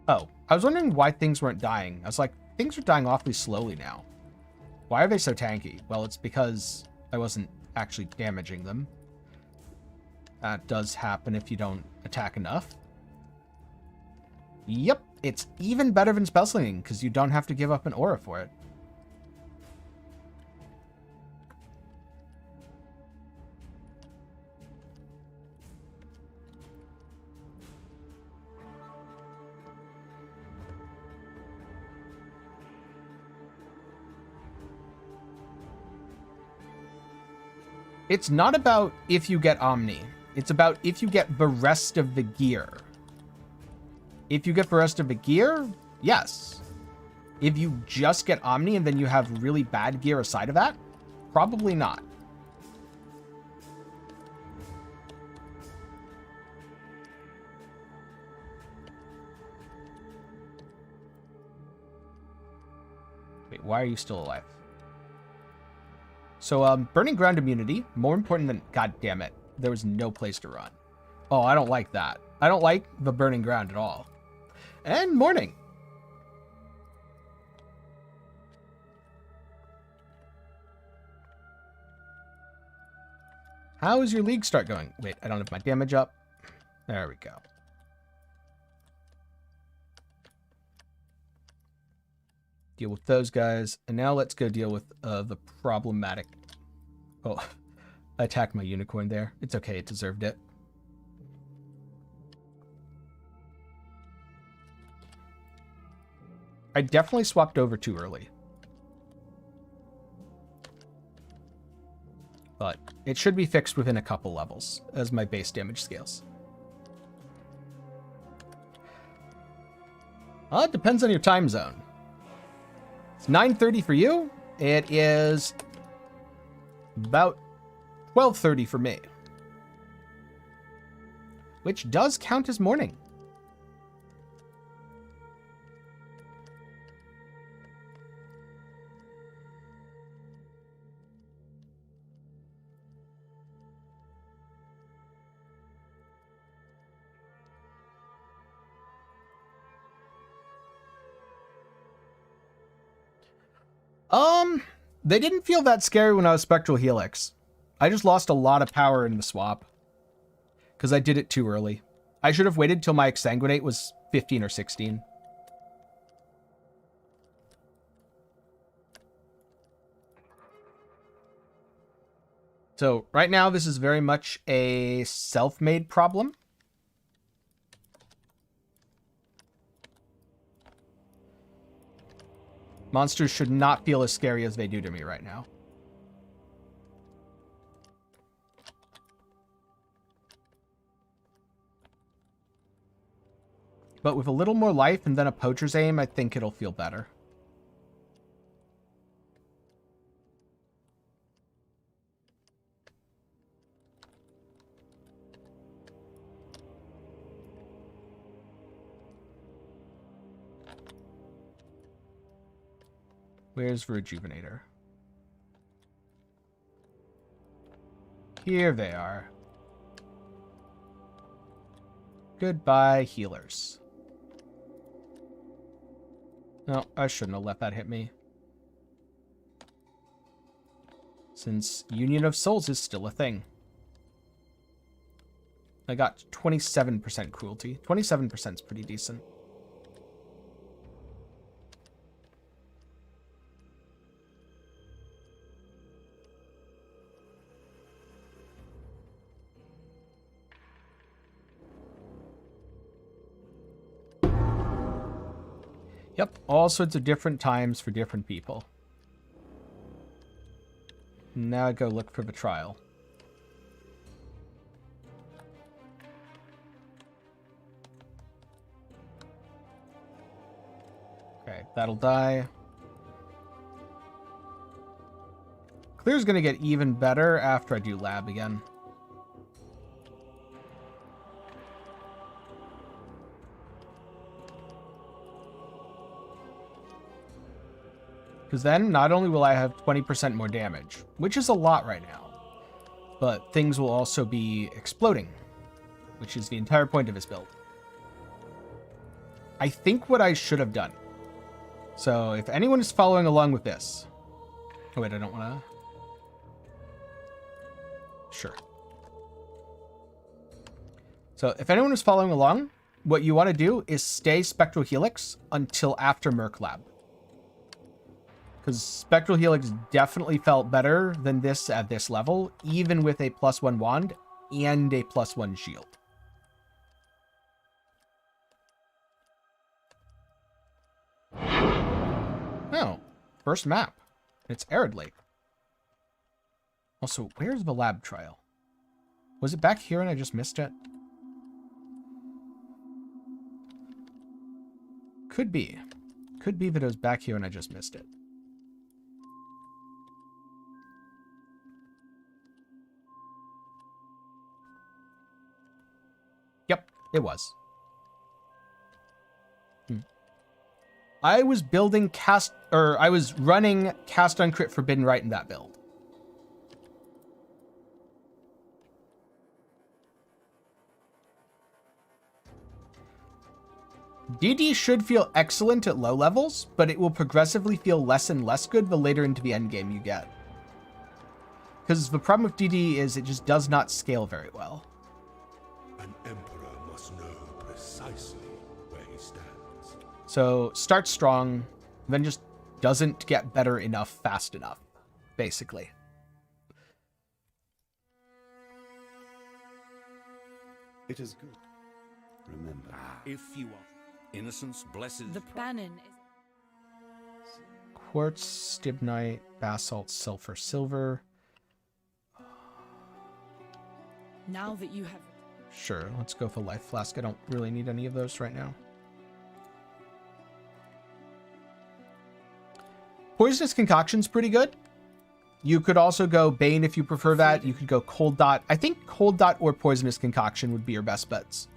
Oh, I was wondering why things weren't dying. I was like, things are dying awfully slowly now. Why are they so tanky? Well, it's because I wasn't actually damaging them. That does happen if you don't attack enough. Yep, it's even better than spell slinging because you don't have to give up an aura for it. It's not about if you get Omni. It's about if you get the rest of the gear. If you get the rest of the gear, yes. If you just get Omni and then you have really bad gear aside of that, probably not. Wait, why are you still alive? So, Burning Ground immunity, more important than... God damn it. There was no place to run. Oh, I don't like that. I don't like the Burning Ground at all. And morning. How is your league start going? Wait, I don't have my damage up. There we go. Deal with those guys. And now let's go deal with the problematic... Oh, I attacked my unicorn there. It's okay, it deserved it. I definitely swapped over too early. But it should be fixed within a couple levels as my base damage scales. It depends on your time zone. It's 9:30 for you. It is about 12:30 for me. Which does count as morning. They didn't feel that scary when I was Spectral Helix. I just lost a lot of power in the swap. Because I did it too early. I should have waited till my Exsanguinate was 15 or 16. So right now, this is very much a self-made problem. Monsters should not feel as scary as they do to me right now. But with a little more life and then a Poacher's Aim, I think it'll feel better. Where's Rejuvenator? Here they are. Goodbye, healers. No, I shouldn't have let that hit me. Since Union of Souls is still a thing. I got 27% cruelty. 27% is pretty decent. Yep, all sorts of different times for different people. Now I go look for the trial. Okay, that'll die. Clear's gonna get even better after I do lab again. Because then, not only will I have 20% more damage, which is a lot right now, but things will also be exploding, which is the entire point of his build. I think what I should have done. So, if anyone is following along with this... Oh, wait, I don't want to... Sure. So, if anyone is following along, what you want to do is stay Spectral Helix until after Merc Lab. Because Spectral Helix definitely felt better than this at this level, even with a +1 wand and a +1 shield. Oh, first map. It's Arid Lake. Also, where's the lab trial? Was it back here and I just missed it? Could be. Could be that it was back here and I just missed it. Yep, it was. I was building I was running Cast on Crit Forbidden Right in that build. DD should feel excellent at low levels, but it will progressively feel less and less good the later into the endgame you get. Because the problem with DD is it just does not scale very well. An emperor must know precisely where he stands. So start strong, then just doesn't get better enough fast enough, basically. It is good. Remember. If you are. Innocence blesses. The Bannon is... Quartz, stibnite, basalt, sulfur, silver. Now that you have... Sure, let's go for life flask. I don't really need any of those right now. Poisonous concoction's pretty good. You could also go Bane if you prefer that. You could go Cold Dot. I think Cold Dot or Poisonous Concoction would be your best bets.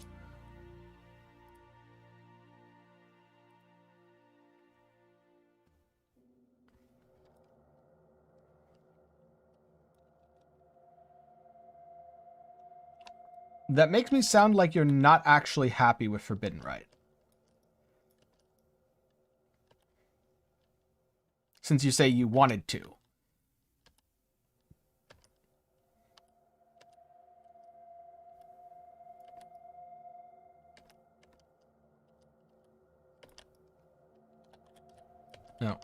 That makes me sound like you're not actually happy with Forbidden Right. since you say you wanted to. No.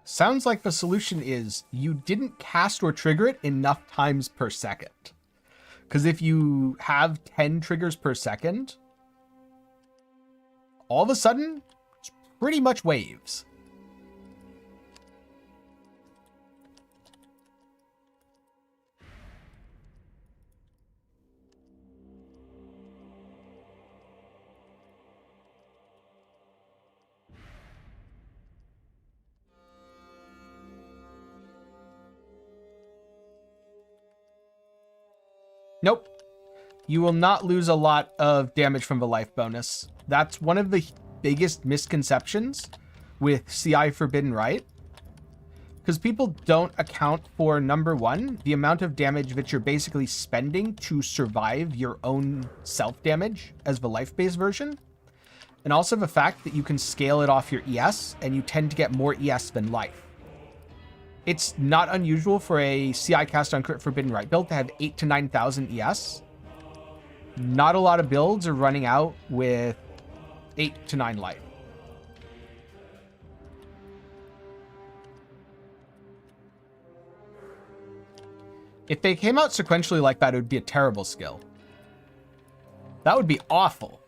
Sounds like the solution is you didn't cast or trigger it enough times per second. Because if you have 10 triggers per second, all of a sudden, it's pretty much waves. Nope. You will not lose a lot of damage from the life bonus. That's one of the biggest misconceptions with CI Forbidden Right. Because people don't account for, number one, the amount of damage that you're basically spending to survive your own self-damage as the life-based version. And also the fact that you can scale it off your ES, and you tend to get more ES than life. It's not unusual for a CI cast on Crit Forbidden Right build to have 8,000 to 9,000 ES. Not a lot of builds are running out with 8 to 9 life. If they came out sequentially like that, it would be a terrible skill. That would be awful.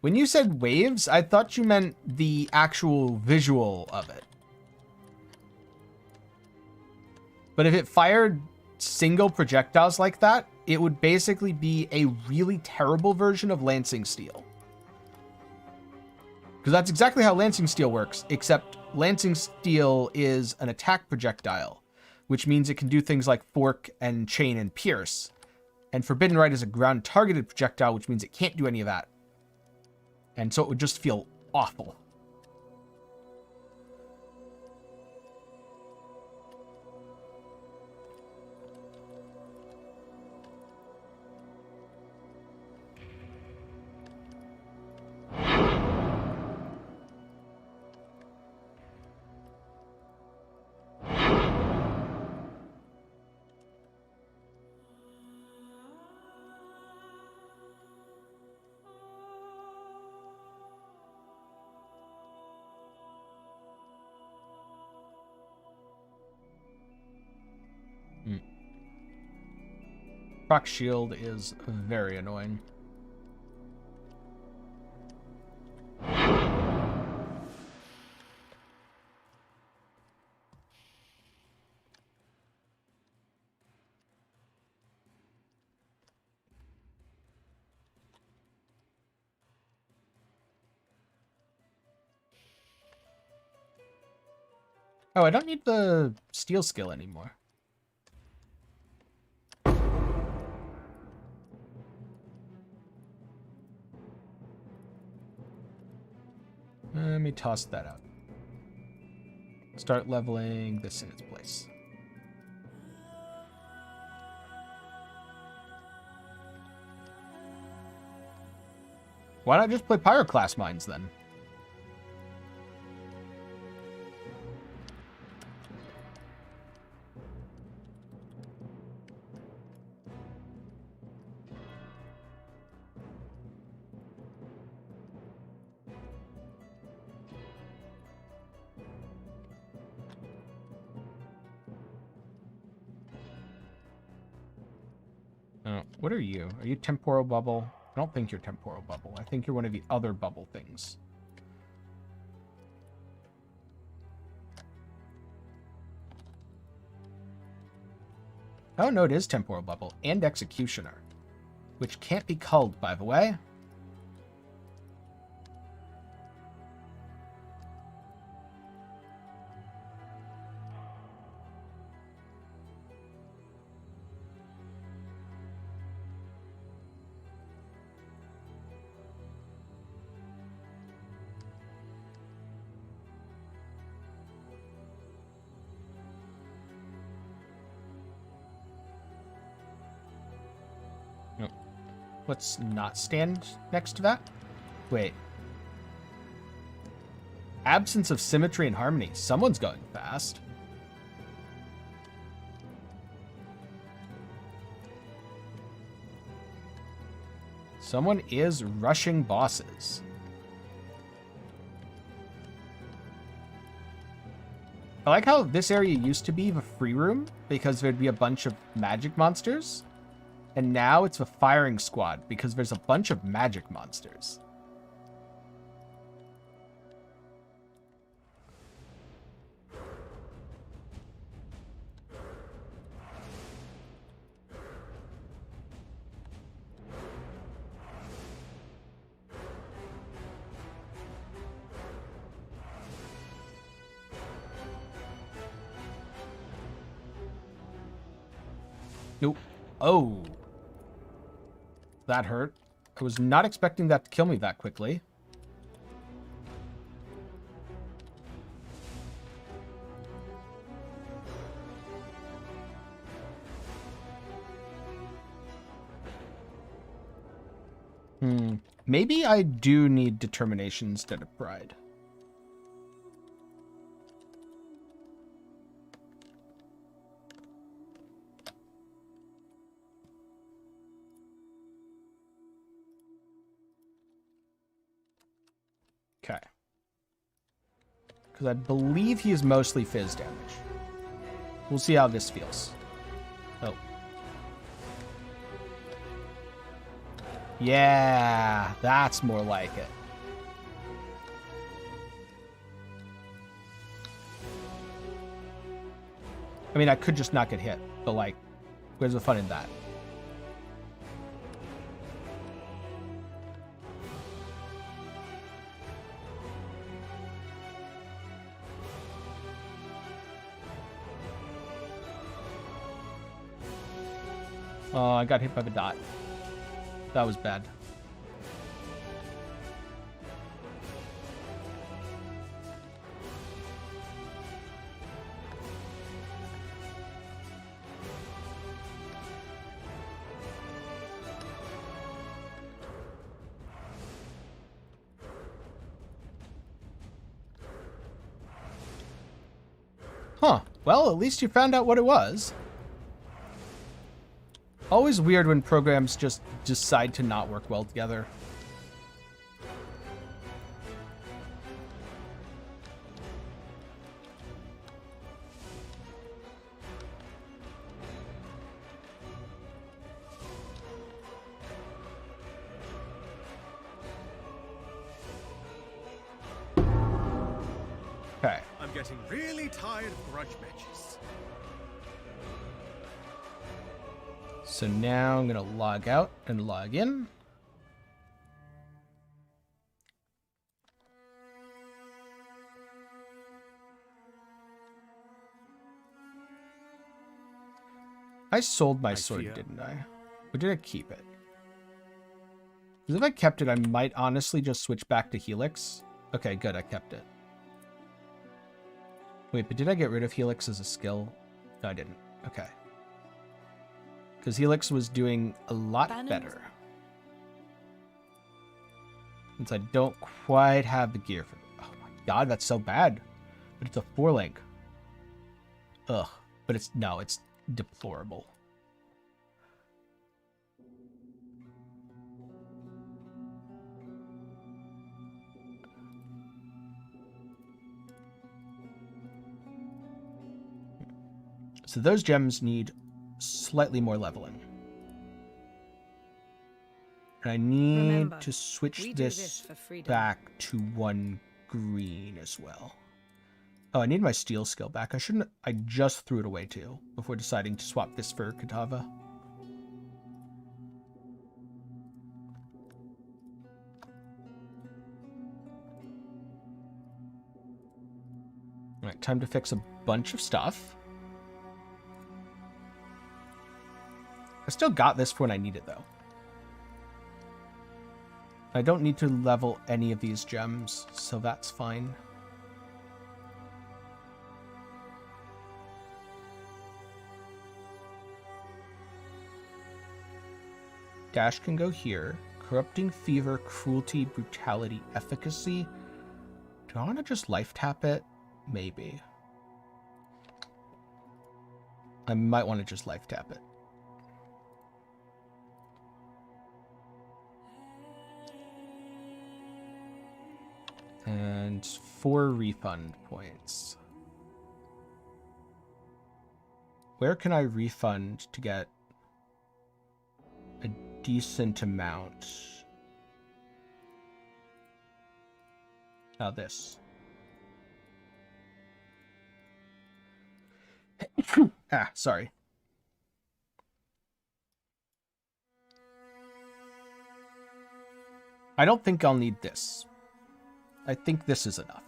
When you said waves, I thought you meant the actual visual of it. But if it fired single projectiles like that, it would basically be a really terrible version of Lancing Steel. Because that's exactly how Lancing Steel works, except Lancing Steel is an attack projectile, which means it can do things like fork and chain and pierce. And Forbidden Right is a ground-targeted projectile, which means it can't do any of that. And so it would just feel awful. Proc shield is very annoying. Oh, I don't need the steel skill anymore. Let me toss that out. Start leveling this in its place. Why not just play Pyroclast Mines then? Oh, what are you? Are you Temporal Bubble? I don't think you're Temporal Bubble. I think you're one of the other bubble things. Oh, no, it is Temporal Bubble and Executioner, which can't be culled, by the way. Let's not stand next to that. Wait. Absence of symmetry and harmony. Someone's going fast. Someone is rushing bosses. I like how this area used to be the free room because there'd be a bunch of magic monsters. And now it's a firing squad because there's a bunch of magic monsters. Nope. Oh. That hurt. I was not expecting that to kill me that quickly. Maybe I do need determination instead of pride. Okay. Because I believe he is mostly fizz damage. We'll see how this feels. Oh. Yeah, that's more like it. I mean, I could just not get hit, but like, where's the fun in that? Oh, I got hit by the dot. That was bad. Huh. Well, at least you found out what it was. Always weird when programs just decide to not work well together. Okay. I'm getting really tired of grudge matches. So now I'm going to log out and log in. I sold my sword, didn't I? Or did I keep it? Because if I kept it, I might honestly just switch back to Helix. Okay, good, I kept it. Wait, but did I get rid of Helix as a skill? No, I didn't. Okay. Because Helix was doing a lot better. Since I don't quite have the gear for it. Oh my god, that's so bad. But it's a 4-link. Ugh. But it's, no, it's deplorable. So those gems need slightly more leveling. And I need to switch this back to 1 green as well. Oh, I need my steel skill back. I just threw it away too before deciding to swap this for Katava. All right, time to fix a bunch of stuff. I still got this for when I need it, though. I don't need to level any of these gems, so that's fine. Dash can go here. Corrupting Fever, Cruelty, Brutality, Efficacy. Do I want to just life tap it? Maybe. I might want to just life tap it. And 4 refund points. Where can I refund to get a decent amount? Oh, this. Sorry. I don't think I'll need this. I think this is enough.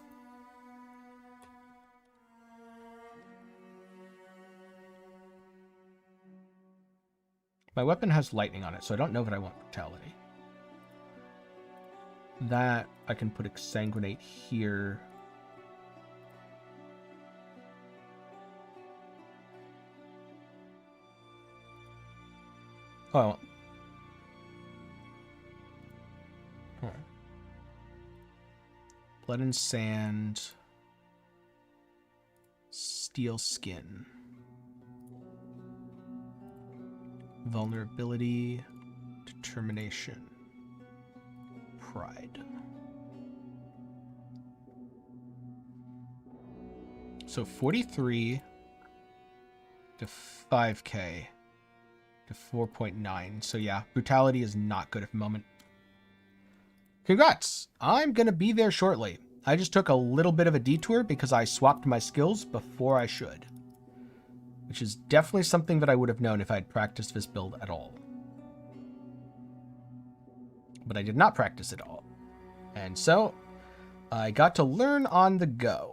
My weapon has lightning on it, so I don't know that I want brutality. That, I can put exsanguinate here. Oh. Blood and sand. Steel skin. Vulnerability. Determination. Pride. So 43 to 5k to 4.9. So yeah, brutality is not good at the moment. Congrats! I'm gonna be there shortly. I just took a little bit of a detour because I swapped my skills before I should. Which is definitely something that I would have known if I had practiced this build at all. But I did not practice it all. And so, I got to learn on the go.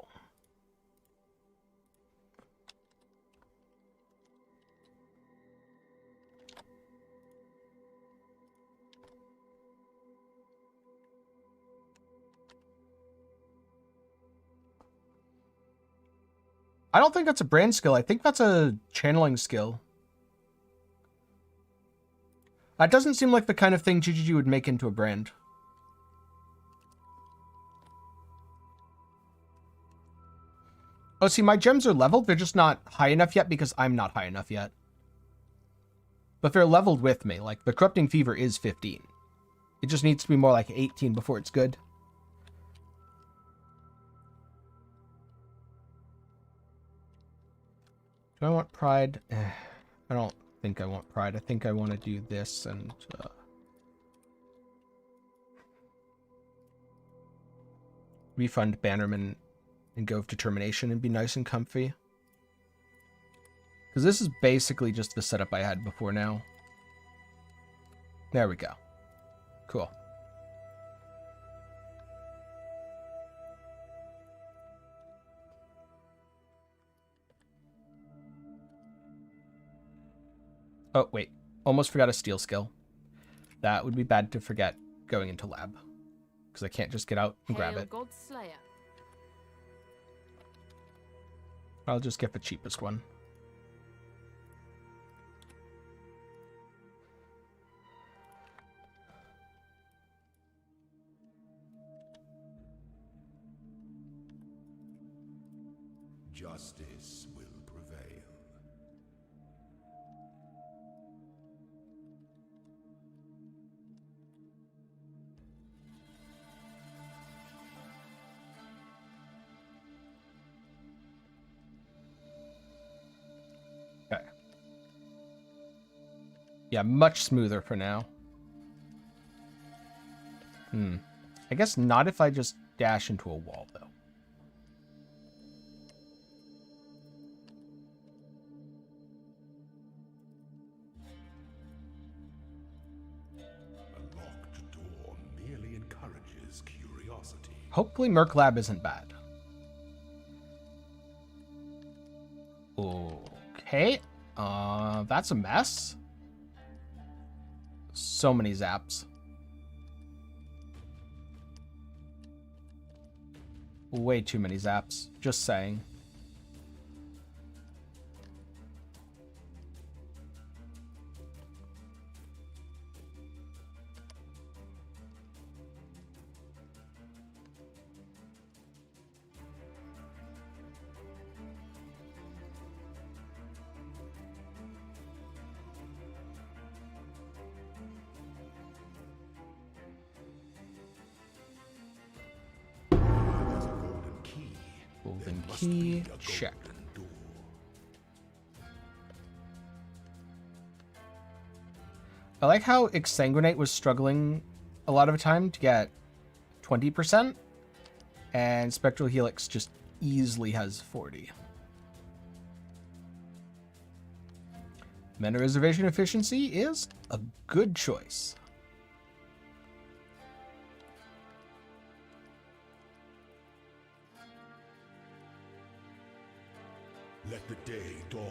I don't think that's a brand skill. I think that's a channeling skill. That doesn't seem like the kind of thing GGG would make into a brand. Oh, see, my gems are leveled. They're just not high enough yet because I'm not high enough yet. But they're leveled with me. Like, the Corrupting Fever is 15. It just needs to be more like 18 before it's good. Do I want pride? I don't think I want pride. I think I want to do this and... refund Bannerman and go with Determination and be nice and comfy. Because this is basically just the setup I had before now. There we go. Cool. Oh, wait. Almost forgot a steel skill. That would be bad to forget going into lab. Because I can't just get out and grab it. God Slayer. I'll just get the cheapest one. Justice will prevail. Okay. Yeah, much smoother for now. I guess not if I just dash into a wall, though. A locked door merely encourages curiosity. Hopefully Merc Lab isn't bad. Okay. That's a mess. So many zaps. Way too many zaps. Just saying. There Golden must key, be a check. golden door. I like how Exsanguinate was struggling a lot of the time to get 20%, and Spectral Helix just easily has 40. Mana reservation efficiency is a good choice. Let the day dawn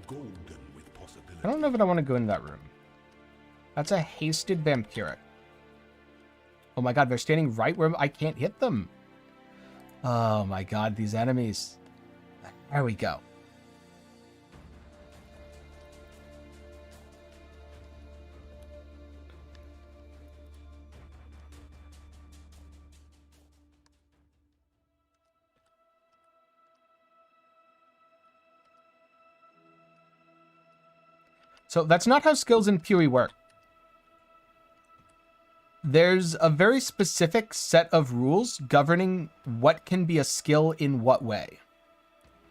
golden with possibility. I don't know if I want to go in that room. That's a hasted vampiric. Oh my god, they're standing right where I can't hit them. Oh my god, these enemies. There we go. So that's not how skills in Fury work. There's a very specific set of rules governing what can be a skill in what way.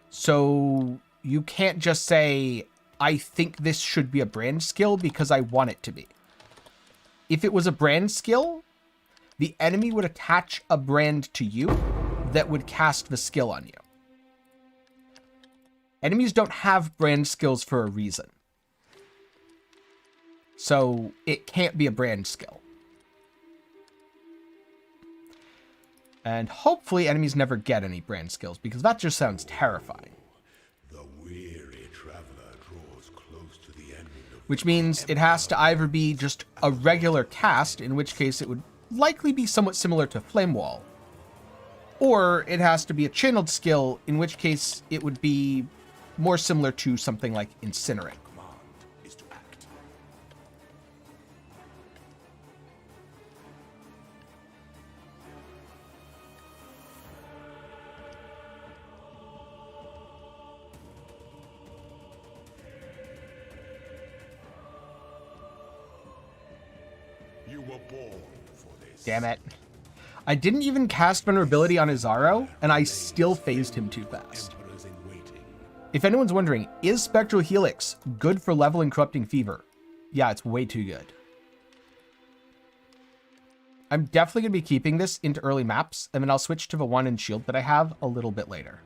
So you can't just say, I think this should be a brand skill because I want it to be. If it was a brand skill, the enemy would attach a brand to you that would cast the skill on you. Enemies don't have brand skills for a reason. So it can't be a brand skill. And hopefully enemies never get any brand skills, because that just sounds terrifying. The weary traveler draws close to the end of Which means it has to either be just a regular cast, in which case it would likely be somewhat similar to Flame Wall, or it has to be a channeled skill, in which case it would be more similar to something like Incinerate. command is to act. You were born for this. Damn it. I didn't even cast Vulnerability on Izaro, and I still phased him too fast. Emperors in waiting. If anyone's wondering, is Spectral Helix good for leveling Corrupting Fever? Yeah, it's way too good. I'm definitely going to be keeping this into early maps, and then I'll switch to the one in shield that I have a little bit later.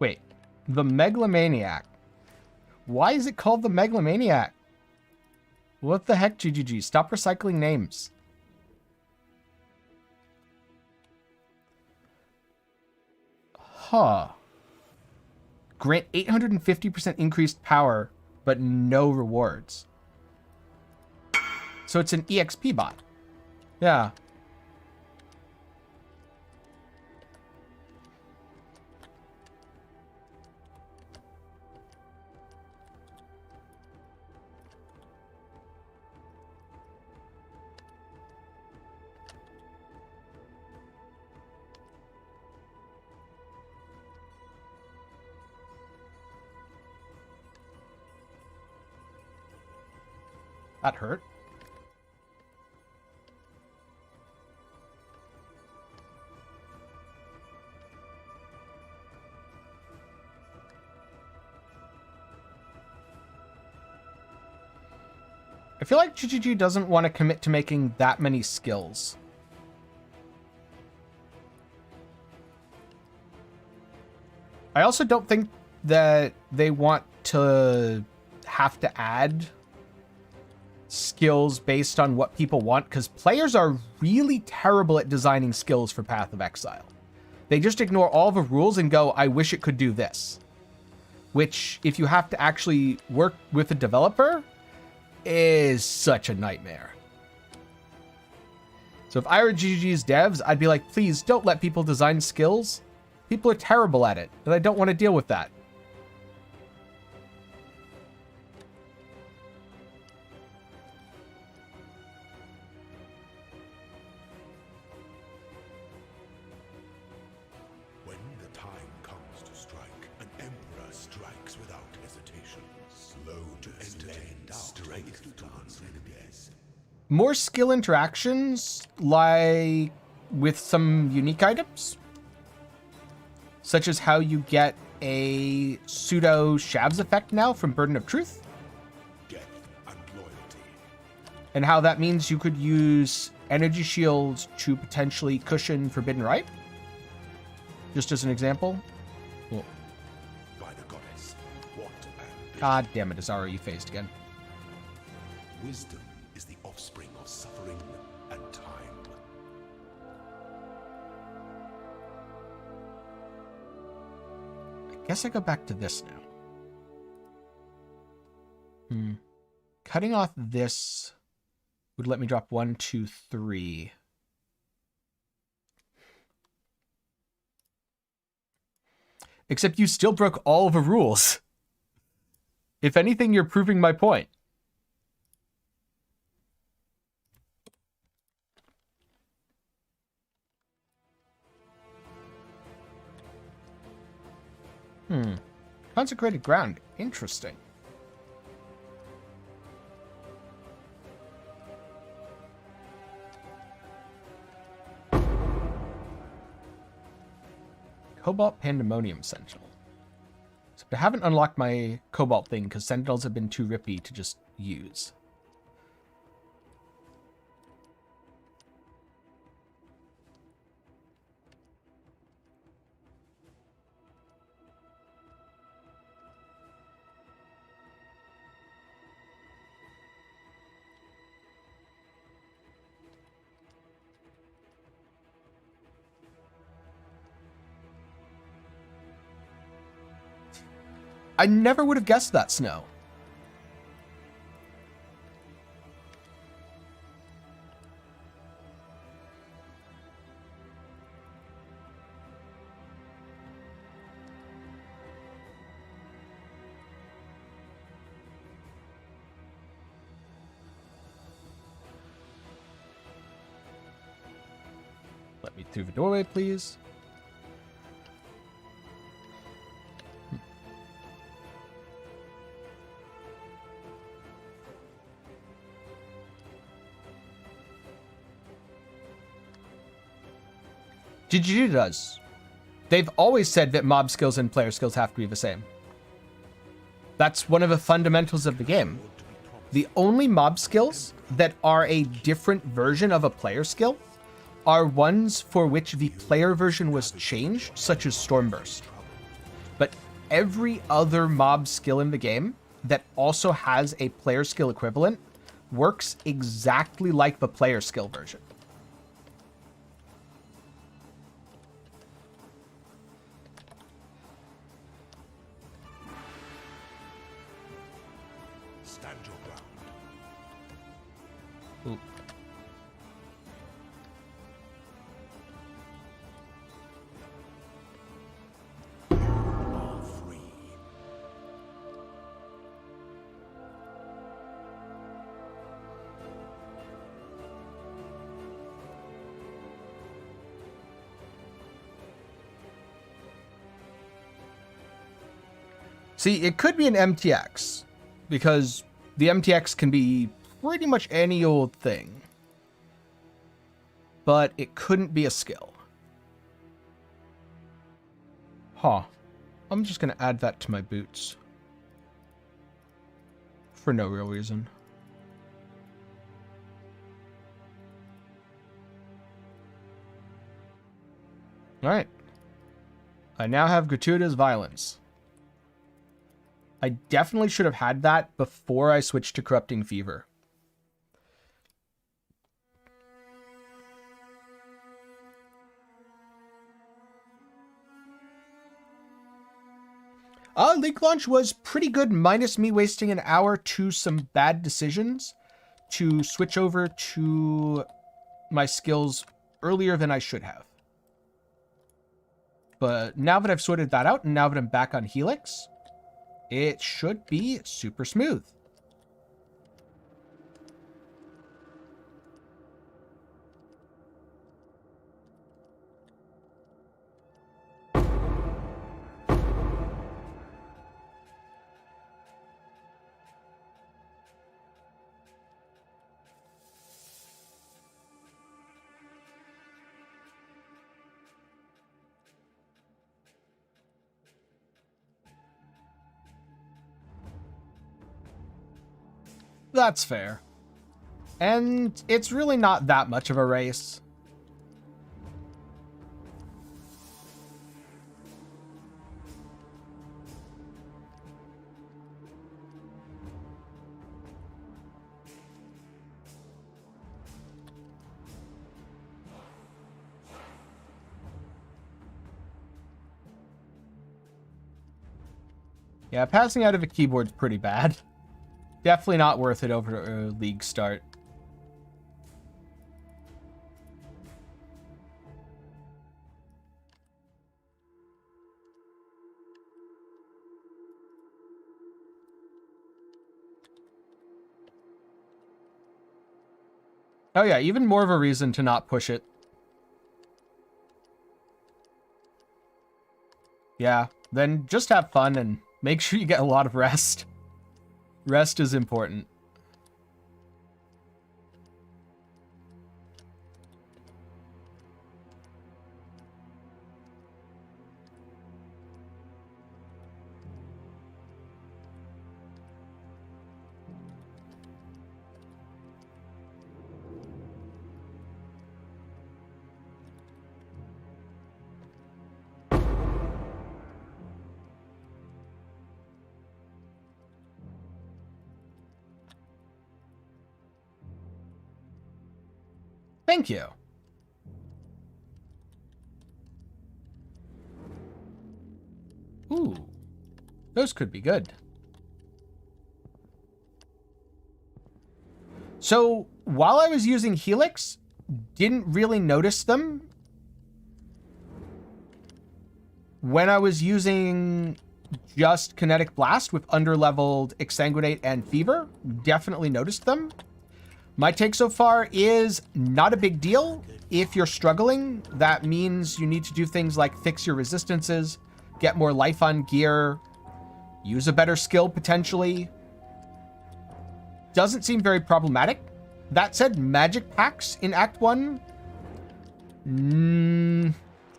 Wait, the Megalomaniac. Why is it called the Megalomaniac? What the heck, GGG? Stop recycling names. Huh. Grant 850% increased power, but no rewards. So it's an EXP bot. Yeah. That hurt. I feel like GGG doesn't want to commit to making that many skills. I also don't think that they want to have to add skills based on what people want, because players are really terrible at designing skills for Path of Exile. They just ignore all the rules and go, I wish it could do this. Which, if you have to actually work with a developer, is such a nightmare. So if I were GGG's devs, I'd be like, please don't let people design skills. People are terrible at it, and I don't want to deal with that. slow to entertain strength towards enemies. More skill interactions, like with some unique items, such as how you get a pseudo Shavs effect now from Burden of Truth, Death and loyalty. and how that means you could use energy shields to potentially cushion Forbidden Right, just as an example. Cool. By the goddess, what ambition. God damn it, Azara, you phased again. Wisdom is the offspring of suffering and time. I guess I go back to this now. Cutting off this would let me drop 1, 2, 3. Except you still broke all the rules. If anything, you're proving my point. Consecrated ground. Interesting. Cobalt Pandemonium Sentinel. So I haven't unlocked my Cobalt thing because Sentinels have been too rippy to just use. I never would have guessed that, Snow. Let me through the doorway, please. GGG does. They've always said that mob skills and player skills have to be the same. That's one of the fundamentals of the game. The only mob skills that are a different version of a player skill are ones for which the player version was changed, such as Stormburst. But every other mob skill in the game that also has a player skill equivalent works exactly like the player skill version. Stand your ground. Ooh. Are free. See, it could be an MTX, because the MTX can be pretty much any old thing. But it couldn't be a skill. Huh. I'm just going to add that to my boots. For no real reason. Alright. I now have gratuitous violence. I definitely should have had that before I switched to Corrupting Fever. League launch was pretty good, minus me wasting an hour to some bad decisions to switch over to my skills earlier than I should have. But now that I've sorted that out, and now that I'm back on Helix, it should be super smooth. That's fair. And it's really not that much of a race. Yeah, passing out of a keyboard's pretty bad. Definitely not worth it over a league start. Oh yeah, even more of a reason to not push it. Yeah, then just have fun and make sure you get a lot of rest. Rest is important. Thank you. Ooh, those could be good. So while I was using Helix, didn't really notice them. When I was using just Kinetic Blast with underleveled Exsanguinate and Fever, definitely noticed them. My take so far is not a big deal. If you're struggling, that means you need to do things like fix your resistances, get more life on gear, use a better skill potentially. Doesn't seem very problematic. That said, magic packs in Act 1,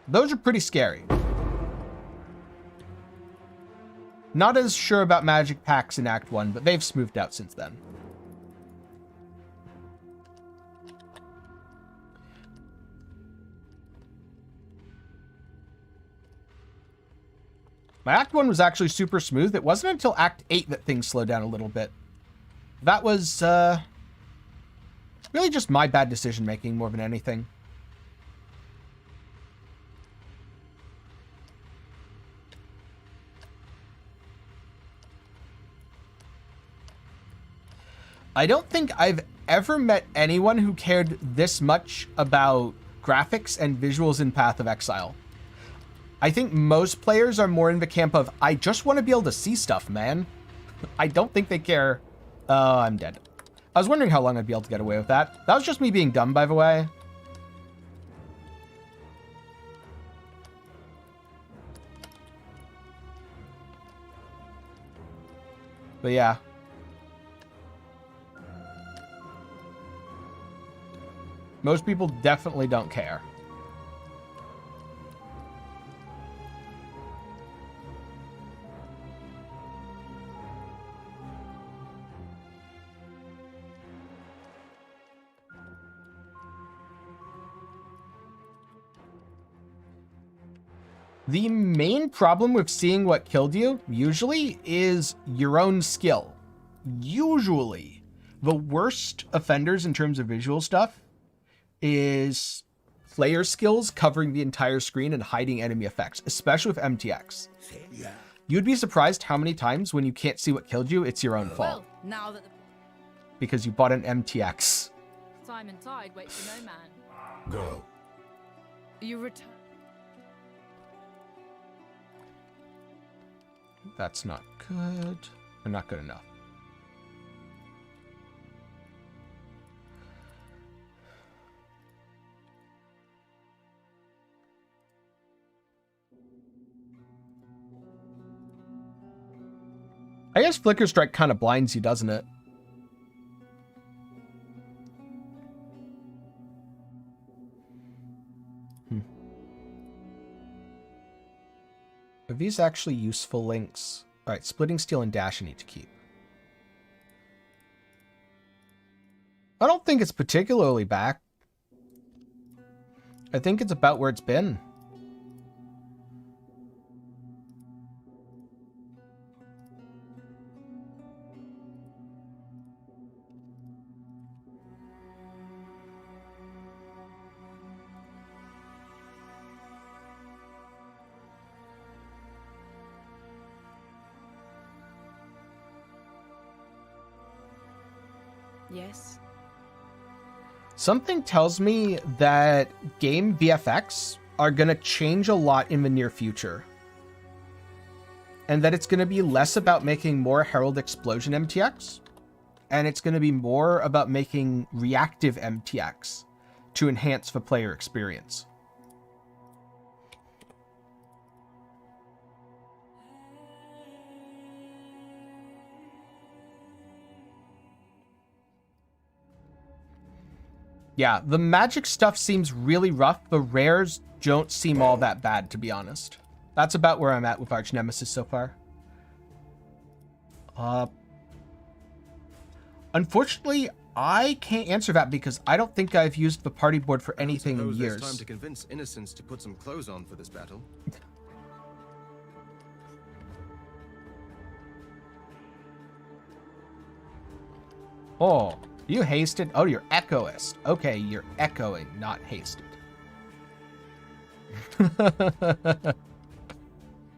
those are pretty scary. Not as sure about magic packs in Act 1, but they've smoothed out since then. My Act 1 was actually super smooth. It wasn't until Act 8 that things slowed down a little bit. That was really just my bad decision making more than anything. I don't think I've ever met anyone who cared this much about graphics and visuals in Path of Exile. I think most players are more in the camp of, I just want to be able to see stuff, man. I don't think they care. Oh, I'm dead. I was wondering how long I'd be able to get away with that. That was just me being dumb, by the way. But yeah. Most people definitely don't care. The main problem with seeing what killed you, usually, is your own skill. Usually. The worst offenders in terms of visual stuff is player skills covering the entire screen and hiding enemy effects, especially with MTX. You'd be surprised how many times when you can't see what killed you, it's your own fault. Well, now that the Because you bought an MTX. time and tide wait for no man. Go. You return. That's not good. Or not good enough. I guess Flicker Strike kind of blinds you, doesn't it? Are these actually useful links? All right, Splitting Steel and Dash I need to keep. I don't think it's particularly back. I think it's about where it's been. Yes. Something tells me that game VFX are going to change a lot in the near future. And that it's going to be less about making more Herald Explosion MTX. And it's going to be more about making reactive MTX to enhance the player experience. Yeah, the magic stuff seems really rough. The rares don't seem all that bad, to be honest. That's about where I'm at with Archnemesis so far. Unfortunately, I can't answer that because I don't think I've used the party board for anything in years. There's time to convince innocents to put some clothes on for this battle. Oh, you hasted? Oh, you're echoist. Okay, you're echoing, not hasted.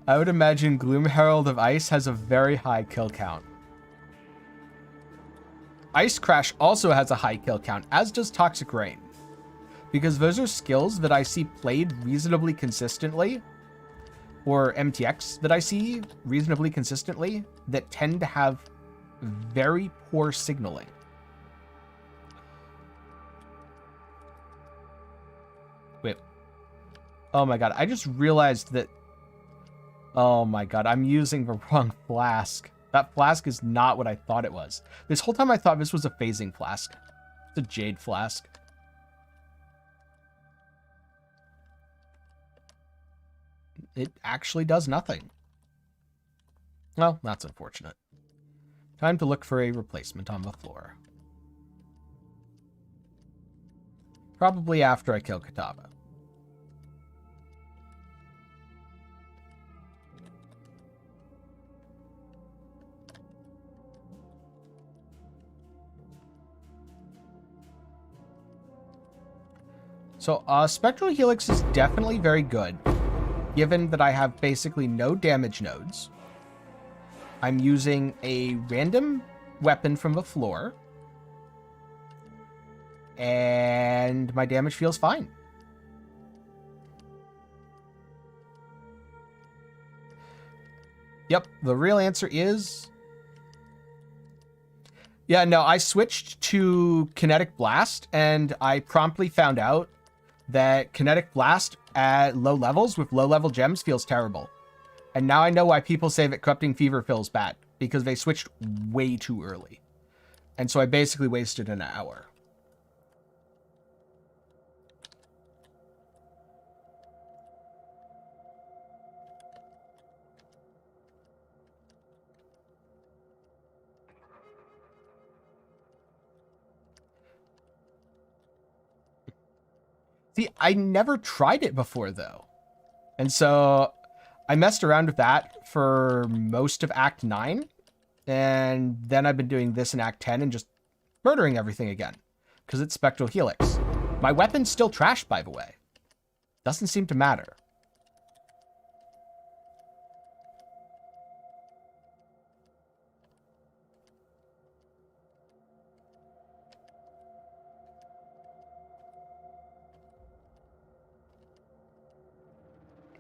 I would imagine Gloom Herald of Ice has a very high kill count. Ice Crash also has a high kill count, as does Toxic Rain. Because those are skills that I see played reasonably consistently, or MTX that I see reasonably consistently, that tend to have very poor signaling. Wait. Oh my god, I just realized that... Oh my god, I'm using the wrong flask. That flask is not what I thought it was. This whole time I thought this was a phasing flask. It's a jade flask. It actually does nothing. Well, that's unfortunate. Time to look for a replacement on the floor. Probably after I kill Katava. So, Spectral Helix is definitely very good, given that I have basically no damage nodes. I'm using a random weapon from the floor, and my damage feels fine. Yep, the real answer is... Yeah, no, I switched to Kinetic Blast, and I promptly found out that Kinetic Blast at low levels with low-level gems feels terrible. And now I know why people say that Corrupting Fever feels bad, because they switched way too early. And so I basically wasted an hour. See, I never tried it before, though. And so I messed around with that for most of Act 9. And then I've been doing this in Act 10 and just murdering everything again. Because it's Spectral Helix. My weapon's still trashed, by the way. Doesn't seem to matter.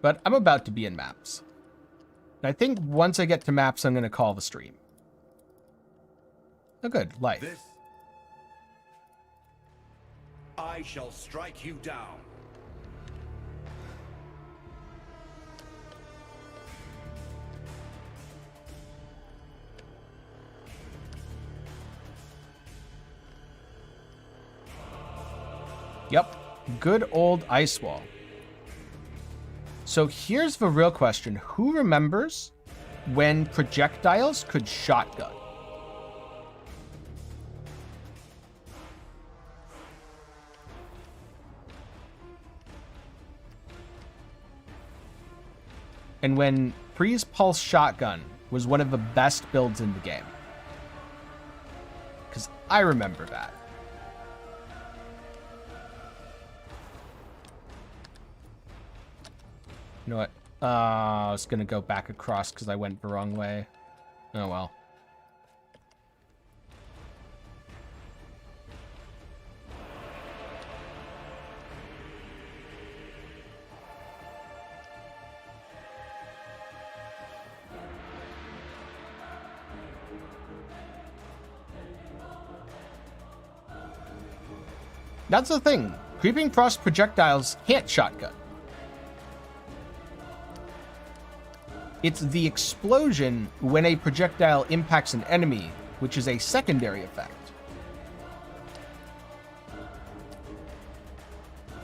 But I'm about to be in maps. And I think once I get to maps, I'm going to call the stream. Oh, good. Life. This I shall strike you down. Yep. Good old ice wall. So here's the real question. Who remembers when projectiles could shotgun? and when Freeze Pulse Shotgun was one of the best builds in the game. Because I remember that. You know what? I was going to go back across because I went the wrong way. Oh well. That's the thing. Creeping Frost projectiles can't shotgun. It's the explosion when a projectile impacts an enemy, which is a secondary effect.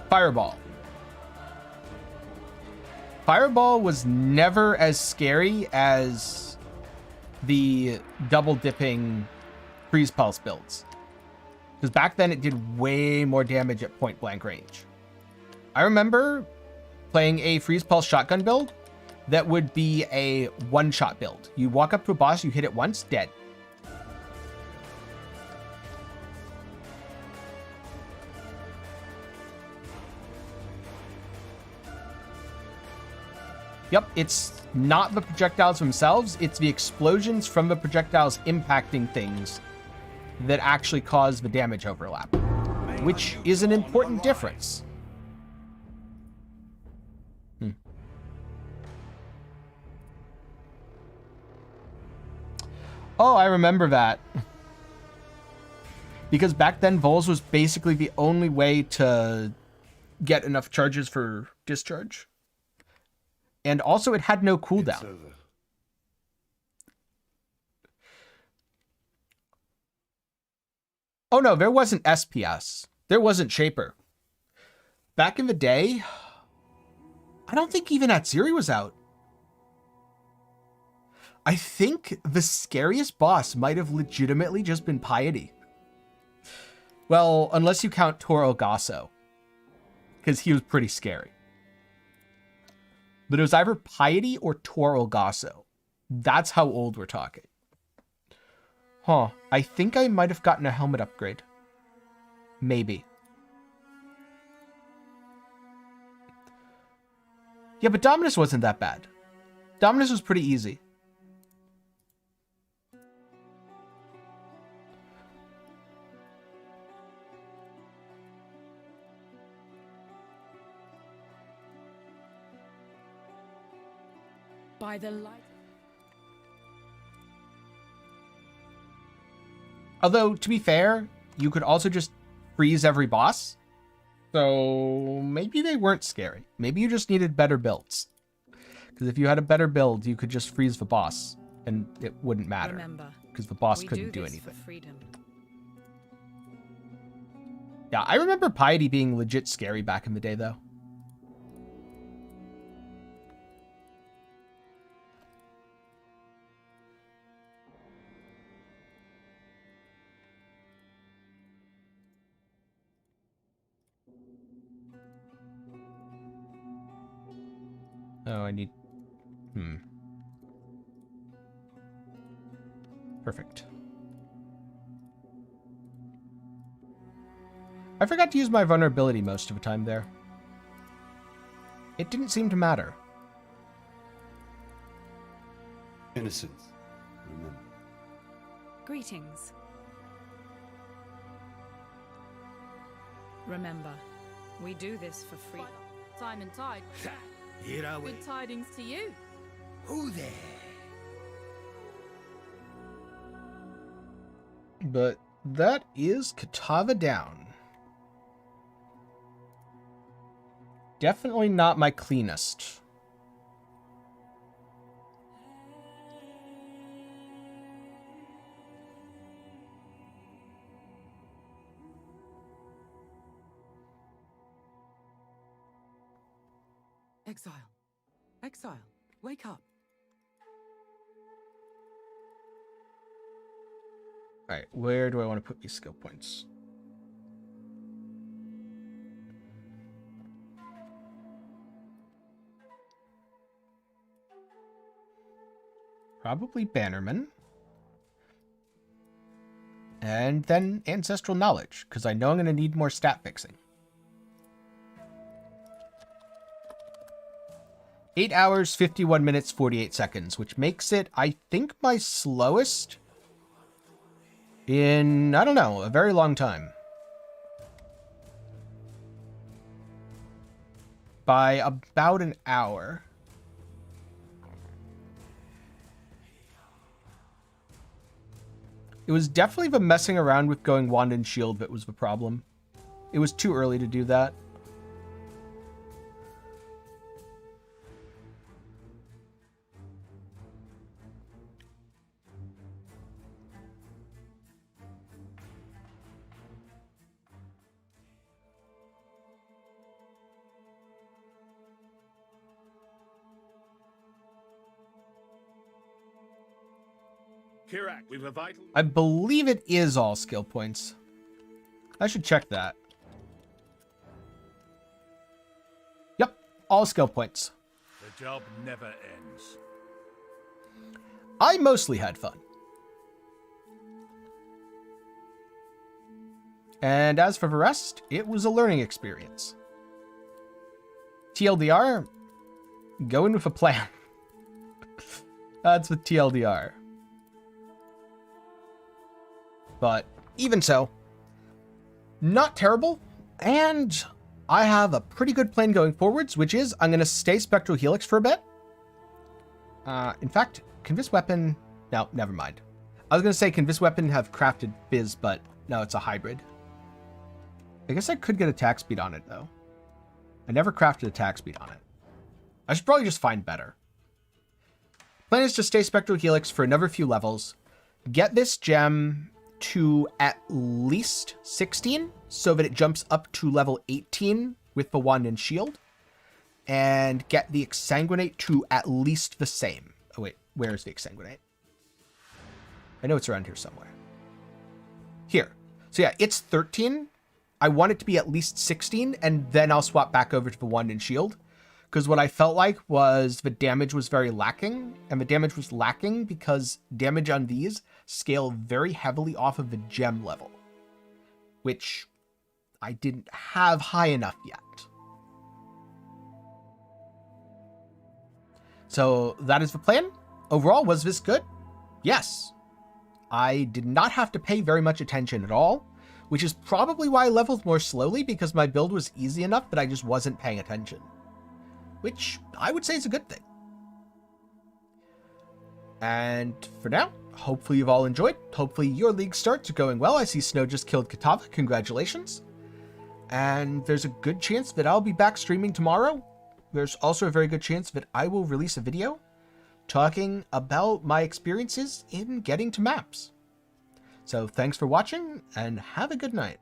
Fireball. Fireball was never as scary as the double dipping Freeze Pulse builds. Because back then it did way more damage at point blank range. I remember playing a Freeze Pulse shotgun build that would be a one-shot build. You walk up to a boss, you hit it once, dead. Yep, it's not the projectiles themselves, it's the explosions from the projectiles impacting things that actually cause the damage overlap, which is an important difference. Oh, I remember that. Because back then, Vols was basically the only way to get enough charges for discharge. And also, it had no cooldown. Oh no, there wasn't SPS. There wasn't Shaper. Back in the day, I don't think even Atziri was out. I think the scariest boss might have legitimately just been Piety. Well, unless you count Tor Ogasso, because he was pretty scary. But it was either Piety or Tor Ogasso. That's how old we're talking. Huh. I think I might have gotten a helmet upgrade. Maybe. Yeah, but Dominus wasn't that bad. Dominus was pretty easy. By the light. Although, to be fair, you could also just freeze every boss. So maybe they weren't scary. Maybe you just needed better builds. Because if you had a better build, you could just freeze the boss and it wouldn't matter. Because the boss couldn't do anything. Yeah, I remember Piety being legit scary back in the day, though. Oh, I need... Perfect. I forgot to use my vulnerability most of the time there. It didn't seem to matter. Innocence, remember. Greetings. Remember, we do this for free. Time and tide. Here I wait. Good tidings to you. Who there? But that is Katava down. Definitely not my cleanest. Exile. Exile. Wake up. Alright, where do I want to put these skill points? Probably Bannerman. And then Ancestral Knowledge, because I know I'm going to need more stat fixing. 8 hours, 51 minutes, 48 seconds, which makes it, I think, my slowest in, I don't know, a very long time. By about an hour. It was definitely the messing around with going Wand and Shield that was the problem. It was too early to do that. Kirak, we've a vital... I believe it is all skill points. I should check that. Yep, all skill points. The job never ends. I mostly had fun. And as for the rest, it was a learning experience. TLDR, go in with a plan. That's with TLDR. But even so, not terrible. And I have a pretty good plan going forwards, which is I'm going to stay Spectral Helix for a bit. In fact, can this weapon... No, never mind. I was going to say, can this weapon have crafted Fizz, but no, it's a hybrid. I guess I could get attack speed on it, though. I never crafted attack speed on it. I should probably just find better. Plan is to stay Spectral Helix for another few levels. Get this gem to at least 16 so that it jumps up to level 18 with the Wand and Shield, and get the Exsanguinate to at least the same. Oh wait, where's the Exsanguinate? I know it's around here somewhere. Here. So yeah, it's 13. I want it to be at least 16, and then I'll swap back over to the Wand and Shield. Because what I felt like was the damage was very lacking, and the damage was lacking because damage on these scale very heavily off of the gem level, which I didn't have high enough yet. So that is the plan. Overall, was this good? Yes. I did not have to pay very much attention at all, which is probably why I leveled more slowly, because my build was easy enough that I just wasn't paying attention. Which I would say is a good thing. And for now, hopefully you've all enjoyed. Hopefully your league starts are going well. I see Snow just killed Katava. Congratulations. And there's a good chance that I'll be back streaming tomorrow. There's also a very good chance that I will release a video talking about my experiences in getting to maps. So thanks for watching, and have a good night.